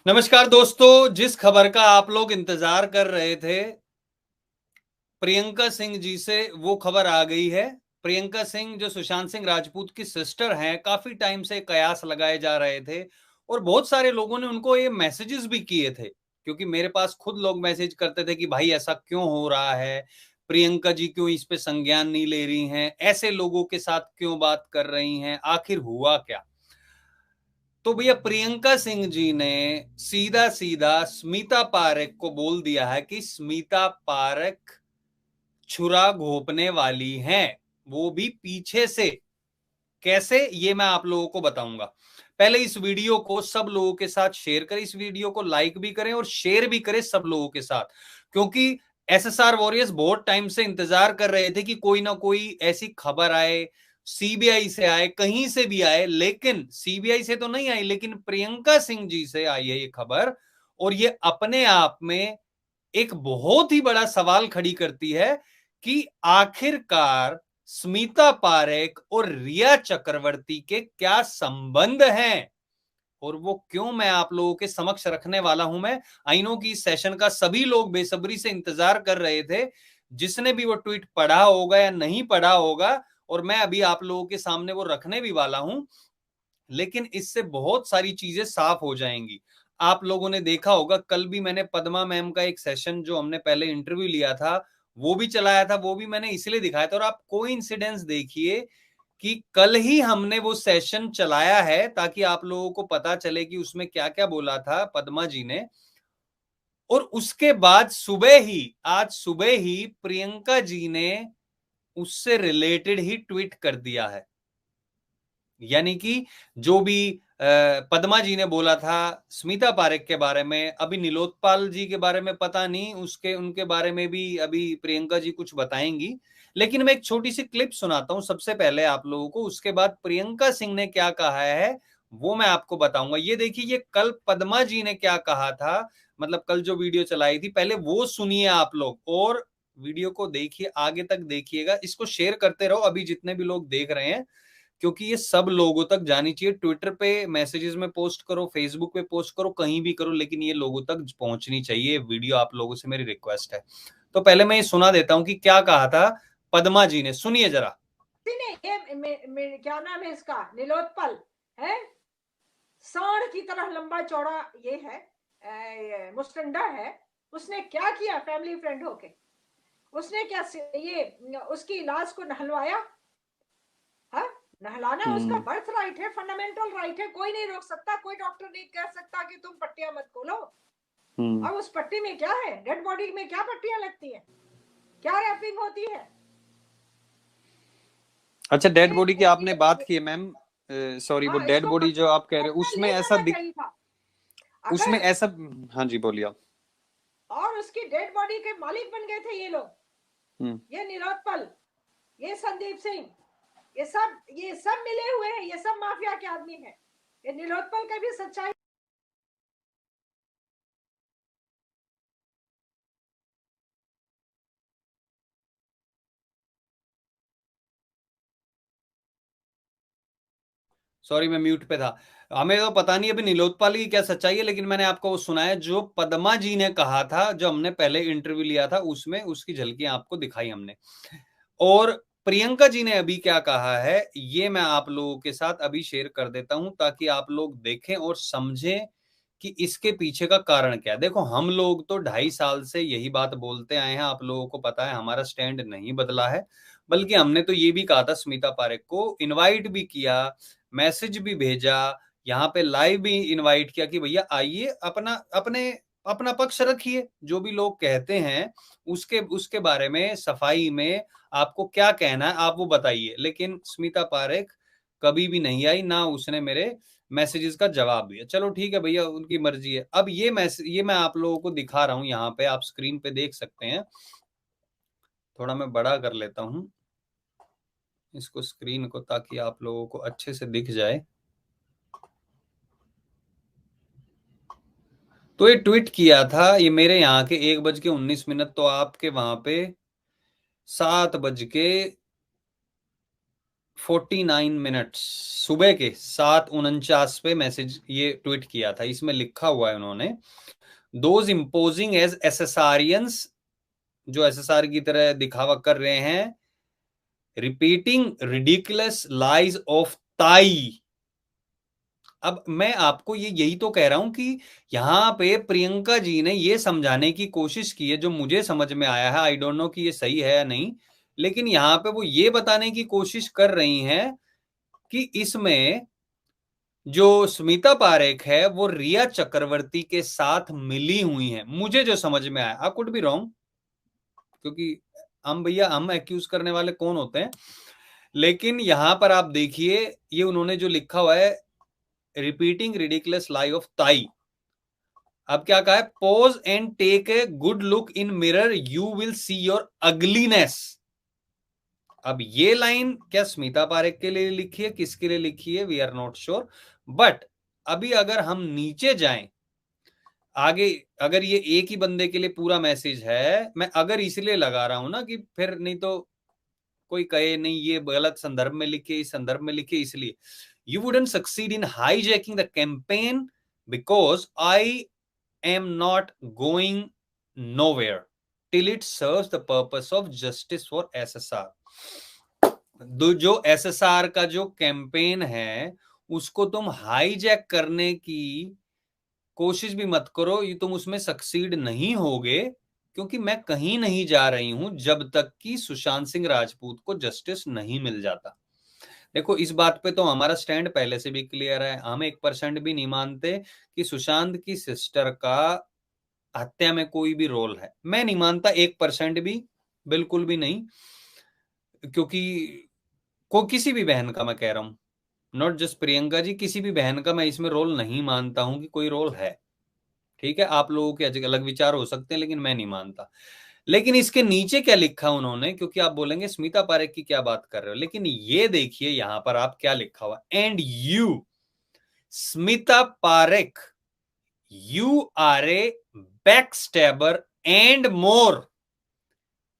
नमस्कार दोस्तों, जिस खबर का आप लोग इंतजार कर रहे थे प्रियंका सिंह जी से, वो खबर आ गई है। प्रियंका सिंह जो सुशांत सिंह राजपूत की सिस्टर हैं, काफी टाइम से कयास लगाए जा रहे थे और बहुत सारे लोगों ने उनको ये मैसेजेस भी किए थे, क्योंकि मेरे पास खुद लोग मैसेज करते थे कि भाई ऐसा क्यों हो रहा है, प्रियंका जी क्यों इस पे संज्ञान नहीं ले रही हैं, ऐसे लोगों के साथ क्यों बात कर रही हैं, आखिर हुआ क्या। तो भैया प्रियंका सिंह जी ने सीधा सीधा स्मिता पारेख को बोल दिया है कि स्मिता पारेख छुरा घोंपने वाली हैं, वो भी पीछे से। कैसे, ये मैं आप लोगों को बताऊंगा। पहले इस वीडियो को सब लोगों के साथ शेयर करें, इस वीडियो को लाइक भी करें और शेयर भी करें सब लोगों के साथ, क्योंकि एसएसआर वॉरियर्स बहुत टाइम से इंतजार कर रहे थे कि कोई ना कोई ऐसी खबर आए, सीबीआई से आए, कहीं से भी आए, लेकिन सीबीआई से तो नहीं आई, लेकिन प्रियंका सिंह जी से आई है ये खबर। और ये अपने आप में एक बहुत ही बड़ा सवाल खड़ी करती है कि आखिरकार स्मिता पारेख और रिया चक्रवर्ती के क्या संबंध हैं और वो क्यों, मैं आप लोगों के समक्ष रखने वाला हूं। मैं आई नो कि इस सेशन का सभी लोग बेसब्री से इंतजार कर रहे थे, जिसने भी वो ट्वीट पढ़ा होगा या नहीं पढ़ा होगा, और मैं अभी आप लोगों के सामने वो रखने भी वाला हूं। लेकिन इससे बहुत सारी चीजें साफ हो जाएंगी। आप लोगों ने देखा होगा, कल भी मैंने पद्मा मैम का एक सेशन जो हमने पहले इंटरव्यू लिया था वो भी चलाया था, वो भी मैंने इसलिए दिखाया था। और आप कोइंसिडेंस देखिए कि कल ही हमने वो सेशन चलाया है ताकि आप लोगों को पता चले कि उसमें क्या क्या बोला था पद्मा जी ने। और उसके बाद सुबह ही, आज सुबह ही प्रियंका जी ने उससे रिलेटेड ही ट्वीट कर दिया है। यानी कि जो भी पद्मा जी ने बोला था स्मिता पारेख के बारे में, अभी नीलोत्पाल जी के बारे में पता नहीं, उसके उनके बारे में भी अभी प्रियंका जी कुछ बताएंगी। लेकिन मैं एक छोटी सी क्लिप सुनाता हूं सबसे पहले आप लोगों को, उसके बाद प्रियंका सिंह ने क्या कहा है वो मैं आपको बताऊंगा। ये देखिए, ये कल पद्मा जी ने क्या कहा था, मतलब कल जो वीडियो चलाई थी, पहले वो सुनिए आप लोग और वीडियो को देखिए, आगे तक देखिएगा, इसको शेयर करते रहो अभी जितने भी लोग देख रहे हैं, क्योंकि ये सब लोगों तक जानी चाहिए। ट्विटर पे मैसेजेस में पोस्ट करो, फेसबुक पे पोस्ट करो, कहीं भी करो, लेकिन ये लोगों तक पहुंचनी चाहिए वीडियो, आप लोगों से मेरी रिक्वेस्ट है। तो पहले मैं ये सुना देता हूं कि क्या कहा था पद्मा जी ने, सुनिए जरा। ये क्या नाम है इसका, नीलोत्पल है, सांड की तरह लंबा चौड़ा ये है, मुस्टंडा है। उसने क्या किया फैमिली फ्रेंड होके, उसने क्या ये उसकी लाश को नहलवाया है? नहलाना उसका बर्थ राइट है, फंडामेंटल राइट है, कोई नहीं रोक सकता, कोई डॉक्टर नहीं कह सकता कि तुम पट्टियां मत खोलो। अब उस पट्टी में क्या है, डेड बॉडी में क्या पट्टियां लगती हैं, क्या रैपिंग होती है? अच्छा, डेड बॉडी की आपने बात की है मैम, सॉरी, वो हाँ, डेड इसको बॉडी जो आप कह रहे हो पता उसमें ले ऐसा जाना दिख, चाहिए था उसमें अगर। ऐसा, हाँ जी बोलिए आप। और उसकी डेड बॉडी के मालिक बन गए थे ये लोग, ये नीलोत्पल, ये संदीप सिंह, ये सब मिले हुए हैं, ये सब माफिया के आदमी हैं। ये नीलोत्पल का भी सच्चाई। सॉरी मैं म्यूट पे था। हमें तो पता नहीं अभी नीलोत्पल की क्या सच्चाई है, लेकिन मैंने आपको वो सुनाया जो पद्मा जी ने कहा था, जो हमने पहले इंटरव्यू लिया था उसमें उसकी झलकियां आपको दिखाई हमने। और प्रियंका जी ने अभी क्या कहा है ये मैं आप लोगों के साथ अभी शेयर कर देता हूं, ताकि आप लोग देखें और समझें कि इसके पीछे का कारण क्या है। देखो, हम लोग तो 2.5 साल से यही बात बोलते आए हैं, आप लोगों को पता है हमारा स्टैंड नहीं बदला है। बल्कि हमने तो ये भी कहा था, स्मिता पारेख को इनवाइट भी किया, मैसेज भी भेजा, यहाँ पे लाइव भी इनवाइट किया कि भैया आइए, अपना अपने अपना पक्ष रखिए, जो भी लोग कहते हैं उसके उसके बारे में सफाई में आपको क्या कहना है आप वो बताइए। लेकिन स्मिता पारेख कभी भी नहीं आई, ना उसने मेरे मैसेजेस का जवाब दिया। चलो ठीक है भैया, उनकी मर्जी है। अब ये मैं आप लोगों को दिखा रहा हूं, यहाँ पे आप स्क्रीन पे देख सकते हैं। थोड़ा मैं बड़ा कर लेता हूं इसको स्क्रीन को, ताकि आप लोगों को अच्छे से दिख जाए। तो ये ट्वीट किया था, ये मेरे यहाँ के 1:19, तो आपके वहां पे 7:40 8:49 मिनट्स सुबह के 7:49 पे मैसेज ये ट्वीट किया था। इसमें लिखा हुआ है उन्होंने, दोज इम्पोजिंग एज एसएसआरियंस, जो एसएसआर की तरह दिखावा कर रहे हैं, रिपीटिंग रिडिकुलस लाइज ऑफ ताई। अब मैं आपको यही तो कह रहा हूं कि यहां पे प्रियंका जी ने ये समझाने की कोशिश की है, जो मुझे समझ में आया है, आई डोंट नो कि ये सही है या नहीं, लेकिन यहां पे वो ये बताने की कोशिश कर रही हैं कि इसमें जो स्मिता पारेख है वो रिया चक्रवर्ती के साथ मिली हुई है। मुझे जो समझ में आया, आई कुड बी रॉन्ग, क्योंकि हम भैया हम एक्यूज करने वाले कौन होते हैं, लेकिन यहां पर आप देखिए ये उन्होंने जो लिखा हुआ है, रिपीटिंग रिडिकुलस लाई ऑफ ताई। अब क्या कहा है, pose and take a good look in mirror, you will see your ugliness. अब ये लाइन क्या स्मिता पारेख के लिए लिखी है, किसके लिए लिखी है, we are not sure. But अभी अगर हम नीचे जाएं आगे, अगर ये एक ही बंदे के लिए पूरा मैसेज है, मैं अगर इसलिए लगा रहा हूं ना कि फिर नहीं तो कोई कहे नहीं ये गलत संदर्भ में लिखे, इस संदर्भ में लिखे, इसलिए you wouldn't succeed in hijacking the campaign because I am not going nowhere till it serves the purpose of justice for SSR। जो SSR का जो कैंपेन है उसको तुम हाईजैक करने की कोशिश भी मत करो, ये तुम उसमें सक्सीड नहीं होगे, क्योंकि मैं कहीं नहीं जा रही हूं जब तक कि सुशांत सिंह राजपूत को जस्टिस नहीं मिल जाता। देखो इस बात पे तो हमारा स्टैंड पहले से भी क्लियर है, हम 1% भी नहीं मानते कि सुशांत की सिस्टर का हत्या में कोई भी रोल है। मैं नहीं मानता 1% भी, बिल्कुल भी नहीं, क्योंकि को किसी भी बहन का, मैं कह रहा हूं नॉट जस्ट प्रियंका जी, किसी भी बहन का मैं इसमें रोल नहीं मानता हूं कि कोई रोल है। ठीक है, आप लोगों के अलग विचार हो सकते हैं, लेकिन मैं नहीं मानता। लेकिन इसके नीचे क्या लिखा उन्होंने, क्योंकि आप बोलेंगे स्मिता पारेख की क्या बात कर रहे हो, लेकिन ये देखिए यहां पर आप क्या लिखा हुआ, and you Smita Parekh, you are a backstabber and more.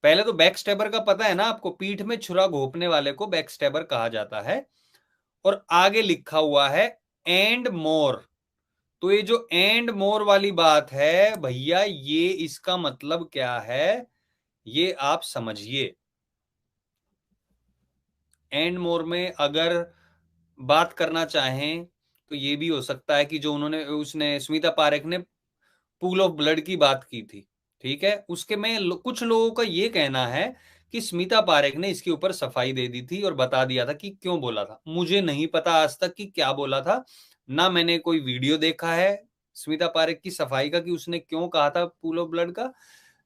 पहले तो बैकस्टैबर का पता है ना आपको, पीठ में छुरा घोंपने वाले को बैकस्टैबर कहा जाता है, और आगे लिखा हुआ है एंड मोर। तो ये जो एंड मोर वाली बात है भैया, ये इसका मतलब क्या है ये आप समझिए। एंड मोर में अगर बात करना चाहें तो ये भी हो सकता है कि जो उन्होंने उसने स्मिता पारेख ने पूल ऑफ ब्लड की बात की थी, ठीक है, उसके में कुछ लोगों का ये कहना है कि स्मिता पारेख ने इसके ऊपर सफाई दे दी थी और बता दिया था कि क्यों बोला था। मुझे नहीं पता आज तक कि क्या बोला था, ना मैंने कोई वीडियो देखा है स्मिता पारेख की सफाई का कि उसने क्यों कहा था पूल ऑफ ब्लड का,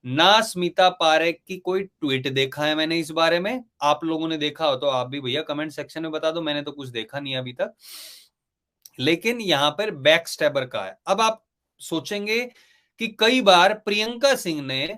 ना स्मिता पारेख की कोई ट्वीट देखा है मैंने इस बारे में। आप लोगों ने देखा हो तो आप भी भैया कमेंट सेक्शन में बता दो, मैंने तो कुछ देखा नहीं अभी तक। लेकिन यहां पर बैक स्टैबर का है। अब आप सोचेंगे कि कई बार प्रियंका सिंह ने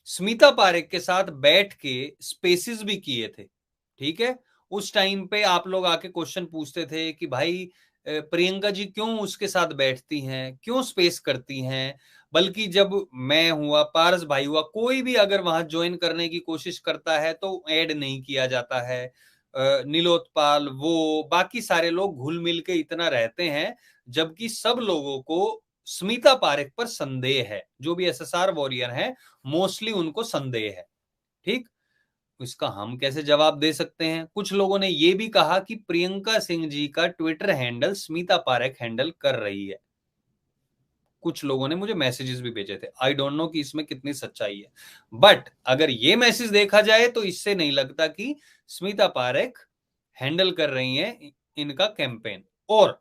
स्मिता पारेख के साथ बैठ के स्पेसिस भी किए थे, ठीक है, उस टाइम पे आप लोग आके क्वेश्चन पूछते थे कि भाई प्रियंका जी क्यों उसके साथ बैठती हैं, क्यों स्पेस करती हैं, बल्कि जब मैं हुआ, पारस भाई हुआ, कोई भी अगर वहां ज्वाइन करने की कोशिश करता है तो ऐड नहीं किया जाता है। नीलोत्पाल वो बाकी सारे लोग घुल मिल के इतना रहते हैं, जबकि सब लोगों को स्मिता पारेख पर संदेह है, जो भी एसएसआर वॉरियर हैं मोस्टली उनको संदेह है। ठीक, इसका हम कैसे जवाब दे सकते हैं। कुछ लोगों ने यह भी कहा कि प्रियंका सिंह जी का Twitter handle Smita Parekh handle कर रही है। कुछ लोगों ने मुझे मैसेजेस भी भेजे थे, आई डोंट नो कि इसमें कितनी सच्चाई है, बट अगर ये मैसेज देखा जाए तो इससे नहीं लगता कि स्मिता पारेख हैंडल कर रही हैं इनका कैंपेन। और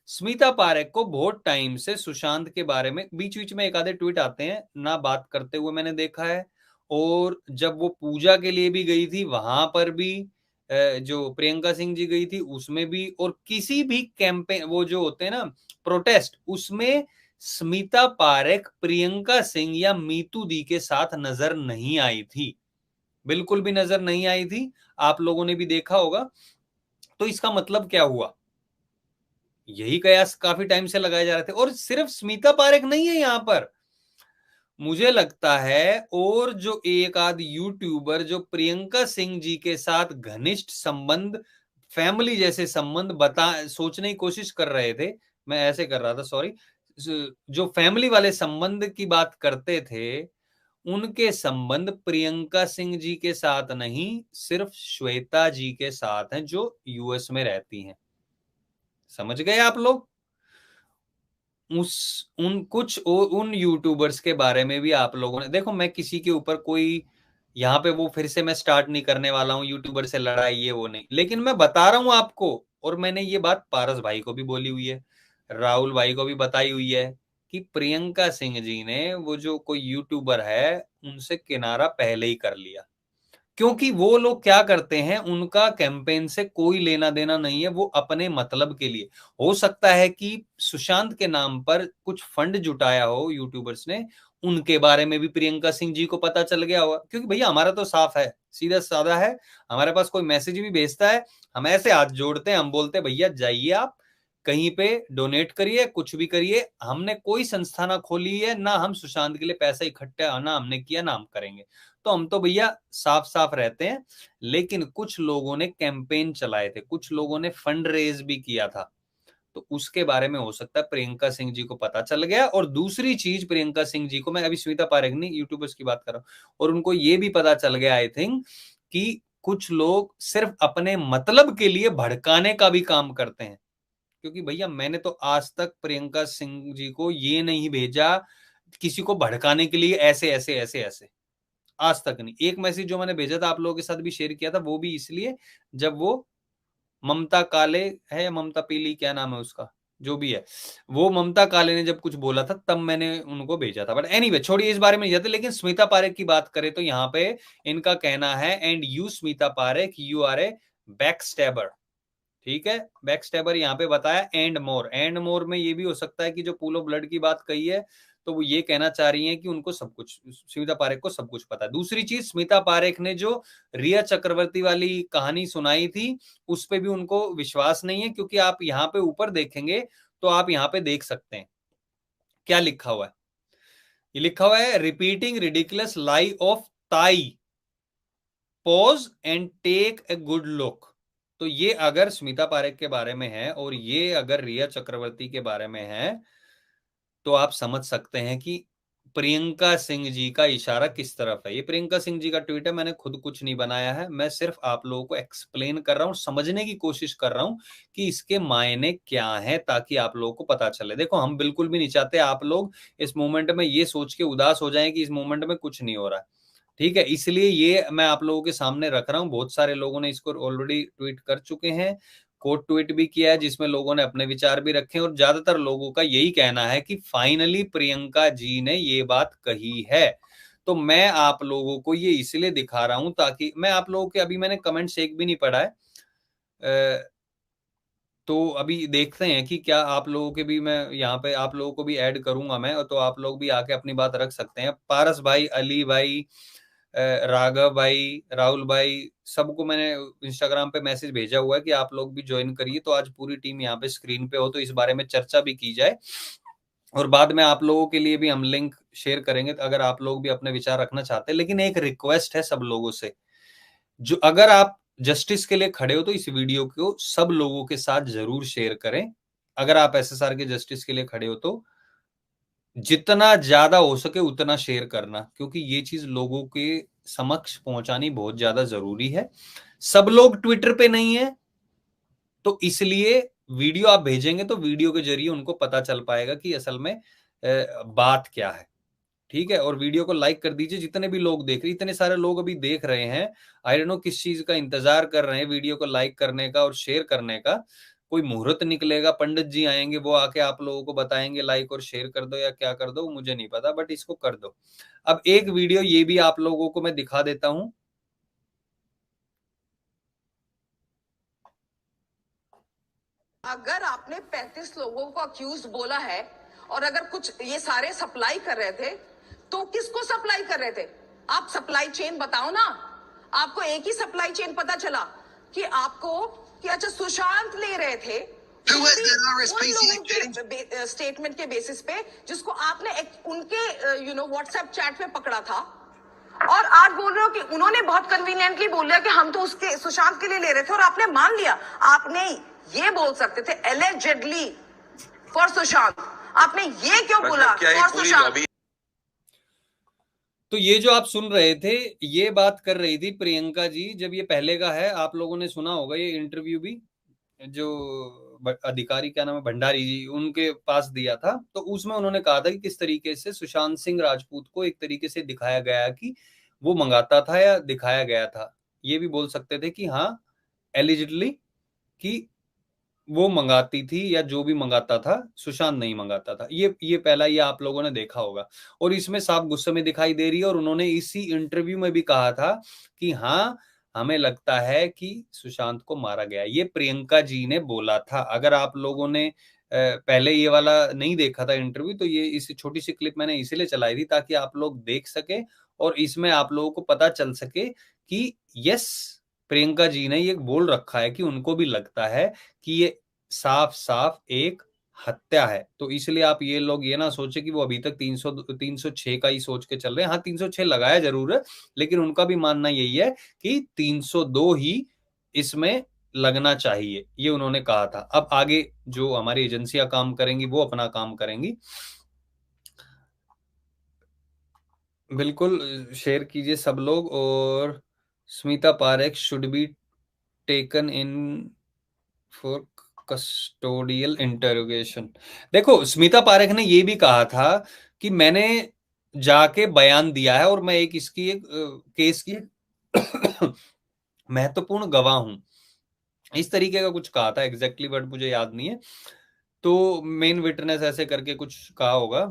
स्मिता पारेख को बहुत टाइम से सुशांत के बारे में बीच बीच में एक आधे ट्वीट आते हैं ना, बात करते हुए मैंने देखा है। और जब वो पूजा के लिए भी गई थी वहां पर भी, जो प्रियंका सिंह जी गई थी उसमें भी, और किसी भी कैंपेन वो जो होते हैं ना प्रोटेस्ट, उसमें स्मिता पारेख प्रियंका सिंह या मीतू दी के साथ नजर नहीं आई थी, बिल्कुल भी नजर नहीं आई थी। आप लोगों ने भी देखा होगा। तो इसका मतलब क्या हुआ, यही कयास काफी टाइम से लगाए जा रहे थे। और सिर्फ स्मिता पारेख नहीं है यहां पर, मुझे लगता है और जो एक आध यूट्यूबर जो प्रियंका सिंह जी के साथ घनिष्ठ संबंध फैमिली जैसे संबंध सोचने की कोशिश कर रहे थे, मैं ऐसे कर रहा था, सॉरी, जो फैमिली वाले संबंध की बात करते थे, उनके संबंध प्रियंका सिंह जी के साथ नहीं, सिर्फ श्वेता जी के साथ हैं, जो यूएस में रहती हैं। समझ गए आप लोग? उन यूट्यूबर्स के बारे में भी आप लोगों ने देखो, मैं किसी के ऊपर कोई यहाँ पे वो फिर से मैं स्टार्ट नहीं करने वाला हूँ यूट्यूबर से लड़ाई, ये वो नहीं, लेकिन मैं बता रहा हूँ आपको, और मैंने ये बात पारस भाई को भी बोली हुई है, राहुल भाई को भी बताई हुई है कि प्रियंका सिंह जी ने वो जो कोई यूट्यूबर है उनसे किनारा पहले ही कर लिया, क्योंकि वो लोग क्या करते हैं, उनका कैंपेन से कोई लेना देना नहीं है, वो अपने मतलब के लिए। हो सकता है कि सुशांत के नाम पर कुछ फंड जुटाया हो यूट्यूबर्स ने, उनके बारे में भी प्रियंका सिंह जी को पता चल गया होगा, क्योंकि भैया हमारा तो साफ है, सीधा साधा है, हमारे पास कोई मैसेज भी भेजता है, हम ऐसे हाथ जोड़ते हैं, हम बोलते हैं भैया जाइए आप कहीं पे डोनेट करिए, कुछ भी करिए, हमने कोई संस्था ना खोली है, ना हम सुशांत के लिए पैसा इकट्ठा ना हमने किया, ना हम करेंगे, तो हम तो भैया साफ साफ रहते हैं। लेकिन कुछ लोगों ने कैंपेन चलाए थे, कुछ लोगों ने फंड रेज भी किया था, तो उसके बारे में हो सकता है प्रियंका सिंह जी को पता चल गया। और दूसरी चीज, प्रियंका सिंह जी को, मैं अभी स्मिता पारेख नहीं, यूट्यूबर्स की बात कर रहा हूं, और उनको ये भी पता चल गया आई थिंक कि कुछ लोग सिर्फ अपने मतलब के लिए भड़काने का भी काम करते हैं, क्योंकि भैया मैंने तो आज तक प्रियंका सिंह जी को ये नहीं भेजा किसी को भड़काने के लिए ऐसे ऐसे ऐसे ऐसे, आज तक नहीं। एक मैसेज जो मैंने भेजा था आप लोगों के साथ भी शेयर किया था, वो भी इसलिए जब वो ममता काले है या ममता पीली, क्या नाम है उसका, जो भी है, वो ममता काले ने जब कुछ बोला था तब मैंने उनको भेजा था। बट एनीवे छोड़िए, इस बारे में नहीं जाते। लेकिन स्मिता पारेख की बात करें तो यहाँ पे इनका कहना है, and you Smita Parekh you are a back stabber, ठीक है, बैक स्टैबर यहाँ पे बताया, एंड मोर में ये भी हो सकता है कि जो पूल ऑफ ब्लड की बात कही है, तो वो ये कहना चाह रही हैं कि उनको सब कुछ, स्मिता पारेख को सब कुछ पता है। दूसरी चीज, स्मिता पारेख ने जो रिया चक्रवर्ती वाली कहानी सुनाई थी, उस पे भी उनको विश्वास नहीं है, क्योंकि आप यहाँ पे ऊपर देखेंगे तो आप यहाँ पे देख सकते हैं क्या लिखा हुआ है। ये लिखा हुआ है, रिपीटिंग रिडिकुलस लाई ऑफ ताई, pause and take a good look. तो ये अगर स्मिता पारेख के बारे में है और ये अगर रिया चक्रवर्ती के बारे में है, तो आप समझ सकते हैं कि प्रियंका सिंह जी का इशारा किस तरफ है। ये प्रियंका सिंह जी का ट्वीट है, मैंने खुद कुछ नहीं बनाया है, मैं सिर्फ आप लोगों को एक्सप्लेन कर रहा हूं, समझने की कोशिश कर रहा हूं कि इसके मायने क्या हैं, ताकि आप लोगों को पता चले। देखो, हम बिल्कुल भी नहीं चाहते आप लोग इस मोमेंट में ये सोच के उदास हो जाएं कि इस मोमेंट में कुछ नहीं हो रहा है, ठीक है, इसलिए ये मैं आप लोगों के सामने रख रहा हूं। बहुत सारे लोगों ने इसको ऑलरेडी ट्वीट कर चुके हैं, कोट ट्वीट भी किया है, जिसमें लोगों ने अपने विचार भी रखे हैं, और ज्यादातर लोगों का यही कहना है कि फाइनली प्रियंका जी ने ये बात कही है। तो मैं आप लोगों को ये इसलिए दिखा रहा हूं ताकि मैं आप लोगों के, अभी मैंने कमेंट्स एक भी नहीं पढ़ा है, तो अभी देखते हैं कि क्या आप लोगों के भी, मैं यहाँ पे आप लोगों को भी ऐड करूंगा मैं, तो आप लोग भी आके अपनी बात रख सकते हैं। पारस भाई, अली भाई, राघव भाई, राहुल भाई, सबको मैंने इंस्टाग्राम पे मैसेज भेजा हुआ है कि आप लोग भी ज्वाइन करिए, तो आज पूरी टीम यहाँ पे स्क्रीन पे हो, तो इस बारे में चर्चा भी की जाए, और बाद में आप लोगों के लिए भी हम लिंक शेयर करेंगे, तो अगर आप लोग भी अपने विचार रखना चाहते हैं। लेकिन एक रिक्वेस्ट है सब लोगों से, जो अगर आप जस्टिस के लिए खड़े हो तो इस वीडियो को सब लोगों के साथ जरूर शेयर करें। अगर आप एसएसआर के जस्टिस के लिए खड़े हो तो जितना ज्यादा हो सके उतना शेयर करना, क्योंकि ये चीज लोगों के समक्ष पहुंचानी बहुत ज्यादा जरूरी है। सब लोग ट्विटर पे नहीं है, तो इसलिए वीडियो आप भेजेंगे तो वीडियो के जरिए उनको पता चल पाएगा कि असल में बात क्या है, ठीक है। और वीडियो को लाइक कर दीजिए, जितने भी लोग देख रहे, इतने सारे लोग अभी देख रहे हैं, आई डोंट नो किस चीज का इंतजार कर रहे हैं, वीडियो को लाइक करने का और शेयर करने का। कोई मुहूर्त निकलेगा, पंडित जी आएंगे, वो आके आप लोगों को बताएंगे लाइक और शेयर कर दो या क्या कर दो, मुझे नहीं पता, बट इसको कर दो। अब एक वीडियो ये भी आप लोगों को मैं दिखा देता हूं। अगर आपने 35 लोगों को अक्यूज बोला है और अगर कुछ ये सारे सप्लाई कर रहे थे, तो किसको सप्लाई कर रहे थे? आप सप्लाई चेन बताओ ना। आपको एक ही सप्लाई चेन पता चला कि आपको, कि अच्छा सुशांत ले रहे थे स्टेटमेंट के बेसिस पे, जिसको आपने उनके व्हाट्सएप चैट पे पकड़ा था। और आज बोल रहे हो कि उन्होंने बहुत कन्वीनियंटली बोल लिया कि हम तो उसके सुशांत के लिए ले रहे थे और आपने मान लिया। आपने ये बोल सकते थे एलिजेडली फॉर सुशांत, आपने ये क्यों बोला फॉर सुशांत? तो ये जो आप सुन रहे थे, ये बात कर रही थी प्रियंका जी, जब ये पहले का है, आप लोगों ने सुना होगा ये इंटरव्यू भी, जो अधिकारी क्या नाम है, भंडारी जी, उनके पास दिया था। तो उसमें उन्होंने कहा था कि किस तरीके से सुशांत सिंह राजपूत को एक तरीके से दिखाया गया कि वो मंगाता था या दिखाया गया था। ये भी बोल सकते थे कि हाँ एलिजिडली कि वो मंगाती थी या जो भी मंगाता था, सुशांत नहीं मंगाता था। ये पहला ये आप लोगों ने देखा होगा और इसमें साफ गुस्से में दिखाई दे रही है। और उन्होंने इसी इंटरव्यू में भी कहा था कि हाँ हमें लगता है कि सुशांत को मारा गया। ये प्रियंका जी ने बोला था। अगर आप लोगों ने पहले ये वाला नहीं देखा था इंटरव्यू, तो ये इस छोटी सी क्लिप मैंने इसीलिए चलाई थी ताकि आप लोग देख सके और इसमें आप लोगों को पता चल सके कि यस, प्रियंका जी ने ये बोल रखा है कि उनको भी लगता है कि ये साफ साफ एक हत्या है। तो इसलिए आप ये लोग ये ना सोचे कि वो अभी तक 306 का ही सोच के चल रहे हैं। हाँ 306 लगाया जरूर है, लेकिन उनका भी मानना यही है कि 302 ही इसमें लगना चाहिए, ये उन्होंने कहा था। अब आगे जो हमारी एजेंसियां काम करेंगी वो अपना काम करेंगी। बिल्कुल शेयर कीजिए सब लोग। और Smita Parekh should be taken in for custodial interrogation. देखो स्मिता पारेख ने ये भी कहा था कि मैंने जाके बयान दिया है और मैं एक इसकी एक केस की महत्वपूर्ण गवाह हूं, इस तरीके का कुछ कहा था। एग्जैक्टली वर्ड मुझे याद नहीं है, तो मेन विटनेस ऐसे करके कुछ कहा होगा।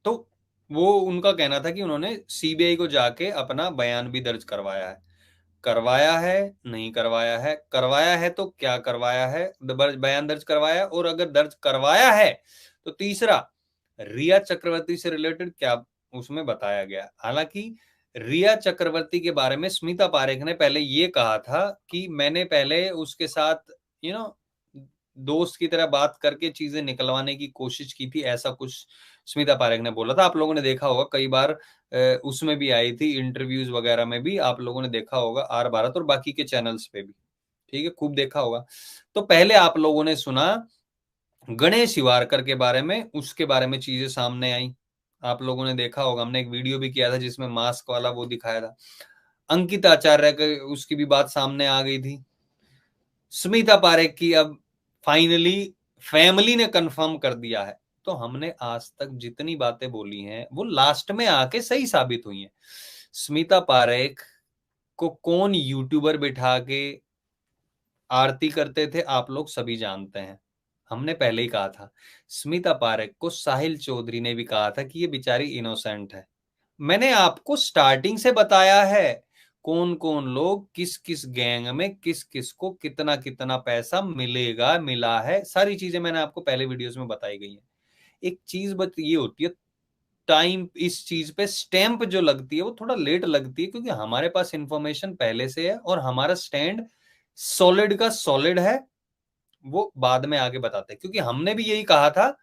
तो वो उनका कहना था कि उन्होंने सीबीआई को जाके अपना बयान भी दर्ज करवाया है। करवाया है नहीं करवाया है, करवाया है तो क्या करवाया है, बयान दर्ज करवाया। और अगर दर्ज करवाया है तो तीसरा रिया चक्रवर्ती से रिलेटेड क्या उसमें बताया गया। हालांकि रिया चक्रवर्ती के बारे में स्मिता पारेख ने पहले ये कहा था कि मैंने पहले उसके साथ दोस्त की तरह बात करके चीजें निकलवाने की कोशिश की थी, ऐसा कुछ स्मिता पारेख ने बोला था। आप लोगों ने देखा होगा कई बार उसमें भी आई थी, इंटरव्यूज वगैरह में भी आप लोगों ने देखा होगा, आर भारत और बाकी के चैनल्स पे भी, ठीक है, खूब देखा होगा। तो पहले आप लोगों ने सुना गणेश हिवारकर के बारे में, उसके बारे में चीजें सामने आई, आप लोगों ने देखा होगा। हमने एक वीडियो भी किया था जिसमें मास्क वाला वो दिखाया था। अंकित आचार्य उसकी भी बात सामने आ गई थी। स्मिता पारेख की अब फाइनली फैमिली ने कंफर्म कर दिया है। तो हमने आज तक जितनी बातें बोली हैं वो लास्ट में आके सही साबित हुई हैं। स्मिता पारेख को कौन यूट्यूबर बिठा के आरती करते थे आप लोग सभी जानते हैं। हमने पहले ही कहा था। स्मिता पारेख को साहिल चौधरी ने भी कहा था कि ये बेचारी इनोसेंट है। मैंने आपको स्टार्टिंग से बताया है कौन कौन लोग किस किस गैंग में किस किस को कितना कितना पैसा मिलेगा, मिला है, सारी चीजें मैंने आपको पहले वीडियोस में बताई गई है। एक चीज बस ये होती है, टाइम इस चीज पे स्टैंप जो लगती है वो थोड़ा लेट लगती है, क्योंकि हमारे पास इंफॉर्मेशन पहले से है और हमारा स्टैंड सॉलिड का सॉलिड है, वो बाद में आगे बताते हैं। क्योंकि हमने भी यही कहा था,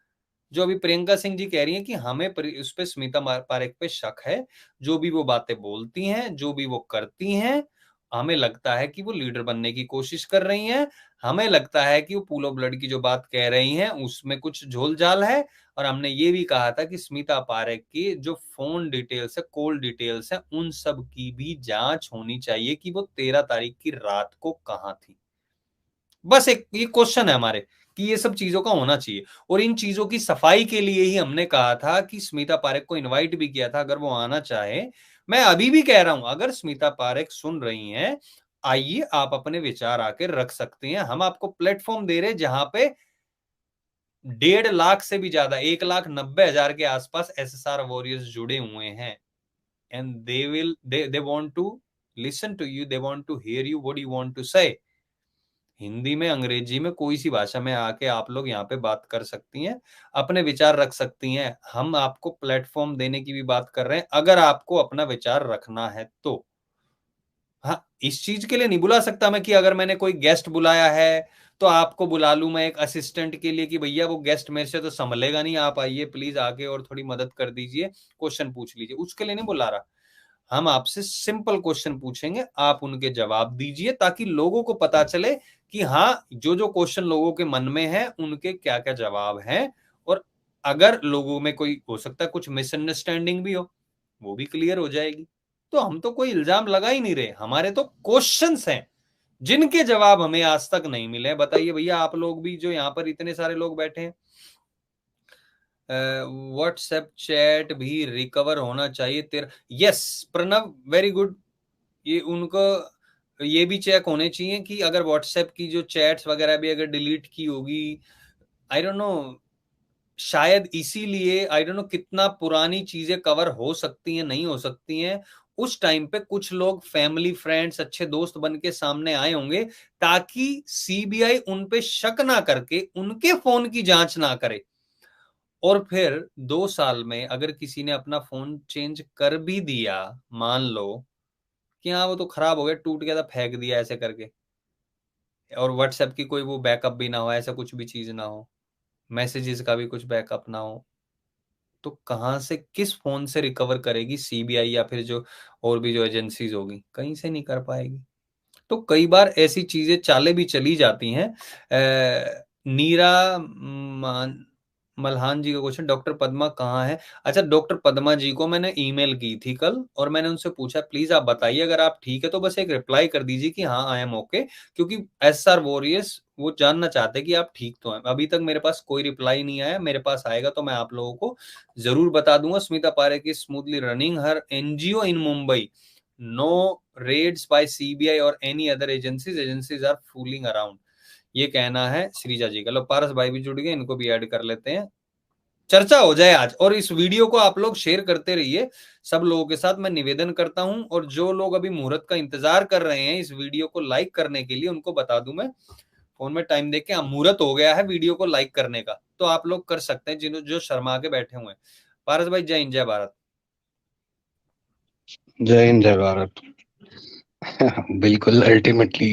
जो अभी प्रियंका सिंह जी कह रही हैं कि हमें उस पे स्मिता पारेख पे शक है, जो भी वो बातें बोलती हैं, जो भी वो करती हैं, हमें लगता है कि वो लीडर बनने की कोशिश कर रही हैं। हमें लगता है कि वो पूल ऑफ ब्लड की जो बात कह रही हैं उसमें कुछ झोल झाल है। और हमने ये भी कहा था कि स्मिता पारेख की जो फोन डिटेल्स है, कॉल डिटेल्स है, उन सब की भी जांच होनी चाहिए कि वो 13 तारीख की रात को कहां थी। बस एक ये क्वेश्चन है हमारे कि ये सब चीजों का होना चाहिए। और इन चीजों की सफाई के लिए ही हमने कहा था कि स्मिता पारेख को इनवाइट भी किया था, अगर वो आना चाहे। मैं अभी भी कह रहा हूं, अगर स्मिता पारेख सुन रही हैं, आइए आप अपने विचार आकर रख सकते हैं। हम आपको प्लेटफॉर्म दे रहे हैं जहां पे 1.5 लाख से भी ज्यादा, 1,90,000 के आसपास SSR वॉरियर्स जुड़े हुए हैं। And they want to listen to you, they want to hear you what you want to say. Hindi में, अंग्रेजी में, कोई सी भाषा में आके आप लोग यहाँ पे बात कर सकती हैं, अपने विचार रख सकती हैं। हम आपको प्लेटफॉर्म देने की भी बात कर रहे हैं, अगर आपको अपना विचार रखना है तो। हाँ, इस चीज के लिए नहीं बुला सकता मैं कि अगर मैंने कोई गेस्ट बुलाया है तो आपको बुला लूं मैं एक असिस्टेंट के लिए कि भैया वो गेस्ट मेरे से तो संभलेगा नहीं, आप आइए प्लीज आके और थोड़ी मदद कर दीजिए, क्वेश्चन पूछ लीजिए, उसके लिए नहीं बुला रहा। हम आपसे सिंपल क्वेश्चन पूछेंगे, आप उनके जवाब दीजिए, ताकि लोगों को पता चले कि हाँ, जो जो क्वेश्चन लोगों के मन में है उनके क्या क्या जवाब हैं, और अगर लोगों में कोई हो सकता है कुछ मिसअंडरस्टैंडिंग भी हो, वो भी क्लियर हो जाएगी। तो हम तो कोई इल्जाम लगा ही नहीं रहे, हमारे तो क्वेश्चंस हैं जिनके जवाब हमें आज तक नहीं मिले। बताइए भैया, आप लोग भी जो यहाँ पर इतने सारे लोग बैठे हैं, व्हाट्सएप चैट भी रिकवर होना चाहिए तेरा। Yes Pranav, very good. ये उनको ये भी चेक होने चाहिए कि अगर व्हाट्सएप की जो चैट्स वगैरह भी अगर डिलीट की होगी, आई डोंट नो, शायद इसीलिए, आई डोंट नो कितना पुरानी चीजें कवर हो सकती हैं, नहीं हो सकती हैं। उस टाइम पे कुछ लोग फैमिली फ्रेंड्स अच्छे दोस्त बन के सामने आए होंगे, ताकि सीबीआई उन पे शक ना करके उनके फोन की जांच ना करे। और फिर 2 साल में अगर किसी ने अपना फोन चेंज कर भी दिया, मान लो कि हाँ वो तो खराब हो गया, टूट गया था, फेंक दिया ऐसे करके, और व्हाट्सएप की कोई वो बैकअप भी ना हो, ऐसा कुछ भी चीज ना हो, मैसेजेस का भी कुछ बैकअप ना हो, तो कहाँ से, किस फोन से रिकवर करेगी सीबीआई या फिर जो और भी जो एजेंसीज होगी, कहीं से नहीं कर पाएगी। तो कई बार ऐसी चीजें चाले भी चली जाती हैं। नीरा मल्हान जी का क्वेश्चन, डॉक्टर पद्मा कहाँ है? अच्छा, डॉक्टर पद्मा जी को मैंने ईमेल की थी कल, और मैंने उनसे पूछा प्लीज आप बताइए अगर आप ठीक है तो बस एक रिप्लाई कर दीजिए कि हाँ आई एम ओके, क्योंकि एसआर वॉरियर्स वो जानना चाहते हैं कि आप ठीक तो हैं। अभी तक मेरे पास कोई रिप्लाई नहीं आया, मेरे पास आएगा तो मैं आप लोगों को जरूर बता दूंगा। Smita Parekh is smoothly running her NGO in Mumbai, no raids by CBI और any other agencies are fooling around, ये कहना है श्रीजा जी का। लो पारस भाई भी जुड़ गए, इनको भी ऐड कर लेते हैं, चर्चा हो जाए आज। और इस वीडियो को आप लोग शेयर करते रहिए सब लोगों के साथ, मैं निवेदन करता हूं। और जो लोग अभी मुहूर्त का इंतजार कर रहे हैं इस वीडियो को लाइक करने के लिए, उनको बता दूं मैं फोन में टाइम देख के, मुहूर्त हो गया है वीडियो को लाइक करने का, तो आप लोग कर सकते हैं जिन्होंने जो शर्मा के बैठे हुए हैं। पारस भाई, जय हिंद, जय भारत। जय हिंद, जय भारत। बिल्कुल, अल्टीमेटली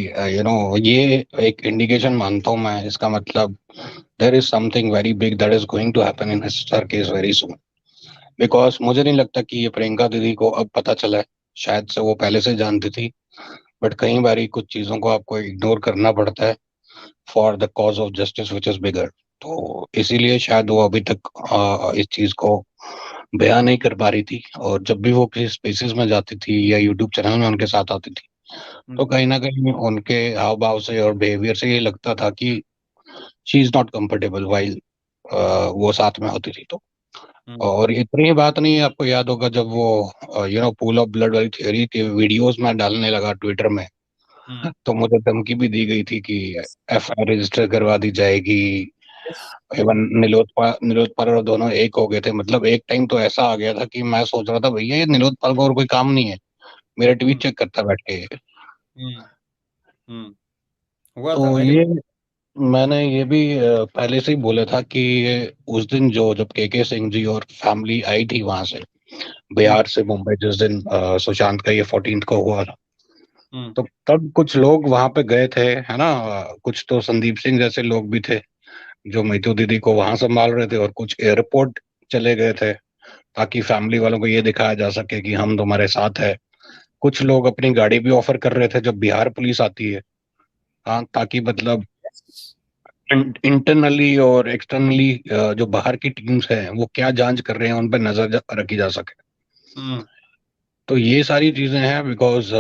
ये एक इंडिकेशन मानता हूँ मैं, इसका मतलब there is something very big that is going to happen in sir case very soon. Because मुझे नहीं लगता कि ये प्रियंका दीदी को अब पता चला है, शायद से वो पहले से जानती थी, बट कई बार कुछ चीजों को आपको इग्नोर करना पड़ता है for the cause of justice which is bigger. तो इसीलिए शायद वो अभी तक इस चीज को बयान नहीं कर पा रही थी, और जब भी वो किसी स्पेसेस में जाती थी या यूट्यूब चैनल में उनके साथ आती थी, तो कहीं ना कहीं उनके हाव भाव से और बिहेवियर से ये लगता था कि she is not comfortable while वो साथ में होती थी। तो और इतनी ही बात नहीं है, आपको याद होगा जब वो पूल ऑफ ब्लड वाली थियोरी के वीडियोस में डालने लगा ट्विटर में, तो मुझे धमकी भी दी गई थी कि एफआईआर रजिस्टर करवा दी जाएगी। इवन नीलोत्पल और दोनों एक हो गए थे, मतलब एक टाइम तो ऐसा आ गया था कि मैं सोच रहा था भैया ये नीलोत्पल को और कोई काम नहीं है, मेरा ट्वीट चेक करता बैठ के। हुआ था तो ये मैंने ये भी पहले से ही बोला था कि उस दिन जब के सिंह जी और फैमिली आई थी वहां से बिहार से मुंबई, जिस दिन सुशांत का ये 14th को हुआ था, तो तब कुछ लोग वहां पे गए थे, है ना। कुछ तो संदीप सिंह जैसे लोग भी थे जो मीतू दीदी को वहां संभाल रहे थे, और कुछ एयरपोर्ट चले गए थे ताकि फैमिली वालों को ये दिखाया जा सके कि हम तुम्हारे साथ है। कुछ लोग अपनी गाड़ी भी ऑफर कर रहे थे जब बिहार पुलिस आती है, हाँ, ताकि मतलब इंटरनली और एक्सटर्नली जो बाहर की टीम्स हैं वो क्या जांच कर रहे हैं उन पर नजर रखी जा सके। तो ये सारी चीजें हैं, बिकॉज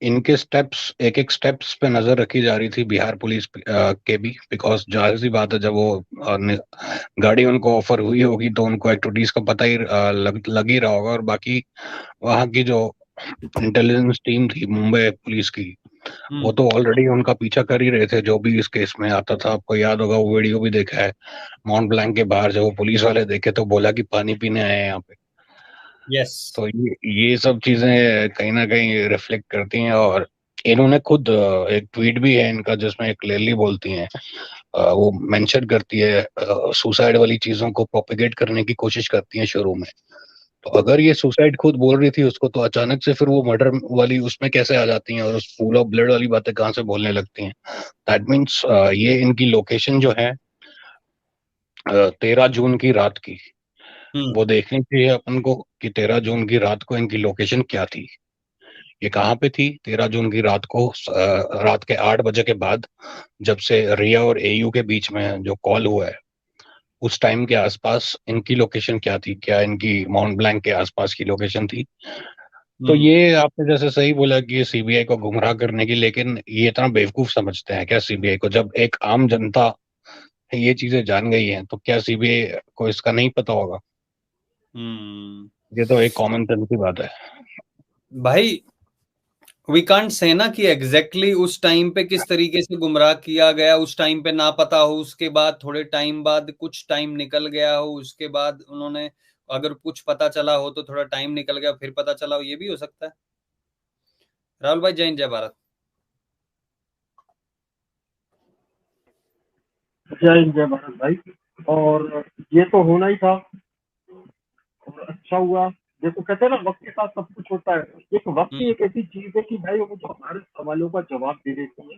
इनके स्टेप्स, एक एक स्टेप्स पे नजर रखी जा रही थी बिहार पुलिस के भी, बिकॉज जाहिर सी बात है जब वो गाड़ी उनको ऑफर हुई होगी तो उनको एक्टिविटीज का पता ही लग ही रहा होगा। और बाकी वहाँ की जो इंटेलिजेंस टीम थी मुंबई पुलिस की, वो तो ऑलरेडी उनका पीछा कर ही रहे थे जो भी इस केस में आता था। आपको याद होगा, वो वीडियो भी देखा है माउंट ब्लैंक के बाहर, जब वो पुलिस वाले देखे तो बोला कि पानी पीने आए हैं यहाँ पे। तो ये सब चीजें कहीं ना कहीं रिफ्लेक्ट करती हैं। और इन्होंने खुद एक ट्वीट भी है इनका जिसमें क्लियरली बोलती हैं, वो मेंशन करती है, सुसाइड वाली चीजों को प्रोपेगेट करने की कोशिश करती हैं शुरू में। तो अगर ये सुसाइड खुद बोल रही थी उसको, तो अचानक से फिर वो मर्डर वाली उसमें कैसे आ जाती हैं, और उस फूल ऑफ ब्लड वाली बातें कहाँ से बोलने लगती हैं। दैट मीन्स ये इनकी लोकेशन जो है 13 जून की रात की, वो देखनी चाहिए अपन को कि 13 जून की रात को इनकी लोकेशन क्या थी, ये कहाँ पे थी 13 जून की रात को। रात के 8 बजे के बाद जब से रिया और एयू के बीच में जो कॉल हुआ है, उस टाइम के आसपास इनकी लोकेशन क्या थी, क्या इनकी माउंट ब्लैंक के आसपास की लोकेशन थी। तो ये आपने जैसे सही बोला कि ये सीबीआई को गुमराह करने की, लेकिन ये इतना बेवकूफ समझते हैं क्या सीबीआई को? जब एक आम जनता ये चीजें जान गई हैं तो क्या सीबीआई को इसका नहीं पता होगा? ये तो एक कॉमन सेंस की बात है भाई। वी कांट से ना कि एग्जैक्टली उस टाइम पे किस तरीके से गुमराह किया गया, उस टाइम पे ना पता हो, उसके बाद थोड़े टाइम बाद कुछ टाइम निकल गया हो, उसके बाद उन्होंने अगर कुछ पता चला हो तो थोड़ा टाइम निकल गया फिर पता चला हो, ये भी हो सकता है। राहुल भाई, जय हिंद, जय भारत। जय हिंद, जय भारत भाई। और ये तो होना ही था और अच्छा हुआ। जैसे कहते हैं ना, वक्त के साथ सब कुछ होता है। एक वक्त ही एक ऐसी चीज है कि भाई वो जो हमारे सवालों का जवाब दे देती है।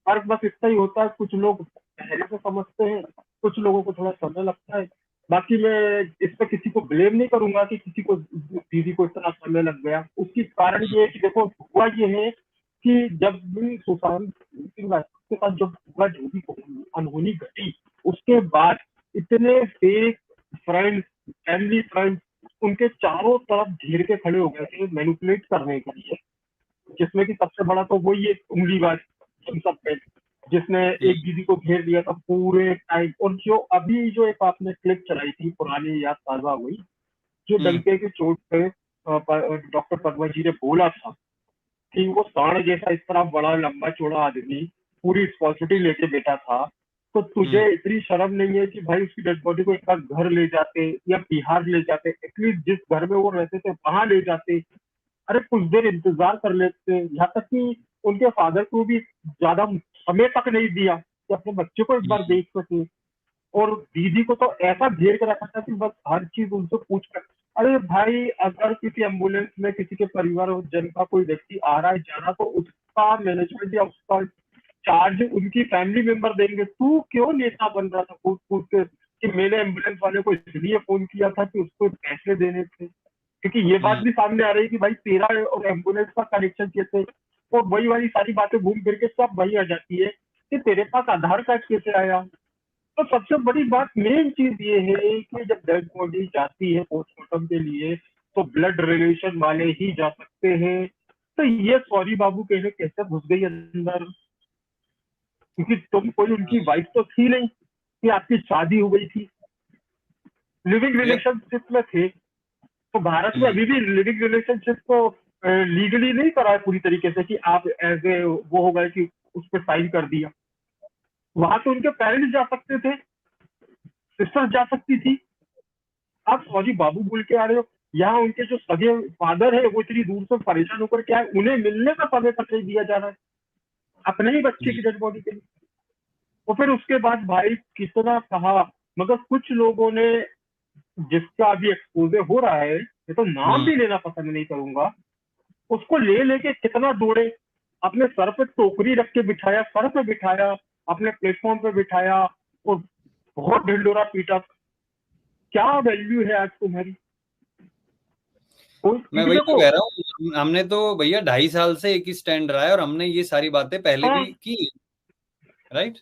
फर्क बस इतना ही होता है, कुछ लोग पहले से समझते हैं, कुछ लोगों को थोड़ा समय लगता है। बाकी मैं इस पर किसी को ब्लेम नहीं करूंगा कि किसी को, दीदी को इतना समय लग गया। उसकी कारण ये है कि देखो, हुआ ये है कि जब भी सुशांत सिंह राजपूत के साथ जब हुआ, जो भी अनहोनी घटी, उसके बाद इतने फेक फ्रेंड्स, फैमिली फ्रेंड्स उनके चारों तरफ घेर के खड़े हो गए थे मैनिपुलेट करने के लिए। जिसमें कि सबसे बड़ा तो वही एक उंगलीबाज इन सब पे, जिसने एक दीदी को घेर दिया था पूरे टाइम। और जो अभी जो एक आपने क्लिप चलाई थी, पुरानी याद ताजा हुई, जो डंके की चोट पे डॉक्टर पद्मा जी ने बोला था कि वो सांड जैसा इस तरह बड़ा लंबा चौड़ा आदमी पूरी रिस्पॉन्सिबिलिटी लेके बैठा था, तो तुझे इतनी शर्म नहीं है कि भाई उसकी डेड बॉडी को एक बार घर ले जाते या बिहार ले जाते, एटलीस्ट जिस घर में वो रहते थे वहां ले जाते। अरे कुछ देर इंतजार कर लेते। यहाँ तक कि उनके फादर को भी ज्यादा समय तक नहीं दिया कि अपने बच्चे को एक बार देख सके। और दीदी को तो ऐसा घेर के रखा था कि बस हर चीज उनसे पूछ कर। अरे भाई, अगर किसी एम्बुलेंस में किसी के परिवार जन का कोई व्यक्ति आ रहा है जा रहा, तो उसका मैनेजमेंट या उसका चार्ज उनकी फैमिली मेंबर देंगे। तू क्यों नेता बन रहा था कूद कूद के कि मैंने एम्बुलेंस वाले को इसलिए फोन किया था कि उसको पैसे देने थे? क्योंकि ये बात भी सामने आ रही है कि भाई तेरा और एम्बुलेंस का कनेक्शन कैसे, और वही वाली सारी बातें घूम फिर के सब वही आ जाती है कि तेरे पास आधार कार्ड कैसे आया। तो सबसे बड़ी बात, मेन चीज ये है कि जब डेड बॉडी जाती है पोस्टमार्टम के लिए, तो ब्लड रिलेशन वाले ही जा सकते हैं। तो ये सॉरी बाबू कहने कैसे घुस गई अंदर? क्योंकि तुम कोई उनकी वाइफ तो थी नहीं कि आपकी शादी हो गई थी, लिविंग रिलेशनशिप में थे। तो भारत में अभी भी लिविंग रिलेशनशिप को लीगली नहीं करा है पूरी तरीके से कि आप एज ए वो हो गए कि उस पर साइन कर दिया। वहां तो उनके पेरेंट्स जा सकते थे, सिस्टर जा सकती थी। आप सॉरी बाबू बोल के आ रहे हो। यहाँ उनके जो सगे फादर है वो इतनी दूर से परेशान होकर के आए, उन्हें मिलने का समय तक नहीं दिया जा रहा है अपने ही बच्चे की डेड बॉडी के लिए। और फिर उसके बाद भाई कितना कहा, मगर कुछ लोगों ने, जिसका अभी एक्सपोजर हो रहा है, ये तो नाम भी लेना पसंद नहीं करूंगा, उसको ले लेके कितना दौड़े, अपने सर पे टोकरी रख के बिठाया, सर पे बिठाया, अपने प्लेटफॉर्म पे बिठाया और बहुत ढिंडोरा पीटा। क्या वैल्यू है आज तुम्हारी? मैं वही तो कह रहा हूँ, हमने तो भैया 2.5 साल से एक ही स्टैंड रहा है और हमने ये सारी बातें पहले भी की, राइट?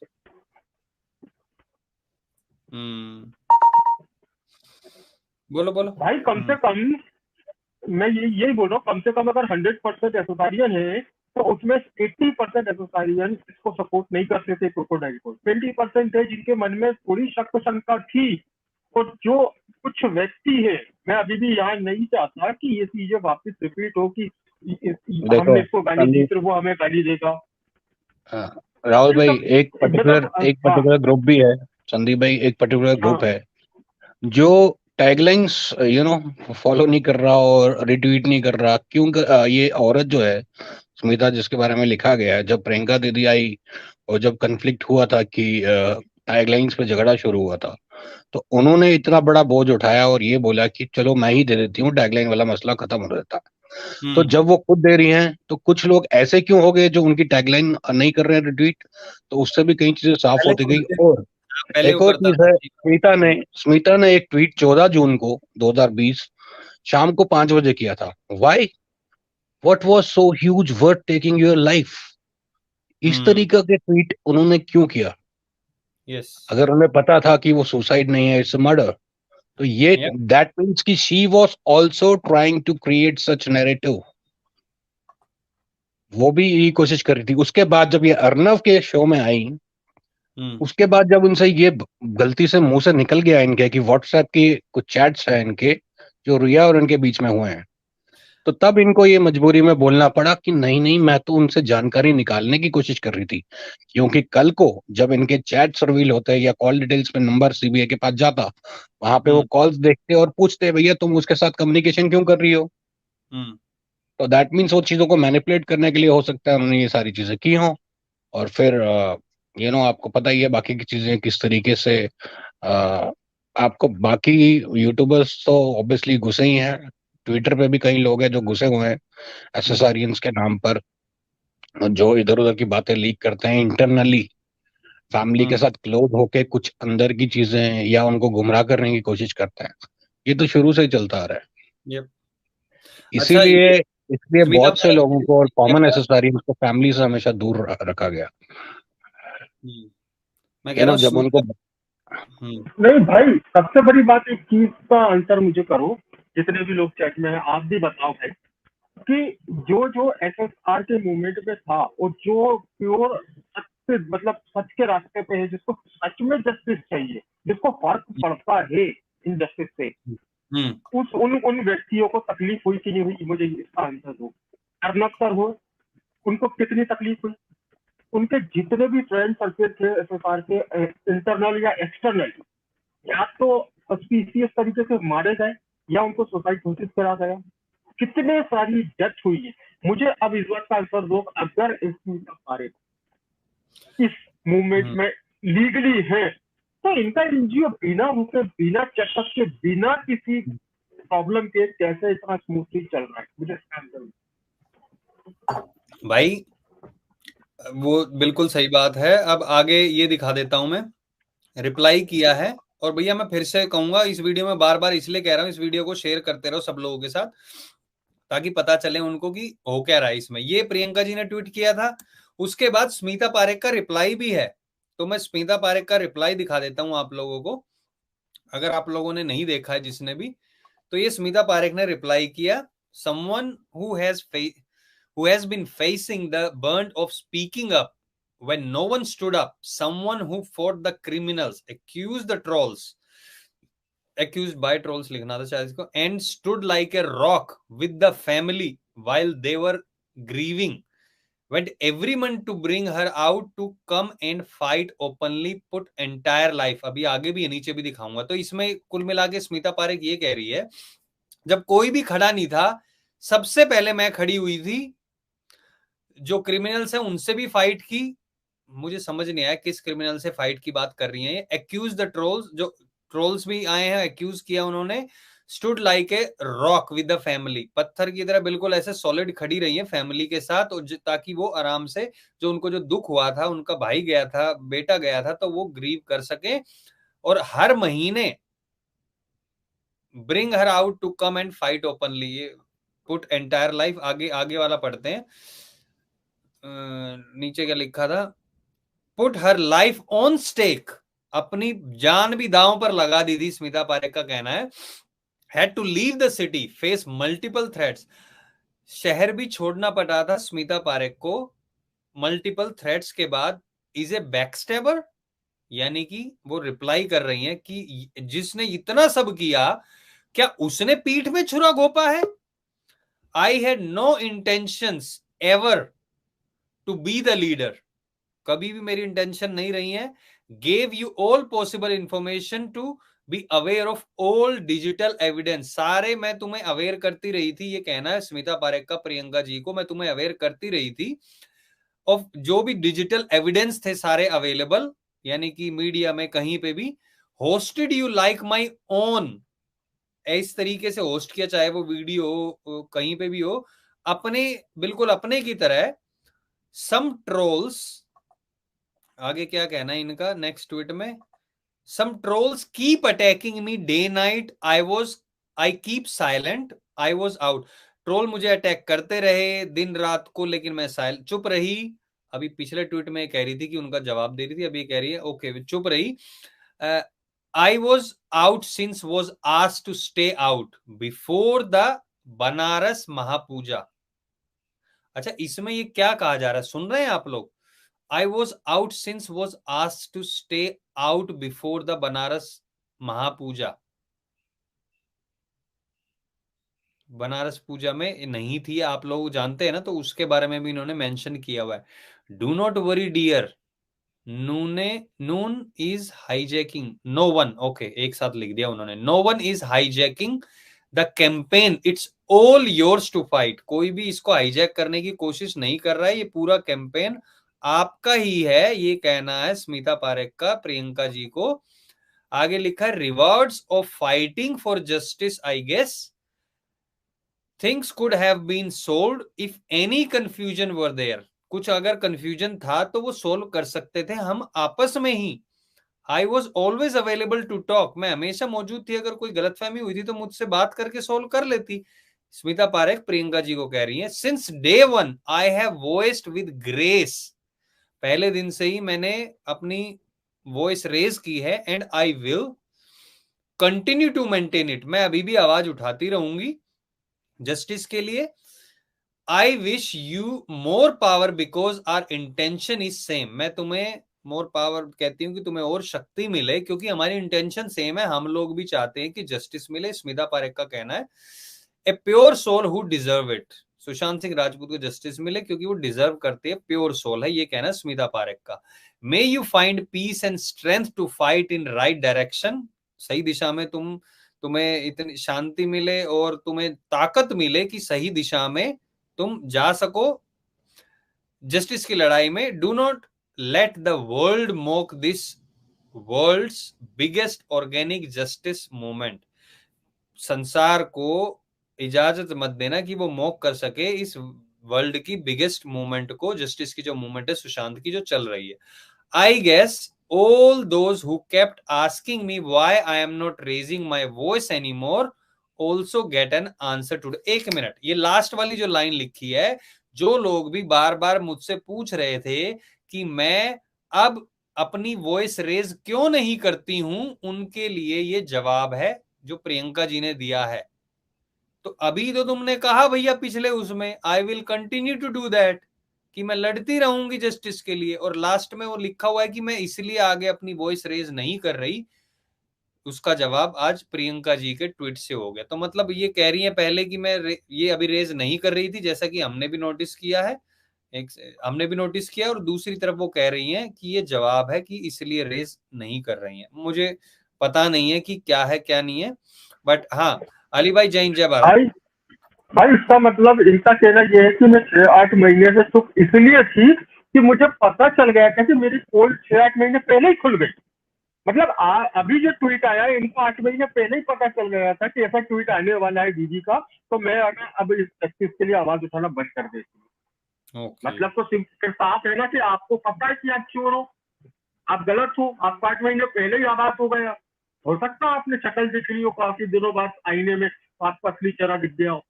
बोलो बोलो भाई। कम से कम मैं यही बोल रहा हूँ, कम से कम अगर 100% एसोसारियन है तो उसमें 80% एसोसारियन इसको सपोर्ट नहीं करते थे क्रोकोडाइल को। 20% है जिनके मन में थोड़ी शक शंका थी। और जो कुछ व्यक्ति है, मैं अभी भी यहाँ नहीं चाहता कि ये चीजें वापस रिपीट हो कि हमने इसको गाली दी फिर वो हमें गाली देगा। राहुल भाई, एक पर्टिकुलर ग्रुप भी है, संदीप भाई, एक पर्टिकुलर ग्रुप है जो टैगलाइंस फॉलो नहीं कर रहा और रिट्वीट नहीं कर रहा। क्यों? ये औरत जो है स्मिता, जिसके बारे में लिखा गया है, जब प्रियंका दीदी आई और जब कन्फ्लिक्ट हुआ था कि टैगलाइंस पे झगड़ा शुरू हुआ था, तो उन्होंने इतना बड़ा बोझ उठाया और ये बोला कि चलो मैं ही दे देती हूँ, टैगलाइन वाला मसला खत्म हो जाता है। तो जब वो खुद दे रही हैं तो कुछ लोग ऐसे क्यों हो गए जो उनकी टैगलाइन नहीं कर रहे हैं रिट्वीट? तो उससे भी कई चीजें साफ होती गई। और पहले एक और ऊपर चीज है, स्मिता ने एक ट्वीट 14 जून को 2020 शाम को 5 बजे किया था। Why? What was so huge worth taking your life? इस तरीके के ट्वीट उन्होंने क्यों किया? यस, अगर उन्हें पता था कि वो सुसाइड नहीं है, इट्स मर्डर, तो ये Yep. दैट मीन्स कि she was also trying to create such narrative. वो भी यही कोशिश कर रही थी। उसके बाद जब ये अर्नव के शो में आई, उसके बाद जब उनसे ये गलती से मुंह से निकल गया इनके कि व्हाट्सएप की कुछ चैट्स हैं इनके जो रिया और इनके बीच में हुए हैं, तो तब इनको ये मजबूरी में बोलना पड़ा कि नहीं नहीं, मैं तो उनसे जानकारी निकालने की कोशिश कर रही थी। क्योंकि कल को जब इनके चैट्स रिवील होते या कॉल डिटेल्स पे नंबर सीबीआई के पास जाता, वहां पे वो कॉल्स देखते और पूछते भैया तुम उसके साथ कम्युनिकेशन क्यों कर रही हो। तो दैट मीन्स वो चीजों को मैनिपुलेट करने के लिए हो सकता है उन्होंने ये सारी चीजें की हों। और फिर आपको पता ही है बाकी की चीजें किस तरीके से आपको बाकी यूट्यूबर्स तो ऑब्वियसली घुसे ही हैं। ट्विटर पे भी कई लोग हैं जो घुसे हुए हैं एसेसारियंस के नाम पर, जो इधर उधर की बातें लीक करते हैं इंटरनली, फैमिली के साथ क्लोज होके कुछ अंदर की चीजें या उनको गुमराह करने की कोशिश करते हैं। ये तो शुरू से ही चलता आ रहा है। Yep. अच्छा, इसीलिए इसलिए स्मिता बहुत से पारेख लोगों को और कॉमन ने- एसेसारियंस को फैमिली से हमेशा दूर रखा गया। मैं कह रहा हूँ जब उनको नहीं भाई, सबसे बड़ी बात एक चीज का आंसर मुझे करो, जितने भी लोग चैट में हैं आप भी बताओ भाई, कि जो जो एसएसआर के मूवमेंट में था और जो प्योर सत्य मतलब सच के रास्ते पे है, जिसको सच में जस्टिस चाहिए, जिसको फर्क पड़ता है इन जस्टिस से, उस उन व्यक्तियों को तकलीफ हुई कि नहीं हुई, मुझे इसका आंसर दो। अर्नब सर हो, उनको कितनी तकलीफ हुई? उनके जितने भी फ्रेंड सर्किल थे एसएसआर के, इंटरनल या एक्सटर्नल, या तो सस्पिशियस तरीके से मारे गए या उनको सुसाइड घोषित करा गया। कितने सारी डेथ हुई है। मुझे अब इस बात का आंसर दो, अगर स्मिता पारेख इस मूवमेंट में लीगली है तो इनका एनजीओ बिना रुके, बिना चेकअप के, बिना किसी प्रॉब्लम के कैसे इतना स्मूथली चल रहा है? मुझे इसका आंसर भाई वो बिल्कुल सही बात है। अब आगे ये दिखा देता हूं मैं, रिप्लाई किया है। और भैया मैं फिर से कहूंगा, इस वीडियो में बार बार इसलिए कह रहा हूं, इस वीडियो को शेयर करते रहो सब लोगों के साथ, ताकि पता चले उनको कि हो क्या रहा है इसमें। ये प्रियंका जी ने ट्वीट किया था, उसके बाद स्मिता पारेख का रिप्लाई भी है। तो मैं स्मिता पारेख का रिप्लाई दिखा देता हूं आप लोगों को, अगर आप लोगों ने नहीं देखा है जिसने भी। तो ये स्मिता पारेख ने रिप्लाई किया, someone who has been facing the burden of speaking up when no one stood up, someone who fought the criminals, accused by trolls लिखना था शायद इसको, and stood like a rock with the family while they were grieving, went everyone to bring her out to come and fight openly, put entire life। अभी आगे भी नीचे भी दिखाऊंगा। तो इसमें कुल मिला के स्मिता पारेख ये कह रही है, जब कोई भी खड़ा नहीं था, सबसे पहले मैं खड़ी हुई थी, जो क्रिमिनल्स हैं उनसे भी फाइट की। मुझे समझ नहीं आया किस क्रिमिनल से फाइट की बात कर रही हैं। एक्यूज द ट्रोल्स, जो ट्रोल्स भी आए हैं, एक्यूज किया उन्होंने। Stood like a rock with the family, पत्थर की तरह बिल्कुल ऐसे सॉलिड खड़ी रही है फैमिली के साथ, और ताकि वो आराम से, जो उनको जो दुख हुआ था, उनका भाई गया था, बेटा गया था, तो वो ग्रीव कर सके। और हर महीने bring her out to come and fight openly, put entire life. आगे आगे वाला पढ़ते हैं, नीचे क्या लिखा था, put her life on stake, अपनी जान भी दांव पर लगा दी थी, स्मिता पारेख का कहना है। Had to leave the city, face multiple threats, शहर भी छोड़ना पड़ा था स्मिता पारेख को मल्टीपल थ्रेट्स के बाद। इज ए बैकस्टेबर, यानी कि वो रिप्लाई कर रही हैं कि जिसने इतना सब किया, क्या उसने पीठ में छुरा घोपा है? I had no intentions ever to be the leader, कभी भी मेरी इंटेंशन नहीं रही है। Gave you all possible information to be aware of all digital evidence, सारे मैं तुम्हें अवेयर करती रही थी। ये कहना है स्मिता पारेख का प्रियंका जी को, मैं तुम्हें अवेयर करती रही थी ऑफ जो भी डिजिटल एविडेंस थे सारे अवेलेबल, यानी कि मीडिया में कहीं पे भी। Hosted you like my own, इस तरीके से होस्ट किया, चाहे वो वीडियो हो कहीं पे भी हो, अपने बिल्कुल अपने की तरह। सम ट्रोल्स, आगे क्या कहना है इनका नेक्स्ट ट्वीट में, Some trolls keep attacking me day night. I keep silent. I was out. Troll मुझे अटैक करते रहे दिन रात को, लेकिन मैं चुप रही। अभी पिछले ट्वीट में कह रही थी कि उनका जवाब दे रही थी, अभी कह रही है ओके चुप रही। I was out since was asked to stay out before the Banaras महापूजा। अच्छा, इसमें ये क्या कहा जा रहा है, सुन रहे हैं आप लोग? I was out since was asked to stay out before the Banaras महापूजा। बनारस पूजा में नहीं थी, आप लोग जानते हैं ना, तो उसके बारे में भी इन्होंने मेंशन किया हुआ है। Do not worry dear, none is hijacking no one. Okay, एक साथ लिख दिया उन्होंने, no one is hijacking the campaign, it's all yours to fight. कोई भी इसको हाईजैक करने की कोशिश नहीं कर रहा है, ये पूरा कैंपेन आपका ही है, ये कहना है स्मिता पारेख का प्रियंका जी को। आगे लिखा है rewards of fighting for justice, I guess things could have been solved if any confusion were there. कुछ अगर कंफ्यूजन था तो वो सोल्व कर सकते थे हम आपस में ही। I was always available to talk, मैं हमेशा मौजूद थी, अगर कोई गलतफहमी हुई थी तो मुझसे बात करके सोल्व कर लेती। स्मिता पारेख प्रियंका जी को कह रही है, since day one I have voiced with grace, पहले दिन से ही मैंने अपनी वॉइस रेज की है, and I will continue to maintain it, मैं अभी भी आवाज उठाती रहूंगी जस्टिस के लिए। I wish you more power because our intention is same, मैं तुम्हें मोर पावर कहती हूँ कि तुम्हें और शक्ति मिले, क्योंकि हमारी इंटेंशन सेम है, हम लोग भी चाहते हैं कि जस्टिस मिले। स्मिता पारेख का कहना है a pure soul who deserve it, Sushant Singh Rajput को जस्टिस मिले क्योंकि वो डिजर्व करते हैं, प्योर सोल है, ये कहना है स्मिता पारेख का। May you find peace and strength to fight in right direction, सही दिशा में तुम्हें इतनी शांति मिले और तुम्हें ताकत मिले कि सही दिशा में तुम जा सको जस्टिस की लड़ाई में। Do not let the world mock this world's biggest organic justice movement, संसार को इजाजत मत देना कि वो मोक कर सके इस वर्ल्ड की बिगेस्ट मूवमेंट को, जस्टिस की जो मूवमेंट है सुशांत की जो चल रही है। I guess all those who kept asking me why I am not raising my voice anymore also get an answer today। एक मिनट, ये लास्ट वाली जो लाइन लिखी है, जो लोग भी बार बार मुझसे पूछ रहे थे कि मैं अब अपनी वॉइस रेज क्यों नहीं करती हूं, उनके लिए ये जवाब है जो प्रियंका जी ने दिया है। तो अभी तो तुमने कहा भैया पिछले उसमें, I will continue to do that, कि मैं लड़ती रहूंगी जस्टिस के लिए, और लास्ट में वो लिखा हुआ है कि मैं इसलिए आगे अपनी वॉइस रेज नहीं कर रही। उसका जवाब आज प्रियंका जी के ट्वीट से हो गया। तो मतलब ये कह रही है पहले कि मैं ये अभी रेज नहीं कर रही थी, जैसा कि हमने भी नोटिस किया है, और दूसरी तरफ वो कह रही हैं कि ये जवाब है कि इसलिए रेज नहीं कर रही हैं। मुझे पता नहीं है कि क्या है क्या नहीं है, बट हाँ, अली भाई जय हिंद जय भारत। भाई इसका मतलब इनका कहना यह है कि मैं 6-8 महीने से चुप इसलिए थी कि मुझे पता चल गया था कि मेरी पोल 6-8 महीने पहले ही खुल गई। मतलब अभी जो ट्वीट आया इनको 8 महीने पहले ही पता चल गया था कि ऐसा ट्वीट आने वाला है दीदी का, तो मैं अब इस जस्टिस के लिए आवाज उठाना बंद कर देती। मतलब तो सिंपल साफ है ना कि आपको पता है कि आप चोर हो, आप गलत हो, आपको 8 महीने पहले ही आवाज हो गया। हो सकता है आपने शक्ल दिख ली हो काफी दिनों बाद आईने में, आपको असली चेहरा दिख गया हो।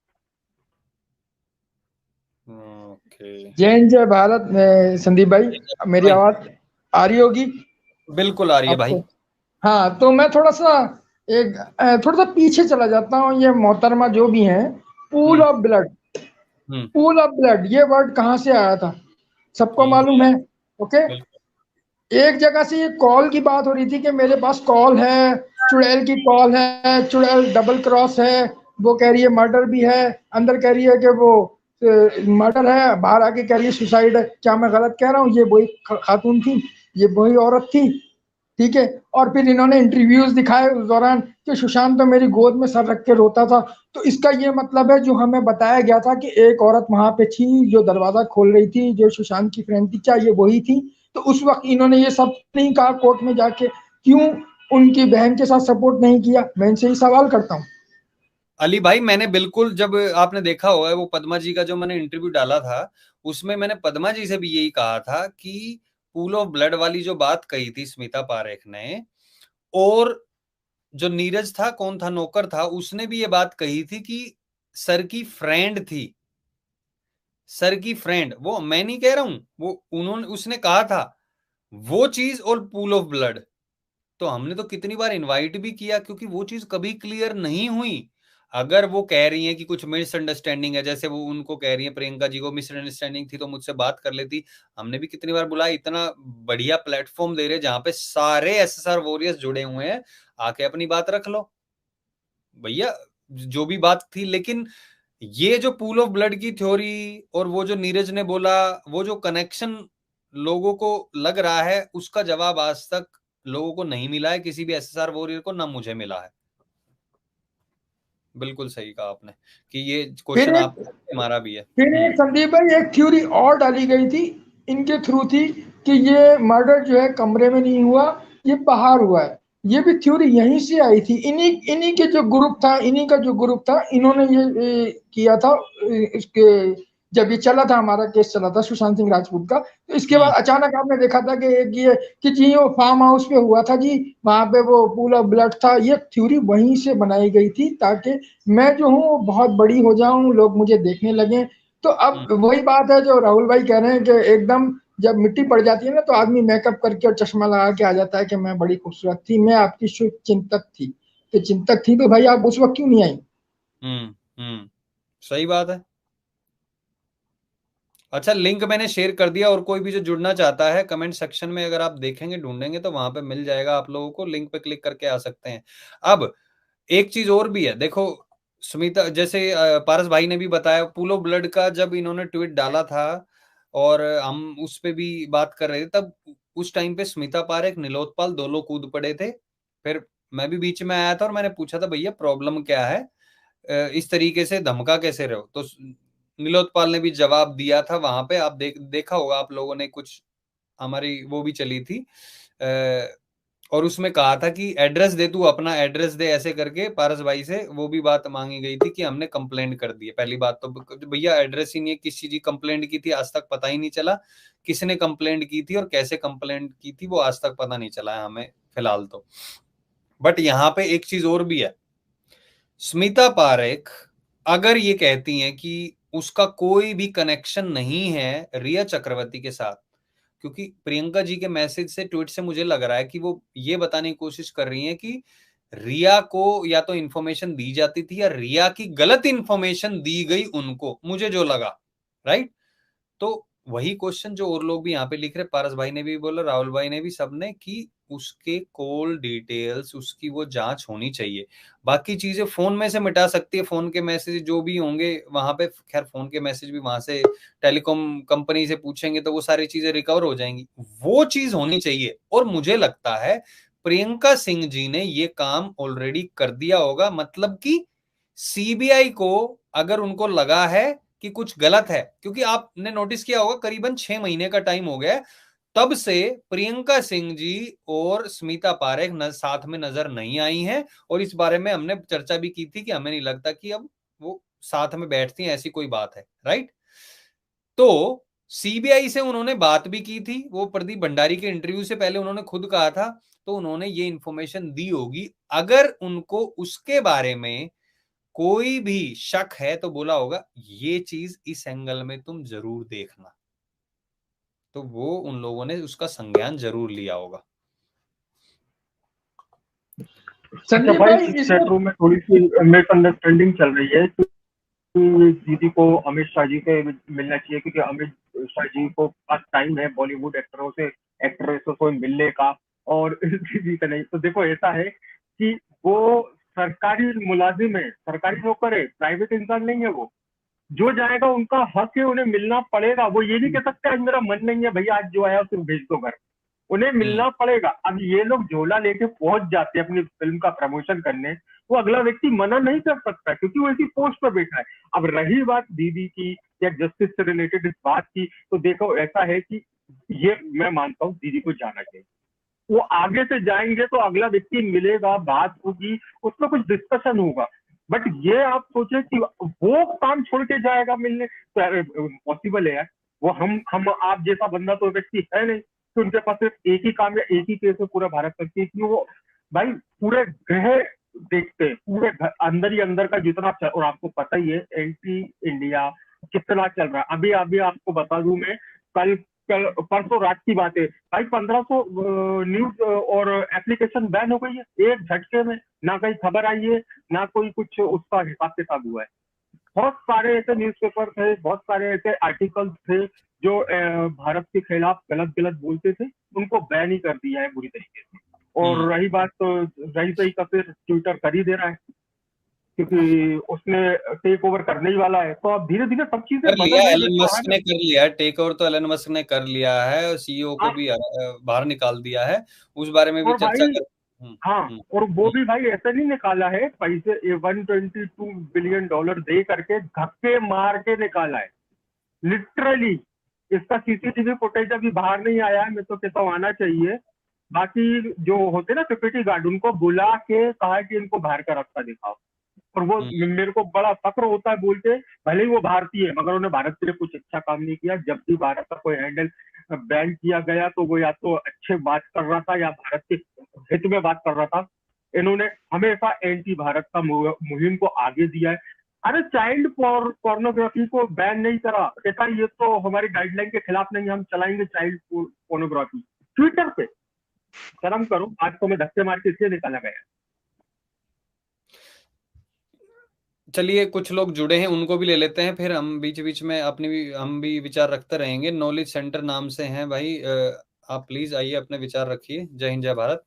जय हिंद जय भारत। संदीप भाई, मेरी आवाज आ रही होगी? बिल्कुल आ रही है भाई। हाँ, तो मैं थोड़ा सा पीछे चला जाता हूँ। ये मोहतरमा जो भी हैं, pool of blood, pool of blood, ये वर्ड कहाँ से आया था सबको मालूम है? ओके, एक जगह से ये कॉल की बात हो रही थी कि मेरे पास कॉल है, चुड़ैल की कॉल है, चुड़ैल डबल क्रॉस है, वो कह रही है मर्डर भी है, अंदर कह रही है कि वो मर्डर है, बाहर आके कह रही है सुसाइड है। क्या मैं गलत कह रहा हूँ? ये वही खातून थी, ये वही औरत थी, ठीक है। और फिर इन्होंने इंटरव्यूज दिखाए उस दौरान कि सुशांत तो मेरी गोद में सर रख के रोता था। तो इसका ये मतलब है जो हमें बताया गया था कि एक औरत वहां पे थी जो दरवाजा खोल रही थी, जो सुशांत की फ्रेंड थी, क्या ये वही थी? तो उस वक्त इन्होंने ये सब नहीं कहा कोर्ट में जाके, क्यों उनकी बहन के साथ सपोर्ट नहीं किया? मैं इनसे ही सवाल करता हूँ। अली भाई, मैंने बिल्कुल, जब आपने देखा होगा वो पद्मा जी का जो मैंने इंटरव्यू डाला था, उसमें मैंने पद्मा जी से भी यही कहा था कि पूल ऑफ ब्लड वाली जो बात कही थी स्मिता पारेख ने, और जो नीरज था, कौन था, नौकर था, उसने भी ये बात कही थी कि सर की फ्रेंड थी, सर की फ्रेंड। वो मैं नहीं कह रहा हूं, वो उसने कहा था वो चीज और पूल ऑफ ब्लड। तो हमने तो कितनी बार इनवाइट भी किया, क्योंकि वो चीज कभी क्लियर नहीं हुई। अगर वो कह रही हैं कि कुछ मिसअंडरस्टैंडिंग है, जैसे वो उनको कह रही है प्रियंका जी को मिसअंडरस्टैंडिंग थी तो मुझसे बात कर लेती, हमने भी कितनी बार बुलाया। इतना बढ़िया प्लेटफॉर्म दे रहे जहां पे सारे एसएसआर वॉरियर्स जुड़े हुए हैं, आके अपनी बात रख लो भैया, जो भी बात थी। लेकिन ये जो पूल ऑफ ब्लड की थ्योरी और वो जो नीरज ने बोला, वो जो कनेक्शन लोगों को लग रहा है, उसका जवाब आज तक लोगों को नहीं मिला है, किसी भी एसएसआर वॉरियर को, ना मुझे मिला है। बिल्कुल सही कहा आपने कि ये क्वेश्चन आप हमारा भी है। फिर संदीप भाई एक थ्योरी और डाली गई थी इनके थ्रू थी कि ये मर्डर जो है कमरे में नहीं हुआ, ये बाहर हुआ है। ये भी थ्योरी यहीं से आई थी, इन्हीं के जो ग्रुप था, इन्हीं का जो ग्रुप था, इन्होंने ये किया था। इसके जब ये चला था, हमारा केस चला था सुशांत सिंह राजपूत का, तो इसके बाद अचानक आपने देखा था कि एक ये कि जी वो फार्म हाउस पे हुआ था जी, वहां पे वो पूल ऑफ ब्लड था। ये थ्योरी वहीं से बनाई गई थी ताकि मैं जो हूँ बहुत बड़ी हो जाऊं, लोग मुझे देखने लगे। तो अब वही बात है जो राहुल भाई कह रहे हैं कि एकदम जब मिट्टी पड़ जाती है ना, तो आदमी मेकअप करके और चश्मा लगा के आ जाता है कि मैं बड़ी खूबसूरत थी, मैं आपकी शुभ चिंतक थी। तो चिंतक थी तो भाई आप उस वक्त क्यों नहीं आई? सही बात है। अच्छा, लिंक मैंने शेयर कर दिया, और कोई भी जो जुड़ना चाहता है कमेंट सेक्शन में अगर आप देखेंगे, ढूंढेंगे तो वहां पे मिल जाएगा आप लोगों को, लिंक पे क्लिक करके आ सकते हैं। अब एक चीज और भी है, देखो सुमिता, जैसे पारस भाई ने भी बताया, पूल ऑफ ब्लड का जब इन्होंने ट्वीट डाला था और हम उस पे भी बात कर रहे थे, तब उस टाइम पे स्मिता पारेख, नीलोत्पल, दो लोग कूद पड़े थे। फिर मैं भी बीच में आया था और मैंने पूछा था भैया प्रॉब्लम क्या है, इस तरीके से धमका कैसे रहे हो। तो नीलोत्पल ने भी जवाब दिया था वहां पे, आप देखा होगा आप लोगों ने, कुछ हमारी वो भी चली थी, और उसमें कहा था कि एड्रेस दे, तू अपना एड्रेस दे, ऐसे करके पारस भाई से वो भी बात मांगी गई थी कि हमने कंप्लेंट कर दी है। पहली बात तो भैया एड्रेस ही नहीं है, किस चीज की कंप्लेंट की थी आज तक पता ही नहीं चला, किसने कंप्लेंट की थी और कैसे कंप्लेंट की थी वो आज तक पता नहीं चला है हमें फिलहाल तो। बट यहाँ पे एक चीज और भी है, स्मिता पारेख अगर ये कहती हैं कि उसका कोई भी कनेक्शन नहीं है रिया चक्रवर्ती के साथ, क्योंकि प्रियंका जी के मैसेज से, ट्वीट से मुझे लग रहा है कि वो ये बताने की कोशिश कर रही हैं कि रिया को या तो इंफॉर्मेशन दी जाती थी या रिया की गलत इंफॉर्मेशन दी गई उनको, मुझे जो लगा, राइट। तो वही क्वेश्चन जो और लोग भी यहाँ पे लिख रहे, पारस भाई ने भी बोला, राहुल भाई ने भी, सबने, कि उसके कॉल डिटेल्स, उसकी वो जांच होनी चाहिए। बाकी चीजें फोन में से मिटा सकती है, फोन के मैसेज जो भी होंगे वहां पे, खैर फोन के मैसेज भी वहां से टेलीकॉम कंपनी से पूछेंगे तो वो सारी चीजें रिकवर हो जाएंगी, वो चीज होनी चाहिए। और मुझे लगता है प्रियंका सिंह जी ने ये काम ऑलरेडी कर दिया होगा, मतलब कि सीबीआई को अगर उनको लगा है कि कुछ गलत है, क्योंकि आपने नोटिस किया होगा करीबन 6 महीने का टाइम हो गया, तब से प्रियंका सिंह जी और स्मिता पारेख साथ में नजर नहीं आई हैं, और इस बारे में हमने चर्चा भी की थी कि हमें नहीं लगता कि अब वो साथ में बैठती हैं, ऐसी कोई बात है, राइट। तो सीबीआई से उन्होंने बात भी की थी, वो प्रदीप भंडारी के इंटरव्यू से पहले उन्होंने खुद कहा था, तो उन्होंने ये इंफॉर्मेशन दी होगी। अगर उनको उसके बारे में कोई भी शक है तो बोला होगा ये चीज इस एंगल में तुम जरूर देखना, तो वो उन लोगों ने उसका संज्ञान जरूर लिया होगा। अच्छा भाई, इस चैट रूम में थोड़ी सी मिसअंडरस्टैंडिंग चल रही है कि दीदी को अमित शाह जी से मिलना चाहिए, क्योंकि अमित शाह जी को पास टाइम है बॉलीवुड एक्टरों से, एक्ट्रेसों को मिलने का, और दीदी का नहीं। तो देखो ऐसा है कि वो सरकारी मुलाजिम है, सरकारी नौकर है, प्राइवेट इंसान नहीं है। वो जो जाएगा उनका हक है, उन्हें मिलना पड़ेगा। वो ये नहीं कह सकते आज मेरा मन नहीं है भैया, आज जो आया सिर्फ भेज दो घर, उन्हें मिलना पड़ेगा। अब ये लोग झोला लेके पहुंच जाते हैं अपनी फिल्म का प्रमोशन करने, वो अगला व्यक्ति मना नहीं कर सकता क्योंकि वो इसी पोस्ट पर बैठा है। अब रही बात दीदी की या जस्टिस से रिलेटेड इस बात की, तो देखो ऐसा है कि ये मैं मानता हूँ दीदी को जाना चाहिए। वो आगे से जाएंगे तो अगला व्यक्ति मिलेगा, बात होगी, उसमें कुछ डिस्कशन होगा। बट ये आप सोचे कि वो काम छोड़ के जाएगा मिलने, तो पॉसिबल है यार? वो हम आप जैसा बंदा तो व्यक्ति है नहीं, तो उनके पास सिर्फ एक ही काम या एक ही केस है पूरा भारत तक की, वो भाई पूरे ग्रह देखते हैं, पूरे अंदर ही अंदर का जितना और आपको पता ही है एंटी इंडिया कितना चल रहा है। अभी अभी आपको बता दूं मैं, कल कल परसों रात की बात है भाई, 1500 न्यूज और एप्लीकेशन बैन हो गई है एक झटके में। ना कहीं खबर आई है, ना कोई कुछ उसका हिसाब किताब हुआ है। बहुत सारे ऐसे न्यूज़पेपर थे, बहुत सारे ऐसे आर्टिकल्स थे जो भारत के खिलाफ गलत गलत बोलते थे, उनको बैन ही कर दिया है बुरी तरीके से। और रही बात तो रही सही का फिर ट्विटर कर ही दे रहा है, क्योंकि उसने टेक ओवर करने ही वाला है। तो अब धीरे धीरे सब चीजें कर लिया, बदल रही एलन मस्क ने कर लिया है टेक ओवर, तो एलन मस्क ने कर लिया है और सीईओ को भी बाहर निकाल दिया है। उस बारे में भी और चर्चा भाई कर। हाँ, और वो भी भाई ऐसे नहीं निकाला है पैसे, 122 बिलियन डॉलर दे करके धक्के मार के निकाला है लिटरली। इसका सीसीटीवी फुटेज अभी बाहर नहीं आया है, मैं तो कहता हूँ आना चाहिए। बाकी जो होते ना सिक्योरिटी गार्ड, उनको बुला के कहा कि इनको बाहर का रास्ता दिखाओ। और वो मेरे को बड़ा फक्र होता है बोलते, भले ही वो भारतीय है मगर उन्होंने भारत के लिए कुछ अच्छा काम नहीं किया। जब भी भारत का कोई हैंडल बैन किया गया तो वो या तो अच्छे बात कर रहा था या भारत के हित में बात कर रहा था। इन्होंने हमेशा एंटी भारत का मुहिम को आगे दिया है। अरे चाइल्ड पोर्नोग्राफी को बैन नहीं करा, कहता ये तो हमारी गाइडलाइन के खिलाफ नहीं, हम चलाएंगे चाइल्ड पोर्नोग्राफी ट्विटर पे। शर्म करो, आज तो मैं धक्के मार के इसलिए निकाला गया। चलिए कुछ लोग जुड़े हैं उनको भी ले लेते हैं, फिर हम बीच बीच में हम भी विचार रखते रहेंगे। नॉलेज सेंटर नाम से हैं भाई, आप प्लीज आइए अपने विचार रखिए। जय हिंद जय भारत।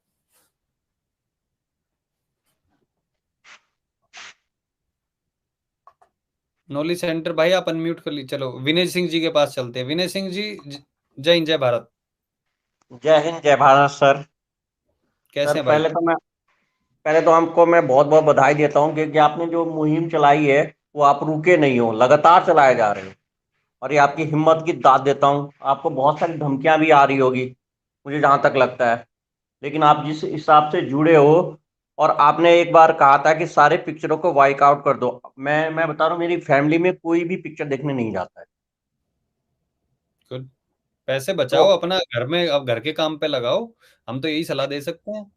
नॉलेज सेंटर भाई आप अनम्यूट कर लीजिए। चलो विनय सिंह जी के पास चलते हैं। विनय सिंह जी जय हिंद जय भारत। जय हिंद जय भारत सर। कैसे हैं भाई? पहले तो हमको मैं बहुत बहुत बधाई देता हूँ क्योंकि आपने जो मुहिम चलाई है वो आप रुके नहीं हो, लगातार चलाए जा रहे हो और ये आपकी हिम्मत की दाद देता हूँ। आपको बहुत सारी धमकियां भी आ रही होगी मुझे जहां तक लगता है, लेकिन आप जिस हिसाब से जुड़े हो और आपने एक बार कहा था कि सारे पिक्चरों को वाइक आउट कर दो। मैं बता रहा हूँ मेरी फैमिली में कोई भी पिक्चर देखने नहीं जाता है। गुड। पैसे बचाओ तो अपना घर में, अब घर के काम पे लगाओ, हम तो यही सलाह दे सकते हैं।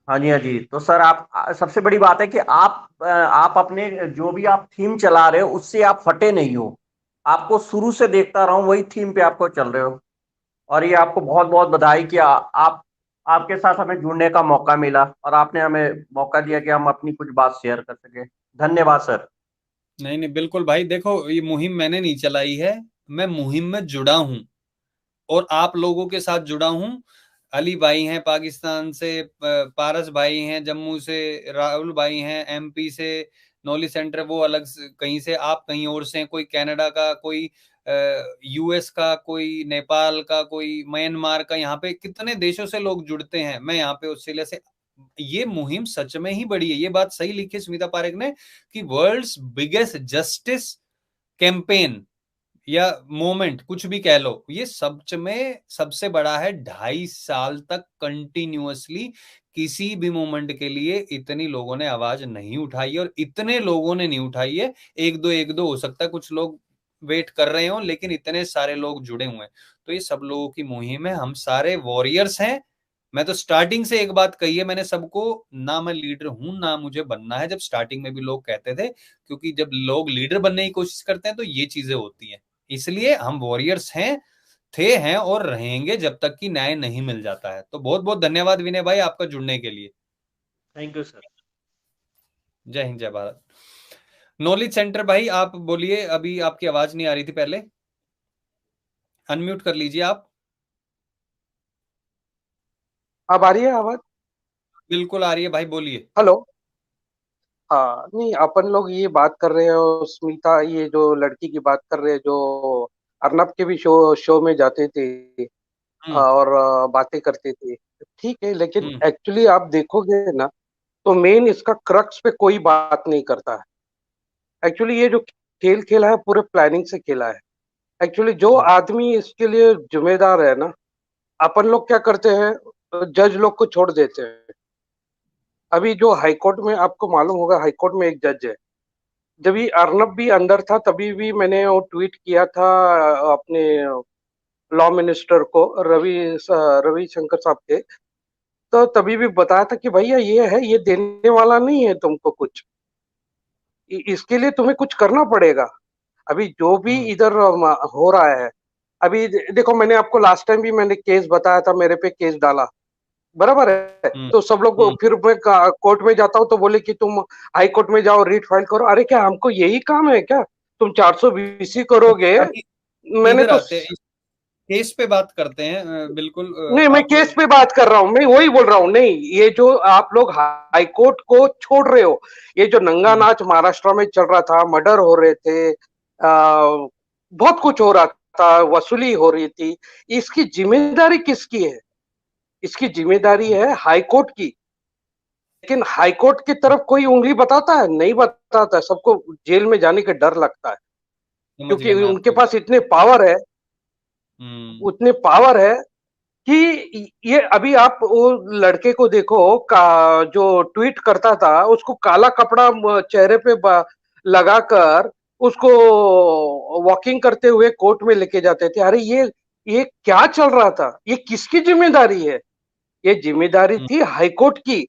हाँ जी, हाँ जी। तो सर आप सबसे बड़ी बात है कि आप अपने जो भी आप थीम चला रहे हो उससे आप हटे नहीं हो। आपको शुरू से देखता रहा हूँ वही थीम पे आपको चल रहे हो और ये आपको बहुत बहुत बधाई कि आप आपके साथ हमें जुड़ने का मौका मिला और आपने हमें मौका दिया कि हम अपनी कुछ बात शेयर कर सके। धन्यवाद सर। नहीं नहीं बिल्कुल भाई, देखो ये मुहिम मैंने नहीं चलाई है, मैं मुहिम में जुड़ा हूं और आप लोगों के साथ जुड़ा हूं। अली भाई हैं पाकिस्तान से, पारस भाई हैं जम्मू से, राहुल भाई हैं एमपी से, नॉलेज सेंटर वो अलग कहीं से, आप कहीं और से, कोई कनाडा का, कोई यूएस का, कोई नेपाल का, कोई म्यांमार का। यहाँ पे कितने देशों से लोग जुड़ते हैं। मैं यहाँ पे ऑस्ट्रेलिया से। ये मुहिम सच में ही बड़ी है। ये बात सही लिखी स्मिता पारेख ने कि वर्ल्ड्स बिगेस्ट जस्टिस कैंपेन या मोमेंट कुछ भी कह लो, ये सच में सबसे बड़ा है। 2.5 साल तक कंटिन्यूअसली किसी भी मोमेंट के लिए इतनी लोगों ने आवाज नहीं उठाई है और इतने लोगों ने नहीं उठाई है। एक दो हो सकता है कुछ लोग वेट कर रहे हो, लेकिन इतने सारे लोग जुड़े हुए हैं। तो ये सब लोगों की मुहिम है, हम सारे वॉरियर्स हैं। मैं तो स्टार्टिंग से एक बात कही है मैंने सबको, ना मैं लीडर हूं ना मुझे बनना है। जब स्टार्टिंग में भी लोग कहते थे, क्योंकि जब लोग लीडर बनने की कोशिश करते हैं तो ये चीजें होती हैं। इसलिए हम वॉरियर्स हैं, थे हैं और रहेंगे जब तक कि न्याय नहीं मिल जाता है। तो बहुत बहुत धन्यवाद विनय भाई आपका जुड़ने के लिए। Thank you sir. जय हिंद जय भारत। नॉलेज सेंटर भाई आप बोलिए, अभी आपकी आवाज नहीं आ रही थी पहले, अनम्यूट कर लीजिए आप। अब आ रही है आवाज? बिल्कुल आ रही है भाई, बोलिए। हेलो। हाँ, नहीं अपन लोग ये बात कर रहे हो स्मिता, ये जो लड़की की बात कर रहे हैं जो अर्नब के भी शो शो में जाते थे और बातें करते थे, ठीक है। लेकिन एक्चुअली आप देखोगे ना तो मेन इसका क्रक्स पे कोई बात नहीं करता है। एक्चुअली ये जो खेल खेला है पूरे प्लानिंग से खेला है। एक्चुअली जो आदमी इसके लिए जिम्मेदार है ना, अपन लोग क्या करते हैं, जज लोग को छोड़ देते हैं। अभी जो हाईकोर्ट में आपको मालूम होगा, हाईकोर्ट में एक जज है। जब ये अर्नब भी अंदर था तभी भी मैंने वो ट्वीट किया था अपने लॉ मिनिस्टर को, रवि शंकर साहब के। तो तभी भी बताया था कि भैया ये है, ये देने वाला नहीं है तुमको कुछ, इसके लिए तुम्हें कुछ करना पड़ेगा। अभी जो भी इधर हो रहा है, अभी देखो मैंने आपको लास्ट टाइम भी मैंने केस बताया था, मेरे पे केस डाला, बराबर है। तो सब लोग फिर मैं कोर्ट में जाता हूँ तो बोले कि तुम हाई कोर्ट में जाओ, रीट फाइल करो। अरे क्या हमको यही काम है क्या? तुम 420 करोगे? मैंने तो केस पे बात करते हैं, बिल्कुल नहीं, मैं केस पे बात कर रहा हूँ, मैं वही बोल रहा हूँ। नहीं, ये जो आप लोग हाई कोर्ट को छोड़ रहे हो, ये जो नंगा नाच महाराष्ट्र में चल रहा था, मर्डर हो रहे थे, बहुत कुछ हो रहा था, वसूली हो रही थी, इसकी जिम्मेदारी किसकी है? इसकी जिम्मेदारी है हाई कोर्ट की। लेकिन हाई कोर्ट की तरफ कोई उंगली बताता है? नहीं बताता है। सबको जेल में जाने का डर लगता है, क्योंकि उनके पास इतने पावर है, उतने पावर है कि ये अभी आप वो लड़के को देखो का जो ट्वीट करता था, उसको काला कपड़ा चेहरे पे लगाकर उसको वॉकिंग करते हुए कोर्ट में लेके जाते थे। अरे ये क्या चल रहा था? ये किसकी जिम्मेदारी है? ये जिम्मेदारी थी हाईकोर्ट की।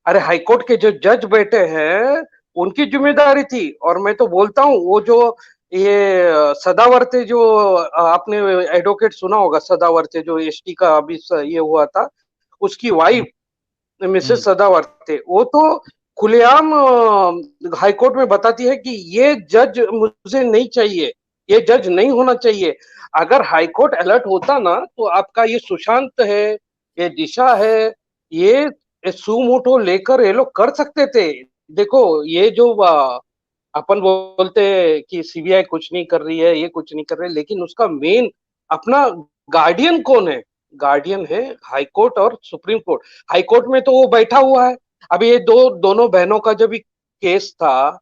अरे हाईकोर्ट के जो जज बैठे हैं उनकी जिम्मेदारी थी। और मैं तो बोलता हूँ वो जो ये सदावर्ते, जो आपने एडवोकेट सुना होगा, सदावर्ते जो एसटी का अभी ये हुआ था, उसकी वाइफ मिसेस सदावर्ते, वो तो खुलेआम हाईकोर्ट में बताती है कि ये जज मुझे नहीं चाहिए, ये जज नहीं होना चाहिए। अगर हाईकोर्ट अलर्ट होता ना तो आपका ये सुशांत है, ये दिशा है, ये सुमोटो लेकर ये लोग कर सकते थे। देखो ये जो अपन बोलते हैं कि सीबीआई कुछ नहीं कर रही है, ये कुछ नहीं कर रही है, लेकिन उसका मेन अपना गार्डियन कौन है? गार्डियन है हाई कोर्ट और सुप्रीम कोर्ट। हाई कोर्ट में तो वो बैठा हुआ है। अभी ये दोनों बहनों का जब भी केस था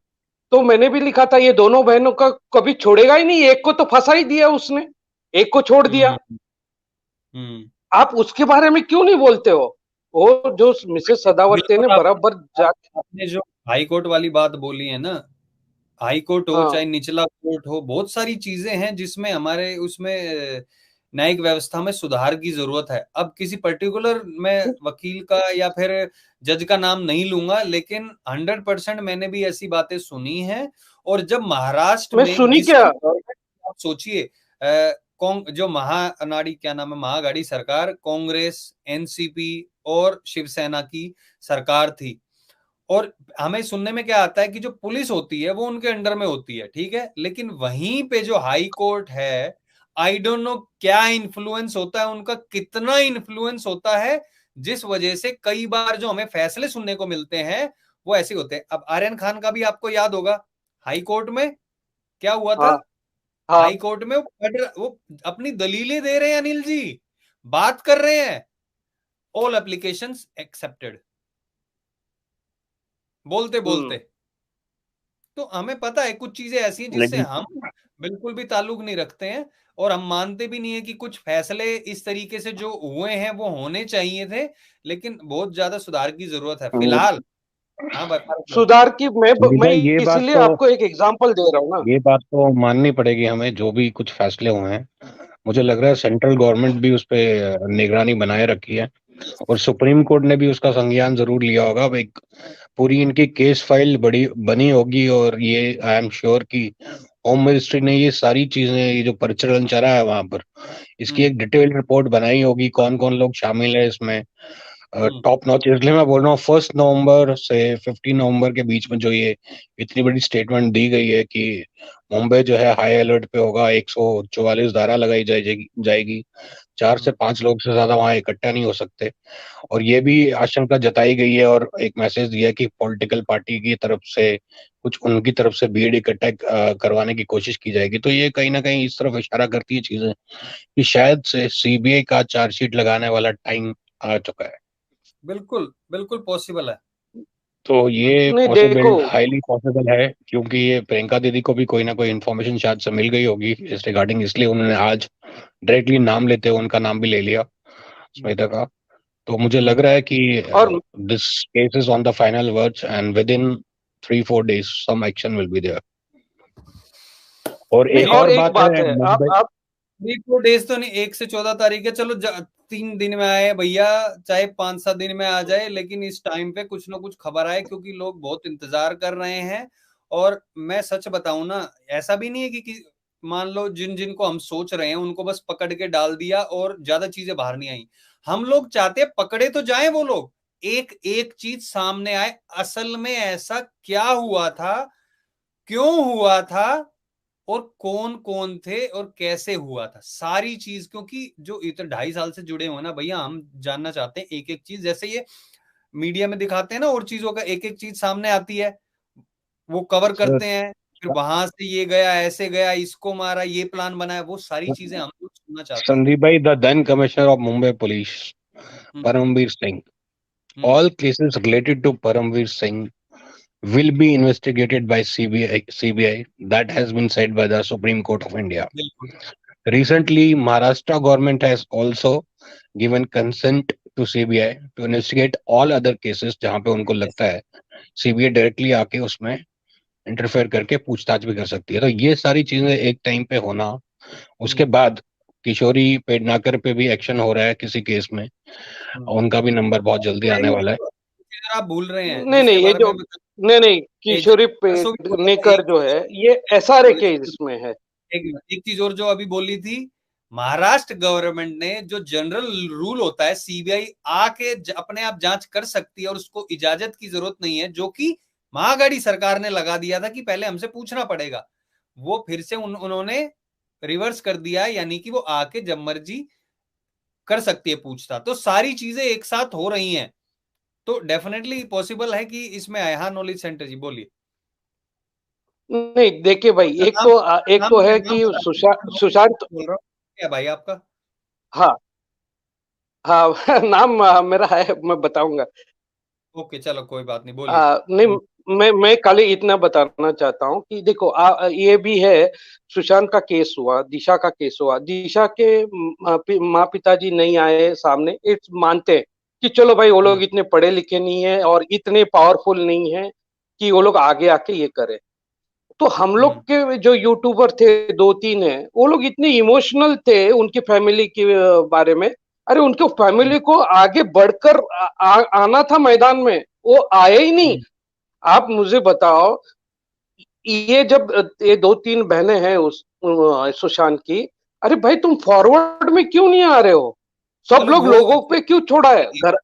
तो मैंने भी लिखा था ये दोनों बहनों का कभी छोड़ेगा ही नहीं। एक को तो फंसा ही दिया उसने, एक को छोड़ दिया। आप उसके बारे में क्यों नहीं बोलते हो? वो जो मिसेस सदावर्ते ने बराबर जाके आपने जो हाई कोर्ट वाली बात बोली है ना, हाई कोर्ट हो चाहे निचला कोर्ट हो, बहुत सारी चीजें हैं जिसमें हमारे उसमें न्यायिक व्यवस्था में सुधार की जरूरत है। अब किसी पर्टिकुलर मैं वकील का या फिर जज का नाम नहीं लूंगा, लेकिन 100% मैंने भी ऐसी बातें सुनी हैं। और जब महाराष्ट्र में सुनी क्या, आप सोचिए, जो महानाड़ी क्या नाम है, महागाड़ी सरकार, कांग्रेस, एनसीपी और शिवसेना की सरकार थी। और हमें सुनने में क्या आता है कि जो पुलिस होती है वो उनके अंडर में होती है, ठीक है, लेकिन वहीं पे जो हाई कोर्ट है, आई डोंट नो क्या इन्फ्लुएंस होता है उनका, कितना इन्फ्लुएंस होता है, जिस वजह से कई बार जो हमें फैसले सुनने को मिलते हैं वो ऐसे होते हैं। अब आर्यन खान का भी आपको याद होगा, हाई कोर्ट में क्या हुआ था। हाई कोर्ट में वो अपनी दलीलें दे रहे हैं, अनिल जी, बात कर रहे हैं, ऑल एप्लीकेशंस एक्सेप्टेड, बोलते बोलते। तो हमें पता है कुछ चीजें ऐसी हैं जिससे हम बिल्कुल भी ताल्लुक नहीं रखते हैं, और हम मानते भी नहीं है कि कुछ फैसले इस तरीके से जो हुए हैं वो होने चाहिए थे, लेकिन बहुत ज्यादा सुधार की जरूरत है फिलहाल। हाँ, सुधार की मैं इसीलिए आपको एक एग्जांपल दे रहा हूँ ना। ये बात तो माननी पड़ेगी हमें, जो भी कुछ फैसले हुए हैं, मुझे लग रहा है सेंट्रल गवर्नमेंट भी उस पर निगरानी बनाए रखी है और सुप्रीम कोर्ट ने भी उसका संज्ञान जरूर लिया होगा। अब एक पूरी इनकी केस फाइल बनी होगी, और ये आई एम श्योर कि होम मिनिस्ट्री ने ये सारी चीजें, ये जो परिचालन चला है वहां पर, इसकी एक डिटेल्ड रिपोर्ट बनाई होगी, कौन कौन लोग शामिल है इसमें, टॉप नॉच। इसलिए मैं बोल रहा हूँ 1 नवंबर से 15 नवंबर के बीच में जो ये इतनी बड़ी स्टेटमेंट दी गई है कि मुंबई जो है हाई अलर्ट पे होगा, 144 धारा लगाई जाएगी, 4 से 5 लोग से ज्यादा वहां इकट्ठा नहीं हो सकते, और ये भी आशंका जताई गई है और एक मैसेज दिया कि पॉलिटिकल पार्टी की तरफ से कुछ उनकी तरफ से भीड़ इकट्ठा करवाने की कोशिश की जाएगी। तो ये कहीं ना कहीं इस तरफ इशारा करती है चीजें कि शायद से सीबीआई का चार्जशीट लगाने वाला टाइम आ चुका है। बिल्कुल बिल्कुल पॉसिबल है। तो ये पॉसिबल, हाईली पॉसिबल है, क्योंकि ये प्रियंका दीदी को भी कोई ना कोई इन्फॉर्मेशन शायद से मिल गई होगी इस रिगार्डिंग, इसलिए उन्होंने आज डायरेक्टली नाम लेते हुए उनका नाम भी ले लिया, स्मिता का। तो मुझे लग रहा है कि this case is on the final words and within 3-4 days some action will be there. और एक और बात है, 3-4 days तो नहीं, 1 से 14 तारीख है, चलो 3 दिन में आए भैया, चाहे 5-7 दिन में आ जाए, लेकिन इस टाइम पे कुछ ना कुछ खबर आए, क्योंकि लोग बहुत इंतजार कर रहे हैं। और मैं सच बताऊं ना, ऐसा भी नहीं है कि मान लो जिन जिनको हम सोच रहे हैं उनको बस पकड़ के डाल दिया और ज्यादा चीजें बाहर नहीं आई। हम लोग चाहते हैं पकड़े तो जाएं वो लोग, एक एक चीज सामने आए, असल में ऐसा क्या हुआ था, क्यों हुआ था, और कौन कौन थे और कैसे हुआ था, सारी चीज। क्योंकि जो इतने 2.5 साल से जुड़े हुए ना भैया, हम जानना चाहते हैं एक एक चीज। जैसे ये मीडिया में दिखाते हैं ना, और चीजों का एक एक चीज सामने आती है, वो कवर करते हैं, फिर वहां से ये गया, ऐसे गया, इसको मारा, ये प्लान बनाया, वो सारी चीजें हम लोग सुनना चाहते हैं। संदीप भाई, the then commissioner of Mumbai Police, Paramveer Singh, all cases related to Paramveer Singh will be investigated by CBI. That has been said by the Supreme Court of India. Recently, Maharashtra government has also given consent to CBI to investigate all other cases जहां पे उनको लगता है CBI directly आके उसमें interfere करके पूछताछ भी कर सकती है। तो ये सारी चीजें एक टाइम पे होना, उसके बाद किशोरी पेडनाकर पे भी एक्शन हो रहा है किसी केस में, उनका भी नंबर बहुत जल्दी आने वाला है। आप भूल रहे हैं, नहीं ये जो नहीं किशोरी पेडनेकर जो है ये SRA के इसमें है। एक चीज और जो अभी बोली थी, महाराष्ट्र गवर्नमेंट ने जो जनरल रूल होता है, सीबीआई आके अपने आप जांच कर सकती है और उसको इजाजत की जरूरत नहीं है, जो कि महागाड़ी सरकार ने लगा दिया था कि पहले हमसे पूछना पड़ेगा, वो फिर से उन्होंने रिवर्स कर दिया, यानी कि वो आके जब मर्जी कर सकती है पूछताछ। तो सारी चीजें एक साथ हो रही हैं, तो डेफिनेटली पॉसिबल है कि इसमें आए। हाँ, नॉलेज सेंटर जी बोलिए। नहीं देखिए भाई, एक तो है कि सुशांत क्या भाई आपका? हाँ नाम मेरा है, मैं बताऊंगा। ओके चलो कोई बात नहीं, बोलिए। नहीं मैं खाली इतना बताना चाहता हूँ कि देखो ये भी है, सुशांत का केस हुआ, दिशा का केस हुआ, दिशा के माँ पिताजी नहीं आए सामने, इट्स मानते हैं कि चलो भाई वो लोग इतने पढ़े लिखे नहीं है और इतने पावरफुल नहीं है कि वो लोग आगे आके ये करे। तो हम लोग के जो यूट्यूबर थे 2-3 है, वो लोग इतने इमोशनल थे उनकी फैमिली के बारे में। अरे उनके फैमिली को आगे बढ़कर आना था मैदान में, वो आए ही नहीं। आप मुझे बताओ, ये जब ये 2-3 बहनें हैं उस सुशांत की, अरे भाई तुम फॉरवर्ड में क्यों नहीं आ रहे हो? सब लोग लोगों पे क्यों छोड़ा है घर?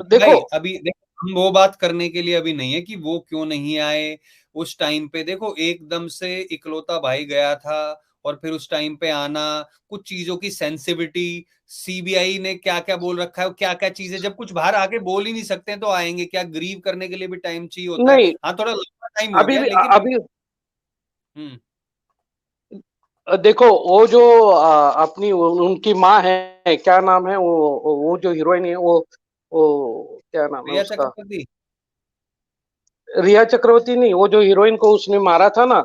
देखो अभी हम वो बात करने के लिए अभी नहीं है कि वो क्यों नहीं आए उस टाइम पे। देखो एकदम से इकलौता भाई गया था, और फिर उस टाइम पे आना, कुछ चीजों की सेंसिटिविटी, सीबीआई ने क्या क्या बोल रखा है, क्या क्या चीजें, जब कुछ बाहर आके बोल ही नहीं सकते हैं तो आएंगे क्या? ग्रीव करने के लिए भी टाइम चाहिए होता है। हाँ थोड़ा लंबा टाइम हो गया, लेकिन अभी देखो वो जो अपनी उनकी माँ है, क्या नाम है वो जो हीरोइन है, वो क्या नाम है उसका? रिया चक्रवर्ती नहीं, वो जो हीरोइन को उसने मारा था ना,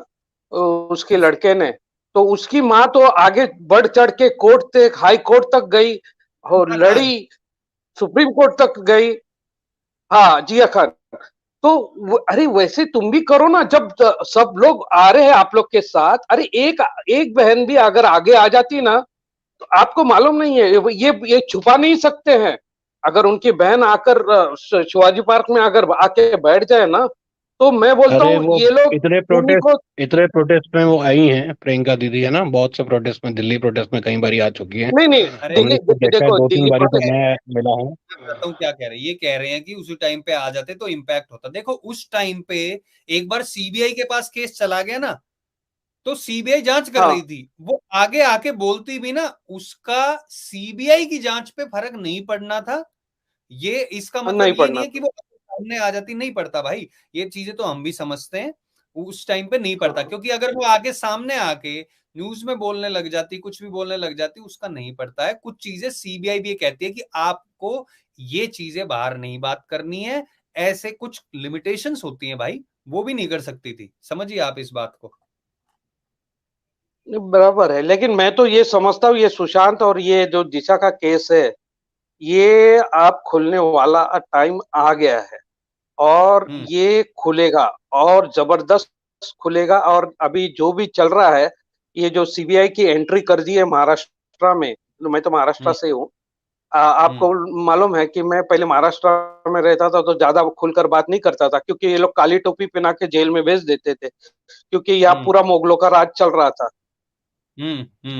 उसके लड़के ने, तो उसकी माँ तो आगे बढ़ चढ़ के कोर्ट तक, हाई कोर्ट तक गई और लड़ी, सुप्रीम कोर्ट तक गई। हाँ जिया खान। तो अरे वैसे तुम भी करो ना, जब सब लोग आ रहे हैं आप लोग के साथ। अरे एक बहन भी अगर आगे आ जाती ना, तो आपको मालूम नहीं है, ये छुपा नहीं सकते हैं। अगर उनकी बहन आकर शिवाजी पार्क में अगर आके बैठ जाए ना, तो मैं बोलता हूँ ये लोग इतने प्रोटेस्ट में वो आई हैं, प्रियंका दीदी है ना, बहुत से प्रोटेस्ट में, दिल्ली प्रोटेस्ट में कई बार आ चुकी है। नहीं देखो 2-3 बार तो मैं मिला हूँ। बताऊँ क्या कह रहे हैं, ये कह रहे हैं कि उसी टाइम पे आ जाते तो इम्पैक्ट होता। देखो उस टाइम पे एक बार सीबीआई के पास केस चला गया ना, तो सीबीआई जांच कर रही थी, वो आगे आके बोलती भी ना, उसका सीबीआई की जांच पे फर्क नहीं पड़ना था। ये इसका मतलब ये नहीं है कि वो सामने आ जाती, नहीं पड़ता भाई, ये चीजें तो हम भी समझते हैं, उस टाइम पे नहीं पड़ता। क्योंकि अगर वो आगे सामने आके न्यूज में बोलने लग जाती, कुछ भी बोलने लग जाती, उसका नहीं पड़ता है। कुछ चीजें सीबीआई भी कहती है कि आपको ये चीजें बाहर नहीं बात करनी है, ऐसे कुछ लिमिटेशंस होती हैं भाई, वो भी नहीं कर सकती थी। समझिए आप इस बात को। बराबर है, लेकिन मैं तो ये समझता हूँ, ये सुशांत और ये जो दिशा का केस है, ये आप खुलने वाला टाइम आ गया है, और ये खुलेगा और जबरदस्त खुलेगा। और अभी जो भी चल रहा है, ये जो सीबीआई की एंट्री कर दी है महाराष्ट्र में, मैं तो महाराष्ट्र से हूँ, आपको मालूम है कि मैं पहले महाराष्ट्र में रहता था तो ज्यादा खुलकर बात नहीं करता था, क्योंकि ये लोग काली टोपी पहना के जेल में भेज देते थे, क्योंकि यहाँ पूरा मुगलों का राज चल रहा था।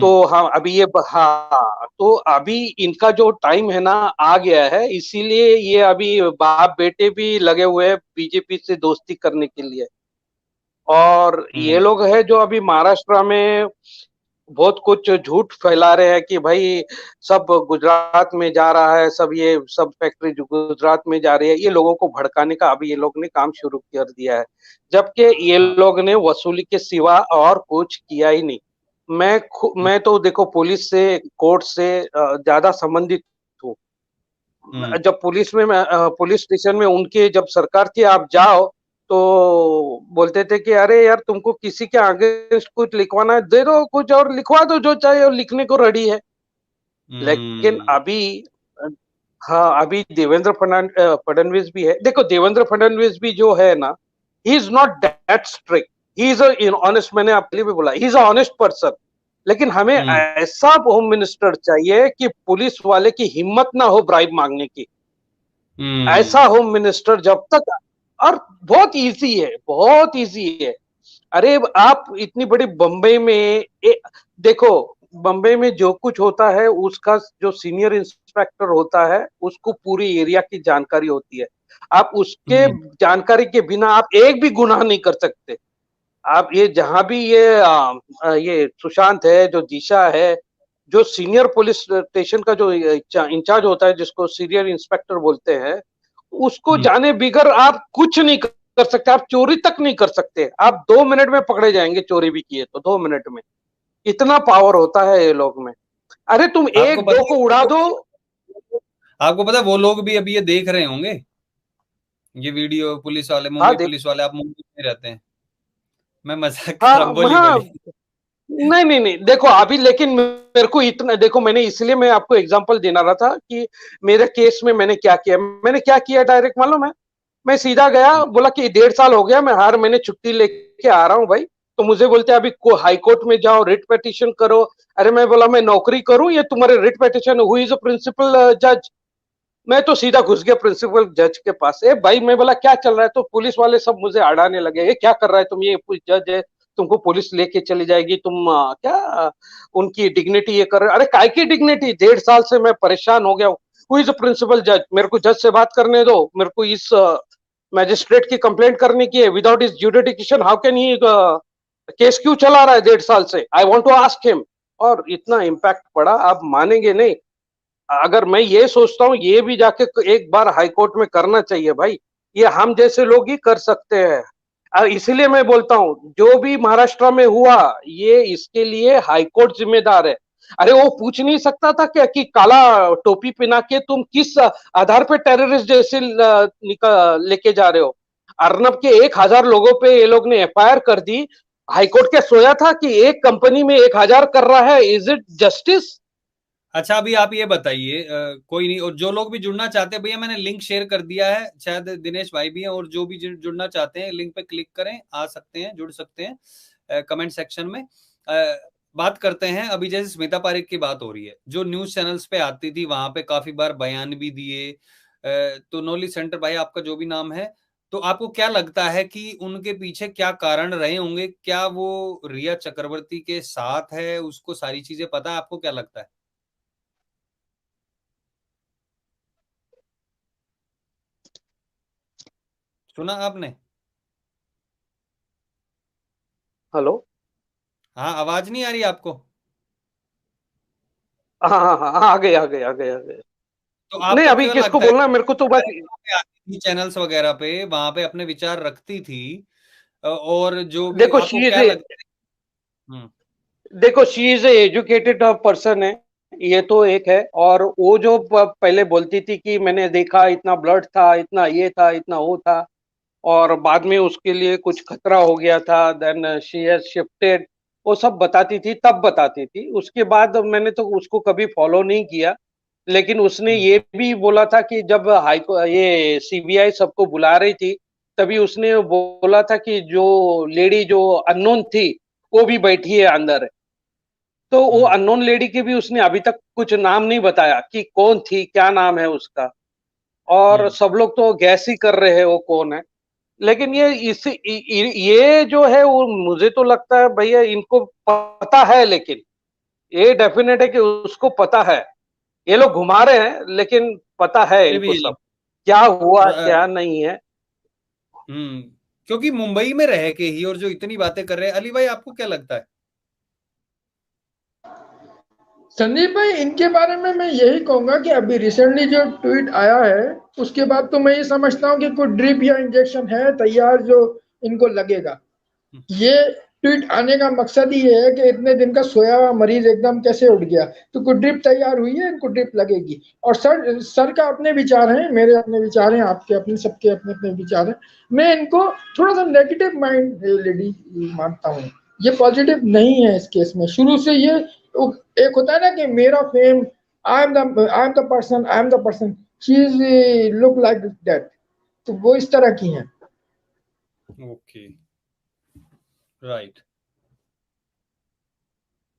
तो हाँ अभी हाँ तो अभी इनका जो टाइम है ना आ गया है, इसीलिए ये अभी बाप बेटे भी लगे हुए हैं बीजेपी से दोस्ती करने के लिए। और ये लोग है जो अभी महाराष्ट्र में बहुत कुछ झूठ फैला रहे हैं कि भाई सब गुजरात में जा रहा है, सब ये सब फैक्ट्री जो गुजरात में जा रही है, ये लोगों को भड़काने का अभी ये लोग ने काम शुरू कर दिया है, जबकि ये लोग ने वसूली के सिवा और कुछ किया ही नहीं। मैं तो देखो पुलिस से, कोर्ट से ज्यादा संबंधित हूँ। जब पुलिस स्टेशन में उनके जब सरकार थी, आप जाओ तो बोलते थे कि अरे यार तुमको किसी के आगे कुछ लिखवाना है दे दो, कुछ और लिखवा दो, जो चाहे और लिखने को रेडी है। लेकिन अभी हाँ अभी देवेंद्र फडणवीस भी है। देखो देवेंद्र फडणवीस भी जो है ना, he is not that strict, he is honest, मैंने आपके लिए भी बोला he is a honest person. लेकिन हमें ऐसा होम मिनिस्टर चाहिए कि पुलिस वाले की हिम्मत ना हो ब्राइब मांगने की। ऐसा होम मिनिस्टर जब तक, और बहुत इजी है, बहुत इजी है। अरे आप इतनी बड़ी बम्बई में देखो, बम्बई में जो कुछ होता है उसका जो सीनियर इंस्पेक्टर होता है उसको पूरी एरिया की जानकारी होती है। आप उसके जानकारी के बिना आप एक भी गुनाह नहीं कर सकते। आप ये जहां भी ये सुशांत है, जो दिशा है, जो सीनियर पुलिस स्टेशन का जो इंचार्ज होता है जिसको सीनियर इंस्पेक्टर बोलते हैं, उसको जाने बिगर आप कुछ नहीं कर सकते। आप चोरी तक नहीं कर सकते, आप 2 मिनट में पकड़े जाएंगे, चोरी भी किए तो 2 मिनट में। इतना पावर होता है ये लोग में। अरे तुम एक दो को उड़ा दो। आपको पता है वो लोग भी अभी ये देख रहे होंगे ये वीडियो, पुलिस वाले, मुंबई पुलिस वाले। आप मुंबई में रहते हैं, मैं मजाक कर रहा हूं, बोली। नहीं देखो अभी, लेकिन मेरे को इतना देखो, मैंने इसलिए मैं आपको एग्जांपल देना रहा था कि मेरे केस में मैंने क्या किया डायरेक्ट मालूम है? मैं सीधा गया, बोला कि 1.5 साल हो गया मैं हर महीने छुट्टी लेके आ रहा हूँ भाई। तो मुझे बोलते अभी हाई कोर्ट में जाओ, रिट पिटीशन करो। अरे मैं बोला मैं नौकरी करूं या तुम्हारे writ petition, who is a principal जज? मैं तो सीधा घुस गया प्रिंसिपल जज के पास। भाई मैं बोला क्या चल रहा है? तो पुलिस वाले सब मुझे अड़ाने लगे, ये क्या कर रहा है तुम, ये जज है, तुमको पुलिस लेके चली जाएगी, तुम क्या उनकी डिग्निटी ये कर रहे? अरे काय की डिग्निटी? 1.5 साल से मैं परेशान हो गया हूँ। हु इज अ प्रिंसिपल जज? मेरे को जज से बात करने दो, मेरे को इस मैजिस्ट्रेट की कंप्लेंट करने की है। Without is adjudication how can he case क्यों चला रहा है 1.5 साल से? I want to ask him. और इतना इम्पैक्ट पड़ा, आप मानेंगे नहीं। अगर मैं ये सोचता हूँ ये भी जाके एक बार हाई कोर्ट में करना चाहिए भाई, ये हम जैसे लोग ही कर सकते हैं। इसलिए मैं बोलता हूँ जो भी महाराष्ट्र में हुआ ये इसके लिए हाई कोर्ट जिम्मेदार है। अरे वो पूछ नहीं सकता था क्या कि काला टोपी पहना के तुम किस आधार पे टेररिस्ट जैसे लेके जा रहे हो? अर्नब के 1000 लोगों पे ये लोग ने एफआईआर कर दी। हाईकोर्ट क्या सोया था कि एक कंपनी में 1000 कर रहा है? Is it justice? अच्छा अभी आप ये बताइए, कोई नहीं, और जो लोग भी जुड़ना चाहते हैं भैया मैंने लिंक शेयर कर दिया है, शायद दिनेश भाई भी हैं, और जो भी जुड़ना चाहते हैं लिंक पे क्लिक करें, आ सकते हैं, जुड़ सकते हैं कमेंट सेक्शन में। बात करते हैं अभी, जैसे स्मिता पारेख की बात हो रही है, जो न्यूज चैनल्स पे आती थी वहां पे काफी बार बयान भी दिए। तो नॉलेज सेंटर भाई आपका जो भी नाम है, तो आपको क्या लगता है कि उनके पीछे क्या कारण रहे होंगे? क्या वो रिया चक्रवर्ती के साथ है, उसको सारी चीजें पता है? आपको क्या लगता है? सुना आपने? हेलो, हाँ आवाज नहीं आ रही आपको? हाँ आ गए। तो नहीं आपको अभी क्यों किसको लगता है बोलना मेरे को तो बस चैनल्स वगैरह पे वहां पे अपने विचार रखती थी, और जो भी देखो आपको क्या लगता है? देखो शी इज एजुकेटेड पर्सन है, ये तो एक है। और वो जो पहले बोलती थी कि मैंने देखा इतना ब्लड था, इतना ये था, इतना वो था, और बाद में उसके लिए कुछ खतरा हो गया था, देन शी हैज शिफ्टेड, वो सब बताती थी, तब बताती थी। उसके बाद मैंने तो उसको कभी फॉलो नहीं किया। लेकिन उसने ये भी बोला था कि जब ये सीबीआई सबको बुला रही थी तभी उसने बोला था कि जो लेडी जो अननोन थी वो भी बैठी है अंदर। तो वो अननोन लेडी की भी उसने अभी तक कुछ नाम नहीं बताया कि कौन थी, क्या नाम है उसका, और सब लोग तो गैस ही कर रहे हैं वो कौन है। लेकिन ये जो है वो मुझे तो लगता है भैया इनको पता है, लेकिन ये डेफिनेट है कि उसको पता है। ये लोग घुमा रहे हैं लेकिन पता है इनको सब क्या हुआ क्या नहीं है। क्योंकि मुंबई में रह के ही और जो इतनी बातें कर रहे हैं। अली भाई आपको क्या लगता है? संदीप भाई, इनके बारे में मैं यही कहूंगा कि अभी रिसेंटली जो ट्वीट आया है उसके बाद तो मैं ये समझता हूँ कि कोई ड्रिप या इंजेक्शन है तैयार जो इनको लगेगा। ये ट्वीट आने का मकसद ही ये है कि इतने दिन का सोया हुआ मरीज एकदम कैसे उठ गया, तो कोई ड्रिप तैयार हुई है, इनको ड्रिप लगेगी। और सर का अपने विचार हैं, मेरे अपने विचार हैं, आपके अपने, सबके अपने अपने विचार हैं। मैं इनको थोड़ा सा नेगेटिव माइंड लेडी मानता हूँ, ये पॉजिटिव नहीं है इस केस में। शुरू से ये एक होता है ना कि मेरा fame, I am the person, she is look like that, तो वो इस तरह की हैं। Okay, right.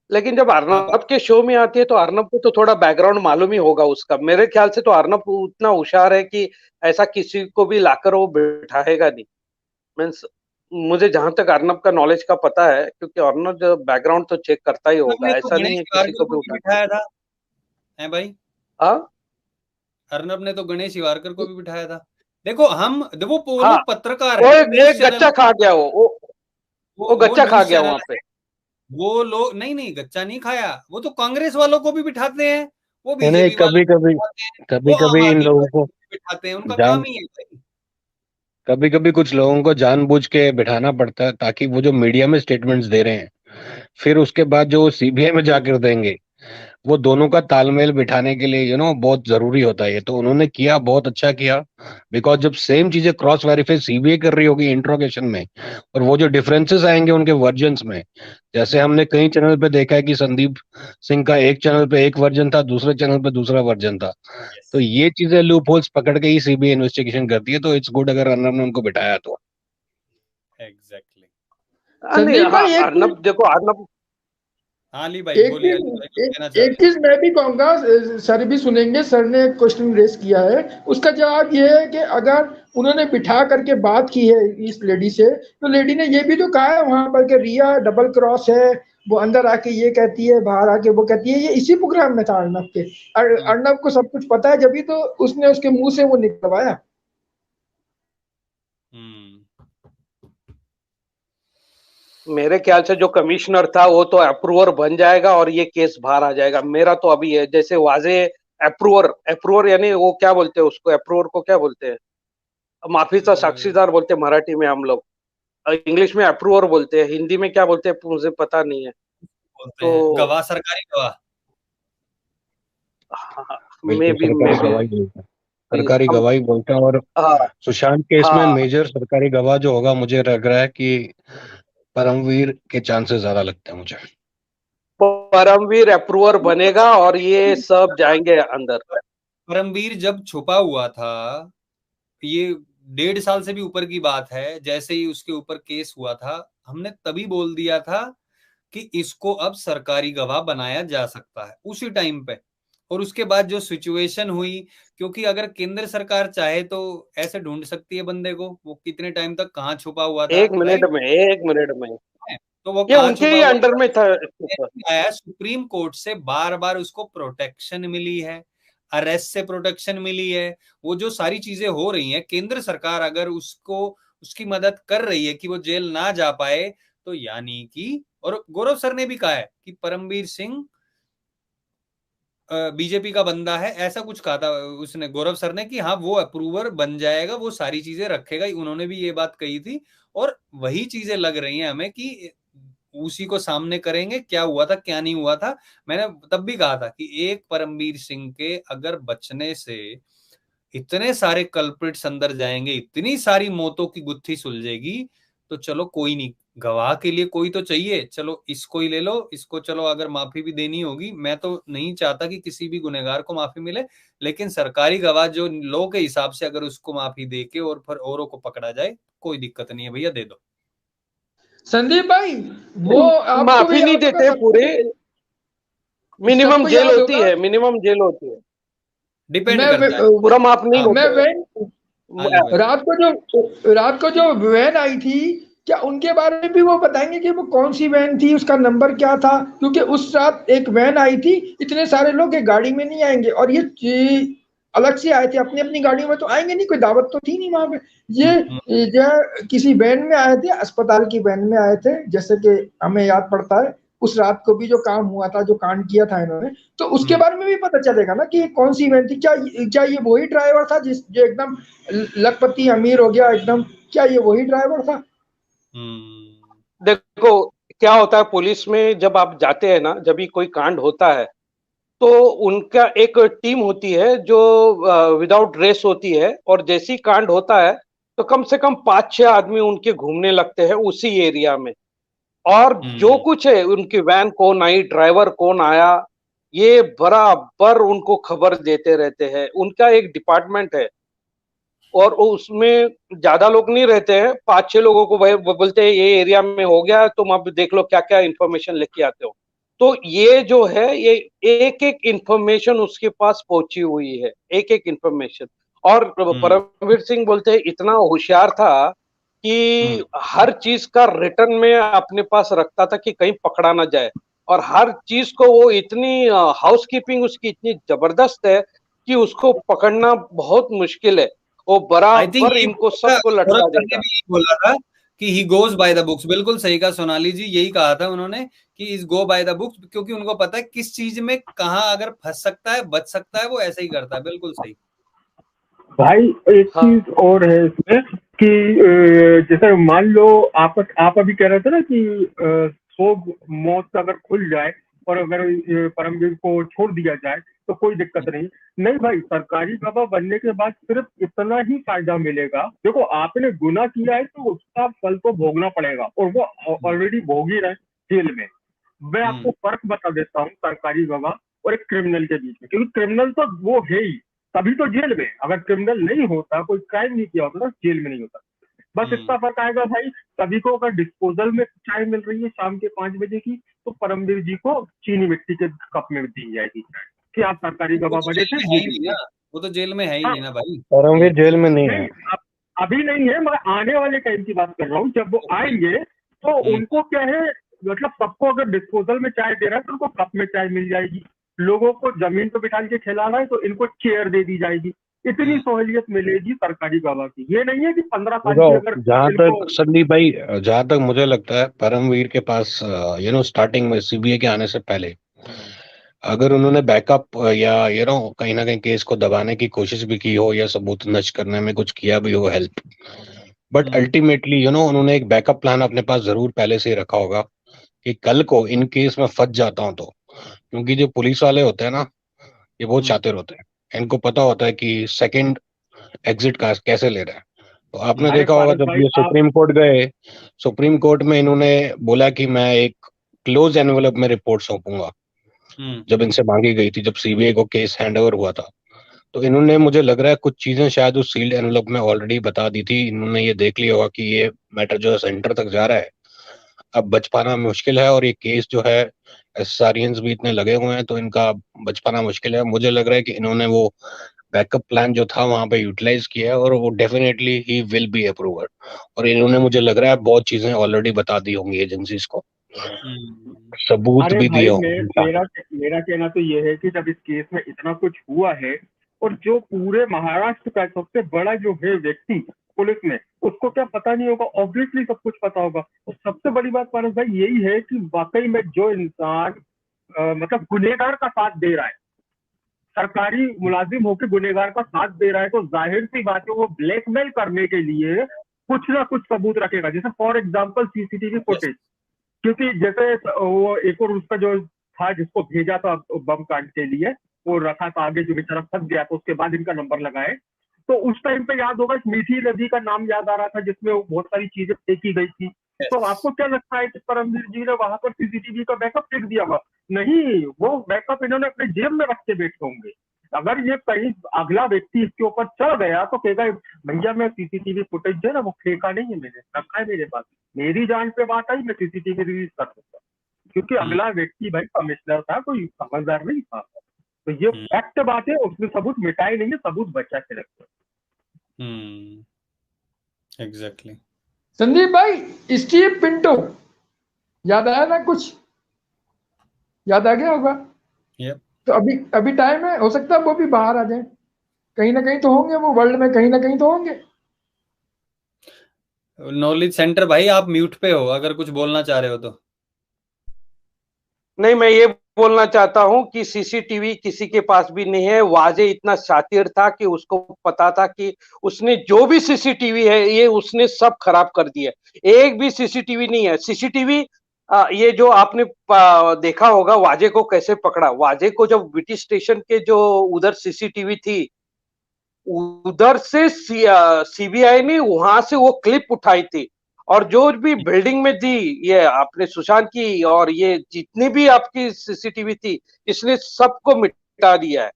लेकिन जब अर्नब के शो में आती है तो अर्नब को तो थोड़ा बैकग्राउंड मालूम ही होगा उसका। मेरे ख्याल से तो अर्नब उतना होशियार है कि ऐसा किसी को भी लाकर वो बिठाएगा नहीं। मीन्स मुझे जहां तक अर्नब का नॉलेज का पता है, क्योंकि अर्नब जो बैकग्राउंड तो चेक करता ही होगा, ऐसा नहीं है किसी को भी बिठाया था है भाई। हाँ, अर्नब ने तो गणेश हिवारकर को भी बिठाया था। देखो हम वो हाँ, पत्रकार है, एक गच्चा खा गया वो गच्चा खा गया वहां पे। वो लोग नहीं गच्चा नहीं खाया, वो तो कांग्रेस वालों को भी बिठाते हैं, वो नहीं, बीजेपी कभी कभी इन लोगों को बिठाते हैं, उनका काम ही है। कभी कभी कुछ लोगों को जानबूझ के बिठाना पड़ता है ताकि वो जो मीडिया में स्टेटमेंट्स दे रहे हैं फिर उसके बाद जो सीबीआई में जाकर देंगे, वो दोनों का तालमेल बिठाने के लिए बहुत जरूरी होता है। तो उन्होंने किया, बहुत अच्छा किया, बिकॉज जब सेम चीजें क्रॉस वेरीफाई सीबीआई कर रही होगी इंट्रोगेशन में, और वो जो डिफरेंसेस आएंगे उनके वर्जन्स में, जैसे हमने कई चैनल पे देखा है कि संदीप सिंह का एक चैनल पे एक वर्जन था, दूसरे चैनल पे दूसरा वर्जन था, तो ये चीजें लूप होल्स पकड़ के ही सीबीआई इन्वेस्टिगेशन करती है। तो इट्स गुड अगर अर्नब ने उनको बिठाया तो। एग्जैक्टली। अर्नब देखो, अर्नब एक चीज मैं भी कहूंगा, सर भी सुनेंगे, सर ने एक क्वेश्चन रेस किया है, उसका जवाब ये है कि अगर उन्होंने बिठा करके बात की है इस लेडी से, तो लेडी ने ये भी तो कहा है वहां पर कि रिया डबल क्रॉस है, वो अंदर आके ये कहती है, बाहर आके वो कहती है। ये इसी प्रोग्राम में था अर्नब के। अर्नब को सब कुछ पता है, जब भी तो उसने उसके मुंह से वो निकलवाया। मेरे ख्याल से जो कमिश्नर था वो तो अप्रूवर बन जाएगा और ये केस बाहर आ जाएगा। मेरा तो अभी है जैसे वाजे अप्रूवर यानी वो क्या बोलते हैं उसको, अप्रूवर को क्या बोलते हैं, माफीचा साक्षीदार बोलते हैं मराठी में हम लोग, इंग्लिश में अप्रूवर बोलते हैं, हिंदी में क्या बोलते हैं मुझे पता नहीं है। तो गवाह, सरकारी गवाह, सरकारी गवाही बोलते हैं। और सुशांत केस में मेजर सरकारी गवाह जो होगा, मुझे लग रहा है कि परमवीर के चांसेस ज्यादा लगते हैं मुझे। परमवीर अप्रूवर बनेगा और ये सब जाएंगे अंदर। परमवीर जब छुपा हुआ था, ये 1.5 साल से भी ऊपर की बात है, जैसे ही उसके ऊपर केस हुआ था, हमने तभी बोल दिया था कि इसको अब सरकारी गवाह बनाया जा सकता है उसी टाइम पे। और उसके बाद जो सिचुएशन हुई, क्योंकि अगर केंद्र सरकार चाहे तो ऐसे ढूंढ सकती है बंदे को, वो कितने टाइम तक कहाँ छुपा हुआ था, 1 मिनट में तो वो ये उनके ही अंडर में था। आया सुप्रीम कोर्ट से, बार बार उसको प्रोटेक्शन मिली है, अरेस्ट से प्रोटेक्शन मिली है। वो जो सारी चीजें हो रही हैं, केंद्र सरकार अगर उसकी मदद कर रही है कि वो जेल ना जा पाए, तो यानी कि, और गौरव सर ने भी कहा है कि परमवीर सिंह बीजेपी का बंदा है, ऐसा कुछ कहा था उसने, गौरव सर ने, कि हाँ वो अप्रूवर बन जाएगा, वो सारी चीजें रखेगा। उन्होंने भी ये बात कही थी और वही चीजें लग रही हैं हमें कि उसी को सामने करेंगे, क्या हुआ था क्या नहीं हुआ था। मैंने तब भी कहा था कि एक परमवीर सिंह के अगर बचने से इतने सारे कल्प्रिट्स अंदर जाएंगे, इतनी सारी मौतों की गुत्थी सुलझेगी, तो चलो कोई नहीं, गवाह के लिए कोई तो चाहिए, चलो इसको ही ले लो, इसको चलो अगर माफी भी देनी होगी। मैं तो नहीं चाहता कि किसी भी गुनहगार को माफी मिले, लेकिन सरकारी गवाह जो लॉ के हिसाब से अगर उसको माफी दे के और फिर औरों को पकड़ा जाए, कोई दिक्कत नहीं है भैया, दे दो। संदीप भाई, वो माफी नहीं देते पूरे, मिनिमम जेल होती है, मिनिमम जेल होती है, डिपेंड करता है, पूरा माफ नहीं मैं होता। रात को जो वैन आई थी, क्या उनके बारे में भी वो बताएंगे कि वो कौन सी वैन थी, उसका नंबर क्या था? क्योंकि उस रात एक वैन आई थी, इतने सारे लोग एक गाड़ी में नहीं आएंगे, और ये अलग से आए थे अपनी अपनी गाड़ी में, तो आएंगे नहीं, कोई दावत तो थी नहीं वहां पे। ये जो किसी वैन में आए थे, अस्पताल की वैन में आए थे, जैसे कि हमें याद पड़ता है उस रात को भी जो काम हुआ था, जो कांड किया था इन्होंने, तो उसके बारे में भी पता चलेगा ना कि कौन सी वैन थी। क्या ये वही ड्राइवर था जो एकदम लखपति अमीर हो गया एकदम? क्या ये वही ड्राइवर था? देखो क्या होता है, पुलिस में जब आप जाते हैं ना, जब भी कोई कांड होता है तो उनका एक टीम होती है जो विदाउट ड्रेस होती है, और जैसी कांड होता है तो कम से कम 5-6 आदमी उनके घूमने लगते हैं उसी एरिया में, और जो कुछ है, उनकी वैन कौन आई, ड्राइवर कौन आया, ये बराबर उनको खबर देते रहते हैं। उनका एक डिपार्टमेंट है, और उसमें ज्यादा लोग नहीं रहते हैं, 5-6 लोगों को वही बोलते हैं ये एरिया में हो गया, तुम अब देख लो क्या क्या इंफॉर्मेशन लेके आते हो। तो ये जो है, ये एक एक इंफॉर्मेशन उसके पास पहुंची हुई है, एक एक इंफॉर्मेशन। और परमवीर सिंह बोलते हैं इतना होशियार था कि हर चीज का रिटर्न में अपने पास रखता था कि कहीं पकड़ा ना जाए, और हर चीज को वो इतनी हाउसकीपिंग उसकी इतनी जबरदस्त है कि उसको पकड़ना बहुत मुश्किल है। वो बराबर इनको सबको लटका देता। बोला था कि he goes by the books, बिल्कुल सही कहा सोनाली जी, यही कहा था उन्होंने कि is go by the books, क्योंकि उनको पता है किस चीज में कहां अगर फंस सकता है, बच सकता है, वो ऐसे ही करता है। बिल्कुल सही भाई। एक चीज और है इसमें कि जैसे मान लो आप अभी कह रहे थे ना कि 100 मौत अगर खुल जाए और अगर परमवीर को छोड़ दिया जाए तो कोई दिक्कत नहीं भाई, सरकारी गवाह बनने के बाद सिर्फ इतना ही फायदा मिलेगा। देखो आपने गुनाह किया है तो उसका फल तो भोगना पड़ेगा, और वो ऑलरेडी भोग ही रहे जेल में। मैं आपको फर्क बता देता हूँ सरकारी गवाह और एक क्रिमिनल के बीच में, क्योंकि क्रिमिनल तो वो है ही, तभी तो जेल में। अगर क्रिमिनल नहीं होता, कोई क्राइम नहीं किया होता, तो जेल में नहीं होता। बस इतना फर्क आएगा भाई, सभी को अगर डिस्पोजल में चाय मिल रही है शाम के 5 बजे की, तो परमवीर जी को चीनी मिट्टी के कप में दी जाएगी कि आप सरकारी गवाह बने थे। वो तो जेल में है ही नहीं ना भाई, परमवीर जेल में नहीं है, अभी नहीं है, मैं आने वाले टाइम की बात कर रहा हूँ। जब वो आएंगे तो उनको क्या है, मतलब सबको अगर डिस्पोजल में चाय दे रहा है तो उनको कप में चाय मिल जाएगी, लोगों को जमीन पे बिठा के खिला रहा है तो इनको चेयर दे दी जाएगी। इतनी सहूलियत मिलेगी सरकारी गवाह की। ये नहीं है कि 15 साल की अगर जहां तक संदीप भाई, जहां तक मुझे लगता है परमवीर के पास स्टार्टिंग में सीबीआई के आने से पहले अगर उन्होंने बैकअप या कहीं ना कहीं केस को दबाने की कोशिश भी की हो या सबूत नष्ट करने में कुछ किया भी हो हेल्प, बट अल्टीमेटली उन्होंने एक बैकअप प्लान अपने पास जरूर पहले से ही रखा होगा कि कल को इन केस में फंस जाता हूं तो, क्योंकि जो पुलिस वाले होते हैं ना, ये बहुत शातिर होते हैं, इनको पता होता है कि सेकंड एग्जिट का कैसे ले रहा है। तो आपने देखा होगा जब ये सुप्रीम कोर्ट गए, सुप्रीम कोर्ट में इन्होंने बोला कि मैं एक क्लोज एनवेलप में रिपोर्ट सौंपूंगा, जब इनसे मांगी गई थी, जब सीबीआई को केस हैंडओवर हुआ था, तो इन्होंने, मुझे लग रहा है कुछ चीजें शायद उस सील्ड एनवेलप में ऑलरेडी बता दी थी। इन्होंने ये देख लिया होगा कि ये मैटर जो है सेंटर तक जा रहा है, अब बच पाना मुश्किल है, और ये केस जो है एसआरियंस भी इतने लगे हुए हैं तो इनका बच पाना मुश्किल है। मुझे लग रहा है कि इन्होंने वो बैकअप प्लान जो था वहां पे यूटिलाइज किया है, और वो definitely he will be approved, और इन्होंने, मुझे लग रहा है, बहुत चीजें ऑलरेडी बता दी होंगी एजेंसीज को, सबूत भी दिए होंगे। मेरा कहना तो ये है कि जब इस केस में इतना कुछ हुआ है, और जो पूरे महाराष्ट्र का सबसे बड़ा जो है व्यक्ति पुलिस में, उसको क्या पता नहीं होगा? ऑब्वियसली सब कुछ पता होगा। और सबसे बड़ी बात पारस भाई यही है कि वाकई में जो इंसान मतलब गुनहगार का साथ दे रहा है, सरकारी मुलाजिम होकर गुनहगार का साथ दे रहा है, तो जाहिर सी बात है वो ब्लैकमेल करने के लिए कुछ ना कुछ सबूत रखेगा। जैसे फॉर एग्जाम्पल सीसीटीवी फुटेज, क्योंकि जैसे वो एक और उसका जो था जिसको भेजा था बम कांड के लिए, वो रखा था आगे, जो बेचारा फंस गया तो उसके बाद इनका नंबर लगाए, तो उस टाइम पे याद होगा मीठी नदी का नाम याद आ रहा था जिसमें बहुत सारी चीजें फेंकी गई थी। तो आपको क्या लगता है कि परमवीर जी ने वहां पर सीसीटीवी का बैकअप फेंक दिया होगा? नहीं, वो बैकअप इन्होंने अपने जेब में रख के बैठे होंगे। अगर ये कहीं अगला व्यक्ति इसके ऊपर चढ़ गया तो कहेगा भैया मैं सीसीटीवी फुटेज जो है ना वो फेंका नहीं है, मैंने रखा है मेरे पास, मेरी जान पे बात आई, मैं सीसीटीवी रिलीज कर सकता। क्योंकि अगला व्यक्ति भाई कमिश्नर था, कोई समझदार नहीं था। तो ये फैक्ट बात है, उसमें सबूत मिटाए नहीं है, सबूत बचा के रखते। एग्जैक्टली। संदीप भाई, स्टीव पिंटो याद आया ना? कुछ याद आ गया होगा। तो अभी टाइम है, हो सकता है वो भी बाहर आ जाए, कहीं ना कहीं तो होंगे वो, वर्ल्ड में कहीं ना कहीं तो होंगे। नॉलेज सेंटर भाई, आप म्यूट पे हो, अगर कुछ बोलना चाह रहे हो तो। नहीं, मैं ये बोलना चाहता हूं कि सीसीटीवी किसी के पास भी नहीं है। वाजे इतना शातिर था कि उसको पता था कि उसने जो भी सीसीटीवी है ये उसने सब खराब कर दिया। एक भी सीसीटीवी नहीं है। सीसीटीवी ये जो आपने देखा होगा वाजे को कैसे पकड़ा। वाजे को जब ब्रिटिश स्टेशन के जो उधर सीसीटीवी थी, उधर से सीबीआई ने वहां से वो क्लिप उठाई थी, और जो भी बिल्डिंग में थी ये आपने सुशांत की, और ये जितनी भी आपकी सीसीटीवी थी, इसने सबको मिटा दिया है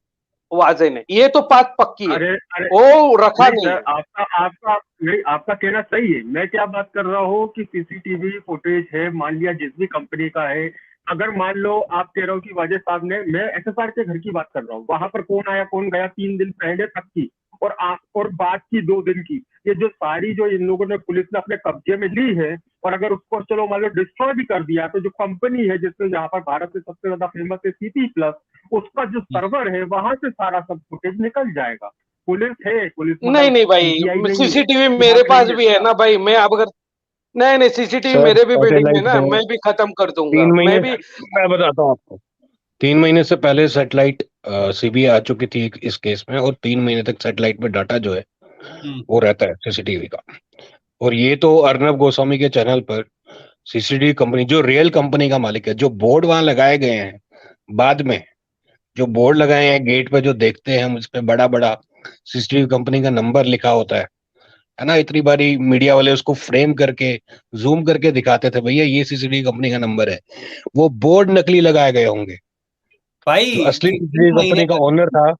वाजे ने। ये तो बात पक्की है। अरे वो रखा नहीं है। आपका कहना सही है। मैं क्या बात कर रहा हूँ कि सीसीटीवी फुटेज है, मान लिया जिस भी कंपनी का है, अगर मान लो आप कह रहे हो कि वाजे साहब ने, मैं एसएसआर के घर की बात कर रहा हूँ, वहां पर कौन आया कौन गया 3 दिन पहले तक की, और बात की 2 दिन की, ये जो सारी जो इन लोगों ने पुलिस ने अपने कब्जे में ली है, और अगर उसको चलो मान लो डिस्ट्रॉय भी कर दिया, तो जो कंपनी है जिसमें यहाँ पर भारत में सबसे ज्यादा फेमस है सीपी प्लस, उसका जो सर्वर है वहां से सारा सब फुटेज निकल जाएगा। पुलिस है, पुलिस नहीं भाई, सीसीटीवी मेरे पास भी है ना भाई। मैं अब अगर नहीं सीसीटीवी मेरे भी बिल्डिंग में ना, मैं भी खत्म कर दूंगा। मैं बताता हूँ आपको, 3 महीने से पहले सैटेलाइट सीबीआई आ चुकी थी इस केस में, और 3 महीने तक सैटेलाइट में डाटा जो है वो रहता है सीसीटीवी का। और ये तो अर्नब गोस्वामी के चैनल पर सीसीटीवी कंपनी, जो रियल कंपनी का मालिक है, जो बोर्ड वहां लगाए गए हैं, बाद में जो बोर्ड लगाए हैं गेट पे, जो देखते हैं हम, उस पे बड़ा बड़ा सीसीटीवी कंपनी का नंबर लिखा होता है ना। इतनी बारी मीडिया वाले उसको फ्रेम करके जूम करके दिखाते थे, भैया ये सीसीटीवी कंपनी का नंबर है। वो बोर्ड नकली लगाए गए होंगे भाई। जो असली सीसीटीवी कंपनी का ओनर था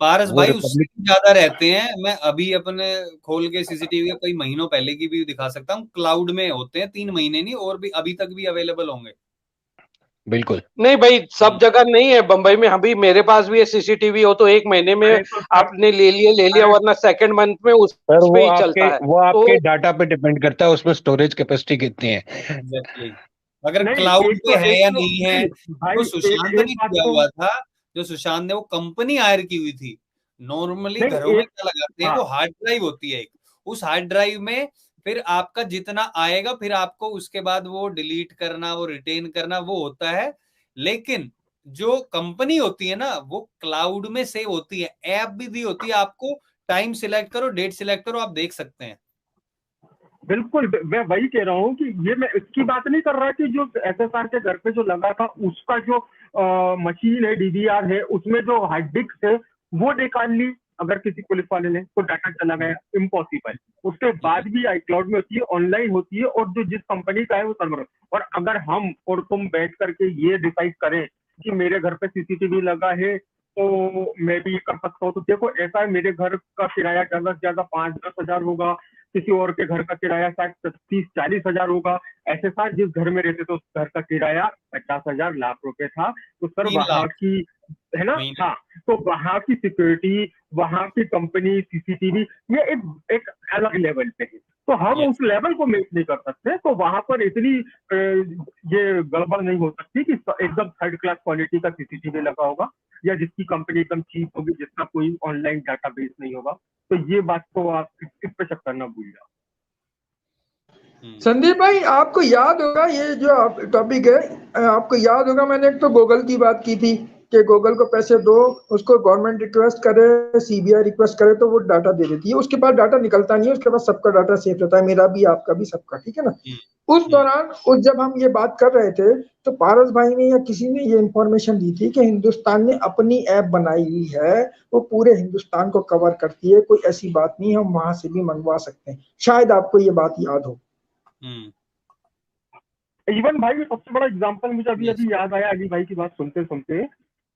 पारस वो भाई रिपब्लिक उससे ज्यादा रहते हैं। मैं अभी अपने खोल के सीसीटीवी का कई महीनों पहले की भी दिखा सकता हूँ, क्लाउड में होते हैं, 3 महीने नहीं, और भी अभी तक भी अवेलेबल होंगे। बिल्कुल नहीं भाई, सब जगह नहीं है। बंबई में अभी मेरे पास भी है सीसीटीवी, हो तो 1 महीने में आपने ले लिया, वरना सेकंड मंथ में उस पे ही चलता है। वो आपके डाटा पे डिपेंड करता है, उसमें स्टोरेज कैपेसिटी कितनी है। एग्जैक्टली। अगर क्लाउड पे है या नहीं है, तो सुशांत ने किया हुआ था, जो सुशांत ने वो कंपनी हायर की हुई थी। नॉर्मली घरों में क्या लगाते हैं, वो हार्ड ड्राइव होती है एक, उस हार्ड ड्राइव में फिर आपका जितना आएगा, फिर आपको उसके बाद वो डिलीट करना, वो रिटेन करना, वो होता है। लेकिन जो कंपनी होती है ना, वो क्लाउड में सेव होती है, ऐप भी दी होती है आपको। टाइम सिलेक्ट करो, डेट सिलेक्ट करो, आप देख सकते हैं। बिल्कुल, मैं वही कह रहा हूँ कि ये मैं इसकी बात नहीं कर रहा कि जो एसएसआर के घर पे जो लगा था उसका जो मशीन है, डीवीआर है, उसमें जो हार्ड डिस्क है वो निकाल ली अगर किसी पुलिस वाले ने, तो डाटा चला गया, इम्पॉसिबल। उसके बाद भी iCloud में होती है, ऑनलाइन होती है, और जो जिस कंपनी का है वो सर्वर। और अगर हम और तुम बैठ करके ये डिसाइड करें कि मेरे घर पे सीसीटीवी लगा है तो मैं भी कर सकता हूँ, तो देखो ऐसा है, मेरे घर का किराया ज्यादा से ज्यादा 5-10 हजार होगा, किसी और के घर का किराया शायद 30-40 हजार होगा। ऐसे साथ जिस घर में रहते थे उस घर का किराया 50,000 लाख रुपए था। तो सर वहां की है ना, हाँ, तो वहां की सिक्योरिटी, वहां की कंपनी, सीसीटीवी, ये एक अलग लेवल पे है। तो हम उस लेवल को मैच नहीं कर सकते, तो वहां पर इतनी ये गड़बड़ नहीं हो सकती कि एकदम 3rd क्लास क्वालिटी का सीसीटीवी लगा होगा, या जिसकी कंपनी एकदम चीप होगी, जिसका कोई ऑनलाइन डाटाबेस नहीं होगा। तो ये बात को आप इस पे शक करना भूल जाओ। संदीप भाई, आपको याद होगा ये जो टॉपिक है, आपको याद होगा मैंने एक तो गूगल की बात की थी कि गूगल को पैसे दो, उसको गवर्नमेंट रिक्वेस्ट करे, सीबीआई रिक्वेस्ट करे तो वो डाटा दे देती है। उसके बाद डाटा निकलता नहीं है, उसके बाद सबका डाटा सेफ रहता है, मेरा भी, आपका भी, सबका, ठीक है ना। उस दौरान जब हम ये बात कर रहे थे तो पारस भाई ने या किसी ने ये इंफॉर्मेशन दी थी कि हिंदुस्तान ने अपनी ऐप बनाई हुई है, वो पूरे हिंदुस्तान को कवर करती है, कोई ऐसी बात नहीं, हम वहां से भी मंगवा सकते हैं। शायद आपको ये बात याद हो। इवन भाई सबसे बड़ा एग्जांपल मुझे अभी याद आया अली भाई की बात सुनते सुनते,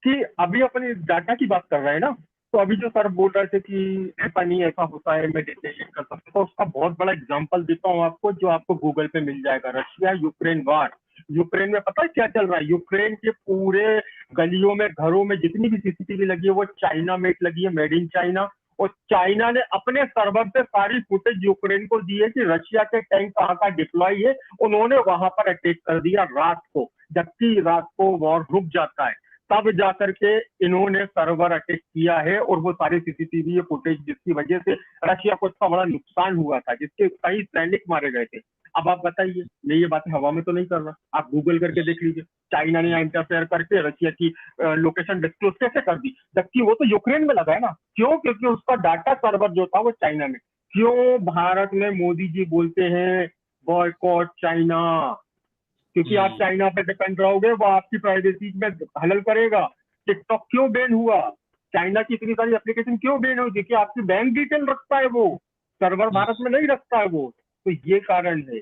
कि अभी अपने डाटा की बात कर रहे हैं ना, तो अभी जो सर बोल रहे थे कि ऐसा नहीं ऐसा होता है, मैं डिटेक्शन कर सकता हूँ, तो उसका बहुत बड़ा एग्जांपल देता हूँ आपको, जो आपको गूगल पे मिल जाएगा। रशिया यूक्रेन वार यूक्रेन में पता है क्या चल रहा है? यूक्रेन के पूरे गलियों में, घरों में जितनी भी सीसीटीवी लगी है वो चाइना मेड लगी है, मेड इन चाइना। और चाइना ने अपने सर्वर से सारी फुटेज यूक्रेन को दी है कि रशिया के टैंक कहाँ का डिप्लॉय है, उन्होंने वहां पर अटैक कर दिया रात को, जबकि रात को वॉर रुक जाता है, तब जाकर के इन्होंने सर्वर अटैक किया है। और वो सारी सीसीटीवी फुटेज जिसकी वजह से रशिया को इतना बड़ा नुकसान हुआ था, जिसके कई सैनिक मारे गए थे। अब आप बताइए, मैं ये बातें हवा में तो नहीं कर रहा, आप गूगल करके देख लीजिए, चाइना ने इंटरफेयर करके रशिया की लोकेशन डिस्क्लोज कैसे कर दी, जबकि वो तो यूक्रेन में लगा है ना। क्यों? क्योंकि उसका डाटा सर्वर जो था वो चाइना में। क्यों भारत में मोदी जी बोलते हैं बॉयकॉट चाइना? क्योंकि आप चाइना पे डिपेंड रहोगे, वो आपकी प्राइवेसी में हलल करेगा। टिकटॉक क्यों बैन हुआ? चाइना की इतनी सारी एप्लीकेशन क्यों बैन हुई? क्योंकि आपकी बैंक डिटेल रखता है वो, सर्वर भारत में नहीं रखता है वो। तो ये कारण है।